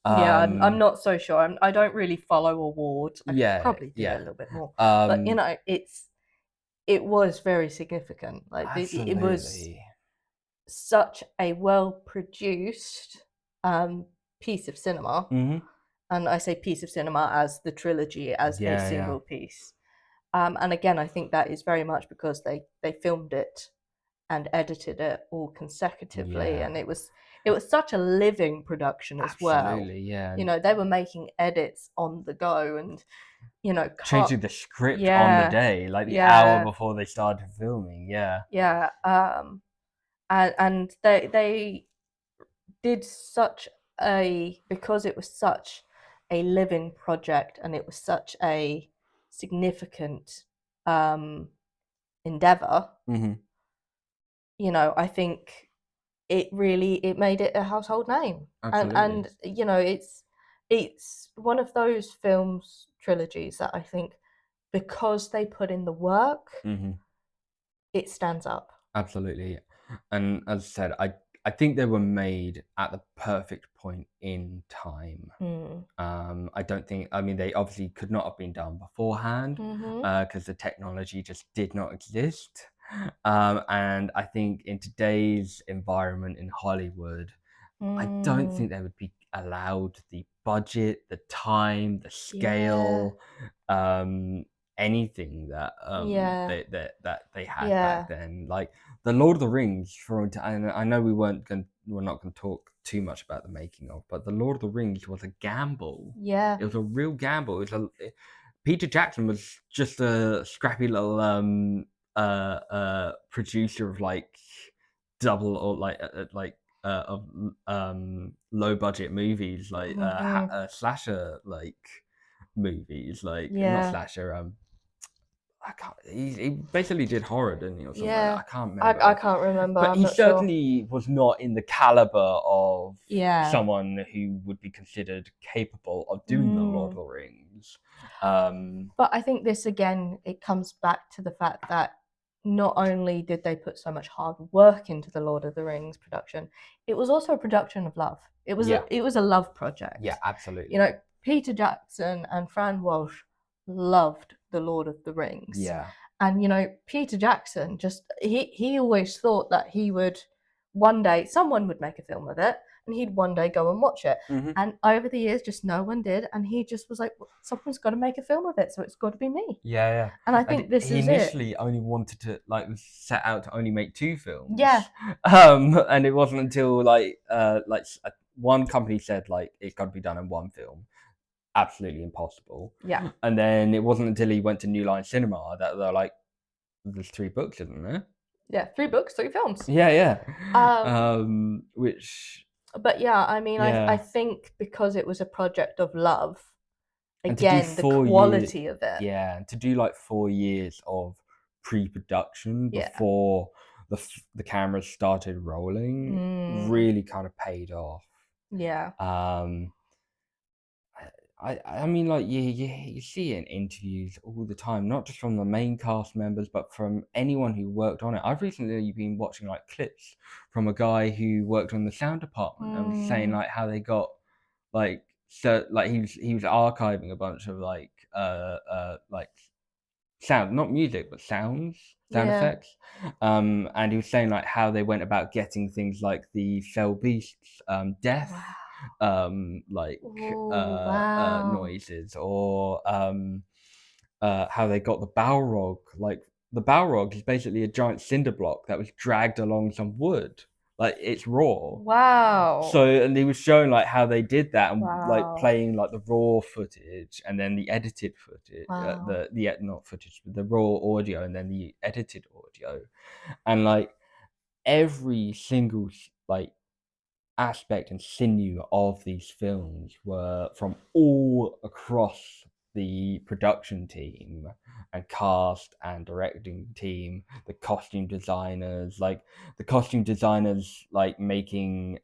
Yeah, I'm not so sure. I don't really follow awards. I probably do a little bit more. But, you know, it was very significant. Like, it was such a well-produced piece of cinema. And I say piece of cinema as the trilogy, as a single piece. And again, I think that is very much because they filmed it and edited it all consecutively, and it was such a living production as well. Absolutely, yeah. You know, they were making edits on the go, and, you know, changing the script on the day, like the hour before they started filming. Yeah. And they did such a, because it was such a living project and it was such a significant endeavor. You know, I think it made it a household name. Absolutely. And you know, it's one of those films trilogies that I think, because they put in the work, it stands up. Absolutely. And as I said, I think they were made at the perfect point in time. I don't think, I mean, they obviously could not have been done beforehand, because the technology just did not exist. And I think in today's environment in Hollywood, I don't think they would be allowed the budget, the time, the scale, anything that they had back then. Like, the Lord of the Rings, and I know we're not going to talk too much about the making of, but the Lord of the Rings was a gamble. It was a real gamble. Peter Jackson was just a scrappy little producer of like double or of low budget movies, like slasher like movies, like not slasher. I can't. He basically did horror, didn't he, or something like that? I can't remember. I can't remember. But I'm he not certainly was not in the caliber of Yeah. someone who would be considered capable of doing the Lord of the Rings. But I think this, again, it comes back to the fact that not only did they put so much hard work into the Lord of the Rings production, it was also a production of love. It was a love project. Yeah, absolutely. You know, Peter Jackson and Fran Walsh loved the Lord of the Rings. Yeah. And, you know, Peter Jackson he always thought that he would one day, someone would make a film of it, and he'd one day go and watch it. And over the years, just no one did, and he just was like, well, someone's got to make a film of it, so it's got to be me. Yeah. And I think this is he initially only wanted to, like, set out to only make 2 films. Yeah. And it wasn't until one company said, like, it's got to be done in 1 film. Absolutely impossible. Yeah. And then it wasn't until he went to New Line Cinema that they're like, there's 3 books, isn't there? Yeah, 3 books, 3 films. Yeah. But yeah, I mean, I think because it was a project of love, again, the quality of it. Yeah, to do like 4 years of pre-production Yeah. before the cameras started rolling really kind of paid off. Yeah. I mean, like you see it in interviews all the time, not just from the main cast members, but from anyone who worked on it. I've recently been watching like clips from a guy who worked on the sound department and was saying like how they got like like he was archiving a bunch of like sound, not music, but sound Yeah. effects. And he was saying like how they went about getting things like the fell beasts death Wow. like Oh, wow. noises, or how they got the Balrog. Like the Balrog is basically a giant cinder block that was dragged along some wood, like it's raw. Wow. So, and he was showing like how they did that, and like Wow. playing like the raw footage and then the edited footage, Wow. the not footage, but the raw audio and then the edited audio, and like every single like aspect and sinew of these films were from all across the production team and cast and directing team, the costume designers, like the costume designers like making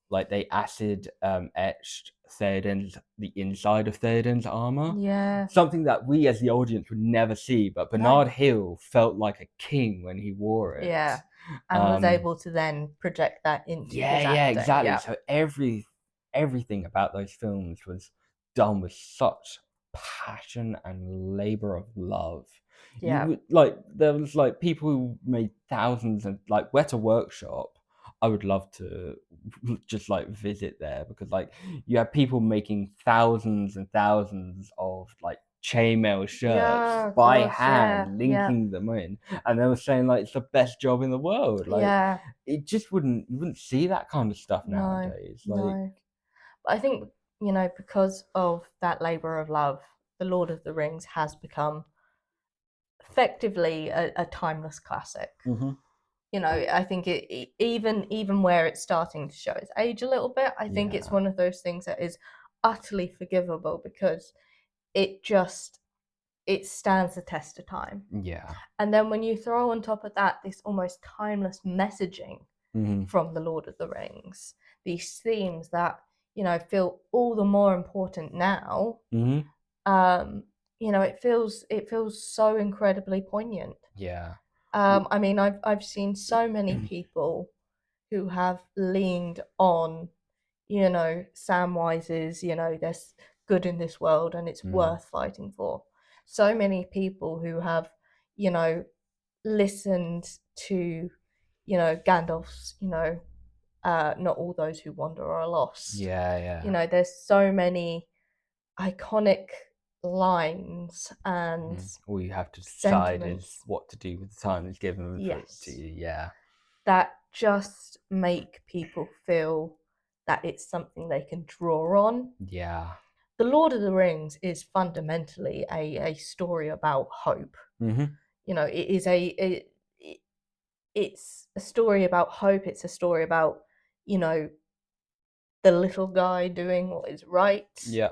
like they acid etched Theoden's the inside of Theoden's armor, Yeah. something that we as the audience would never see, but No. Bernard Hill felt like a king when he wore it. Yeah. And was able to then project that into his Yeah, acting. exactly. Yeah. So everything about those films was done with such passion and labor of love. You Yeah. would like there was like people who made thousands, and like Weta Workshop. I would love to just like visit there, because like you have people making thousands and thousands of like chainmail shirts Yeah, by gosh, yeah, hand, yeah, linking them in, and they were saying like it's the best job in the world. Like yeah. it just wouldn't you wouldn't see that kind of stuff No, nowadays. Like, no. But I think, because of that labor of love, The Lord of the Rings has become effectively a timeless classic. mhm, I think even where it's starting to show its age a little bit, I think it's yeah, one of those things that is utterly forgivable because it just it stands the test of time. yeah, And then when you throw on top of that this almost timeless messaging mhm, from the Lord of the Rings, these themes that, feel all the more important now, mhm, um, it feels so incredibly poignant. yeah, w- I mean, I've seen so many people who have leaned on, Samwise's, there's good in this world and it's mm, worth fighting for. So many people who have, you know, listened to, Gandalf's, not all those who wander are lost. yeah, yeah. There's so many iconic lines and All you have to decide is sentiments, what to do with the time that's given to yes, you. Yeah, that just make people feel that it's something they can draw on. yeah, The Lord of the Rings is fundamentally a story about hope. mhm, It is it's a story about hope. It's a story about, you know, the little guy doing what is right. yeah.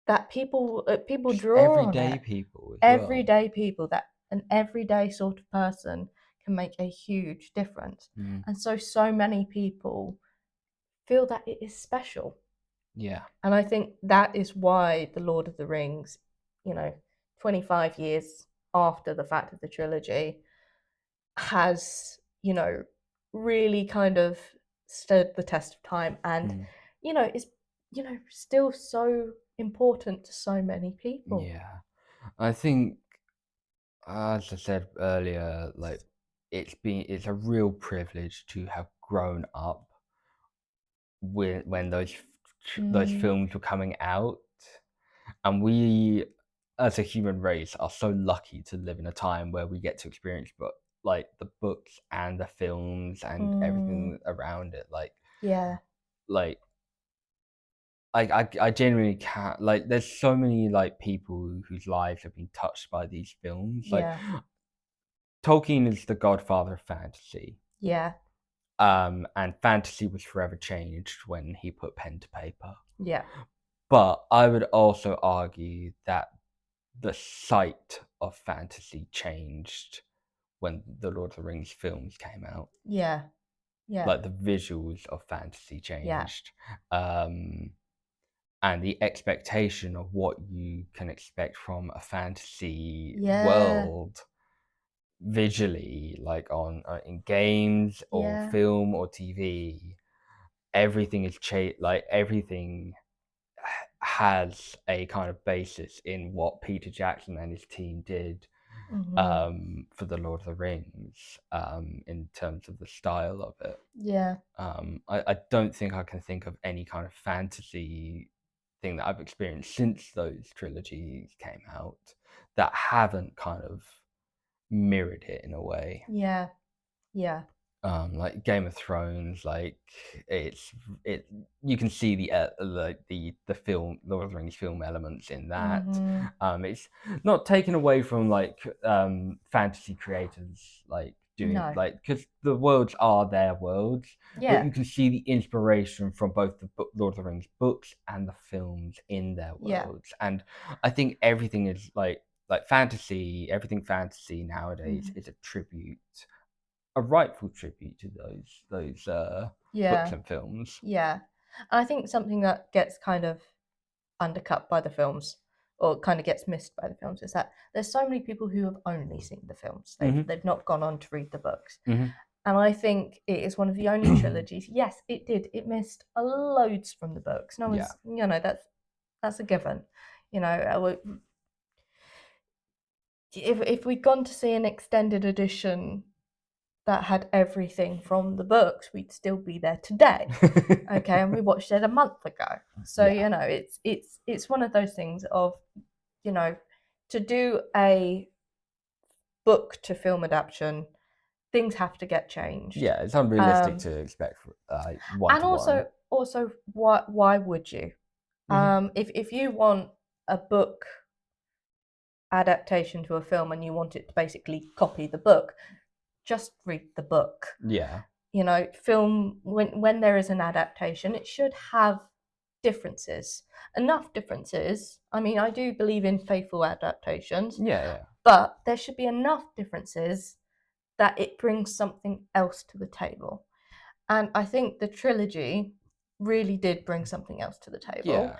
That people Just draw on everyday it. people as well. Everyday people, that an everyday sort of person can make a huge difference. Mm, And so many people feel that it is special. yeah, And I think that is why The Lord of the Rings, you know, 25 years after the fact of the trilogy, has, really kind of stood the test of time and, mm, is, still so important to so many people. yeah. I think, as I said earlier, like it's a real privilege to have grown up when those Mm, films were coming out, and we as a human race are so lucky to live in a time where we get to experience like the books and the films and mm, everything around it. yeah, Like I genuinely can't, like there's so many like people whose lives have been touched by these films. Like yeah, Tolkien is the godfather of fantasy. yeah, And fantasy was forever changed when he put pen to paper. yeah, But I would also argue that the sight of fantasy changed when the Lord of the Rings films came out. Yeah. Like the visuals of fantasy changed. Yeah. And the expectation of what you can expect from a fantasy Yeah. world visually, like on in games or Yeah. film or TV, everything is like everything has a kind of basis in what Peter Jackson and his team did for the Lord of the Rings, in terms of the style of it. Yeah. I don't think I can think of any kind of fantasy thing that I've experienced since those trilogies came out that haven't kind of mirrored it in a way. Yeah. Yeah. Like Game of Thrones, like it you can see the film Lord of the Rings film elements in that. It's not taken away from like fantasy creators like doing No. like, because the worlds are their worlds, but you Yeah. can see the inspiration from both the Lord of the Rings books and the films in their Yeah. worlds. And I think everything is like fantasy, everything fantasy nowadays is a rightful tribute to those books Yeah. and films. Yeah. And I think something that gets kind of undercut by the films, or kind of gets missed by the films, is that there's so many people who have only seen the films. They've not gone on to read the books. And I think it is one of the only trilogies. Yes, it did. It missed loads from the books. No one's, that's a given. If we'd gone to see an extended edition that had everything from the books, we'd still be there today. Okay, and we watched it a month ago. So it's one of those things of, to do a book to film adaptation, things have to get changed. Yeah, it's unrealistic to expect one and to one. also why would you? If you want a book adaptation to a film and you want it to basically copy the book, just read the book. Yeah. Film, when there is an adaptation, it should have differences, enough differences. I mean, I do believe in faithful adaptations. Yeah. But there should be enough differences that it brings something else to the table. And I think the trilogy really did bring something else to the table. Yeah.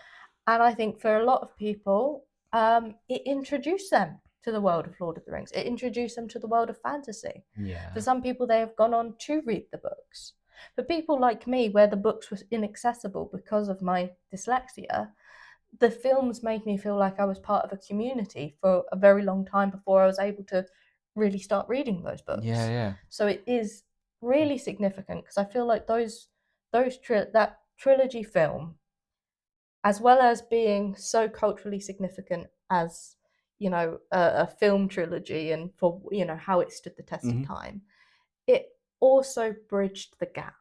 And I think for a lot of people, it introduced them to the world of Lord of the Rings. It introduced them to the world of fantasy. Yeah. For some people, they have gone on to read the books. For people like me, where the books were inaccessible because of my dyslexia, the films made me feel like I was part of a community for a very long time before I was able to really start reading those books. Yeah. So it is really significant, because I feel like that trilogy film, as well as being so culturally significant as, a film trilogy, and for, how it stood the test of time, it also bridged the gap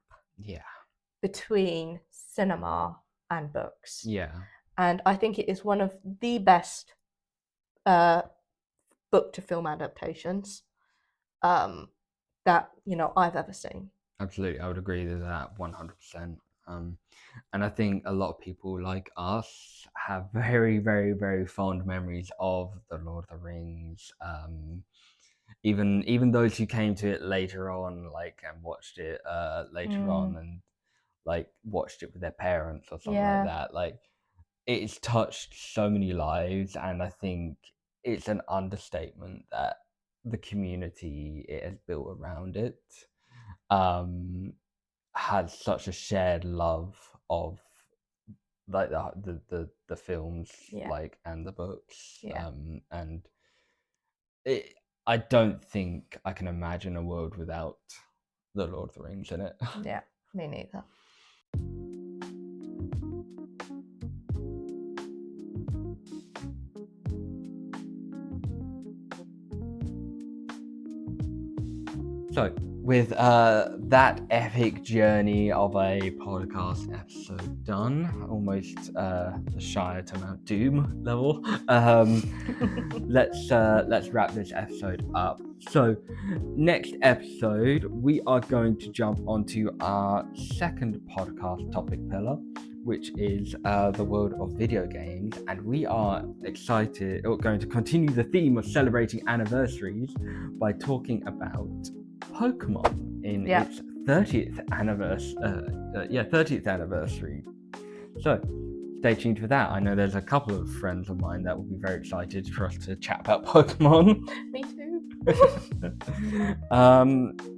between cinema and books. Yeah. And I think it is one of the best book to film adaptations that I've ever seen. Absolutely, I would agree with that 100%. And I think a lot of people like us have very, very, very fond memories of the Lord of the Rings. Even those who came to it later on, like, and watched it later on, and like watched it with their parents or something like that. Like, it's touched so many lives, and I think it's an understatement that the community it has built around it has such a shared love of like the films, like, and the books. And I don't think I can imagine a world without the Lord of the Rings in it. Yeah, me neither. So, with that epic journey of a podcast episode done, almost the Shire to Mount Doom level, let's wrap this episode up. So, next episode, we are going to jump onto our second podcast topic pillar, which is the world of video games, and we are excited, or going to continue the theme of celebrating anniversaries by talking about Pokemon in its 30th anniversary. So stay tuned for that. I know there's a couple of friends of mine that will be very excited for us to chat about Pokemon. Me too.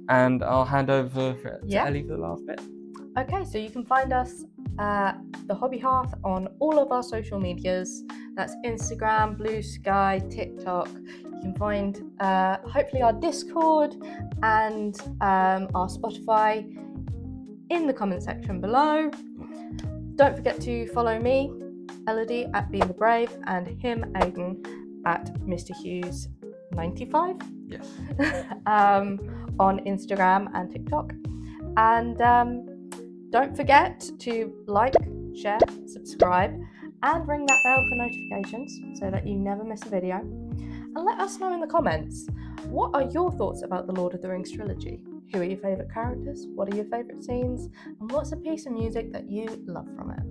And I'll hand over to Ellie for the last bit. Okay, so you can find us at The Hobby Hearth on all of our social medias. That's Instagram, BlueSky, TikTok. You can find hopefully our Discord and our Spotify in the comment section below. Don't forget to follow me, Elodie, at Being the Brave, and him, Aiden, at Mr. Hughes 95. Yes. On Instagram and TikTok. And don't forget to like, share, subscribe, and ring that bell for notifications so that you never miss a video. And let us know in the comments, what are your thoughts about the Lord of the Rings trilogy? Who are your favourite characters? What are your favourite scenes? And what's a piece of music that you love from it?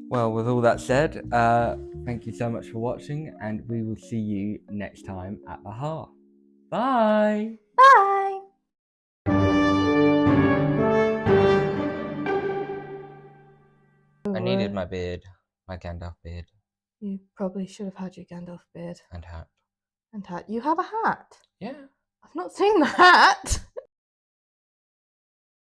Well, with all that said, thank you so much for watching, and we will see you next time at the Hearth. Bye! Bye! I needed my beard, my Gandalf beard. You probably should have had your Gandalf beard. And hat. And hat. You have a hat? Yeah. I've not seen the hat.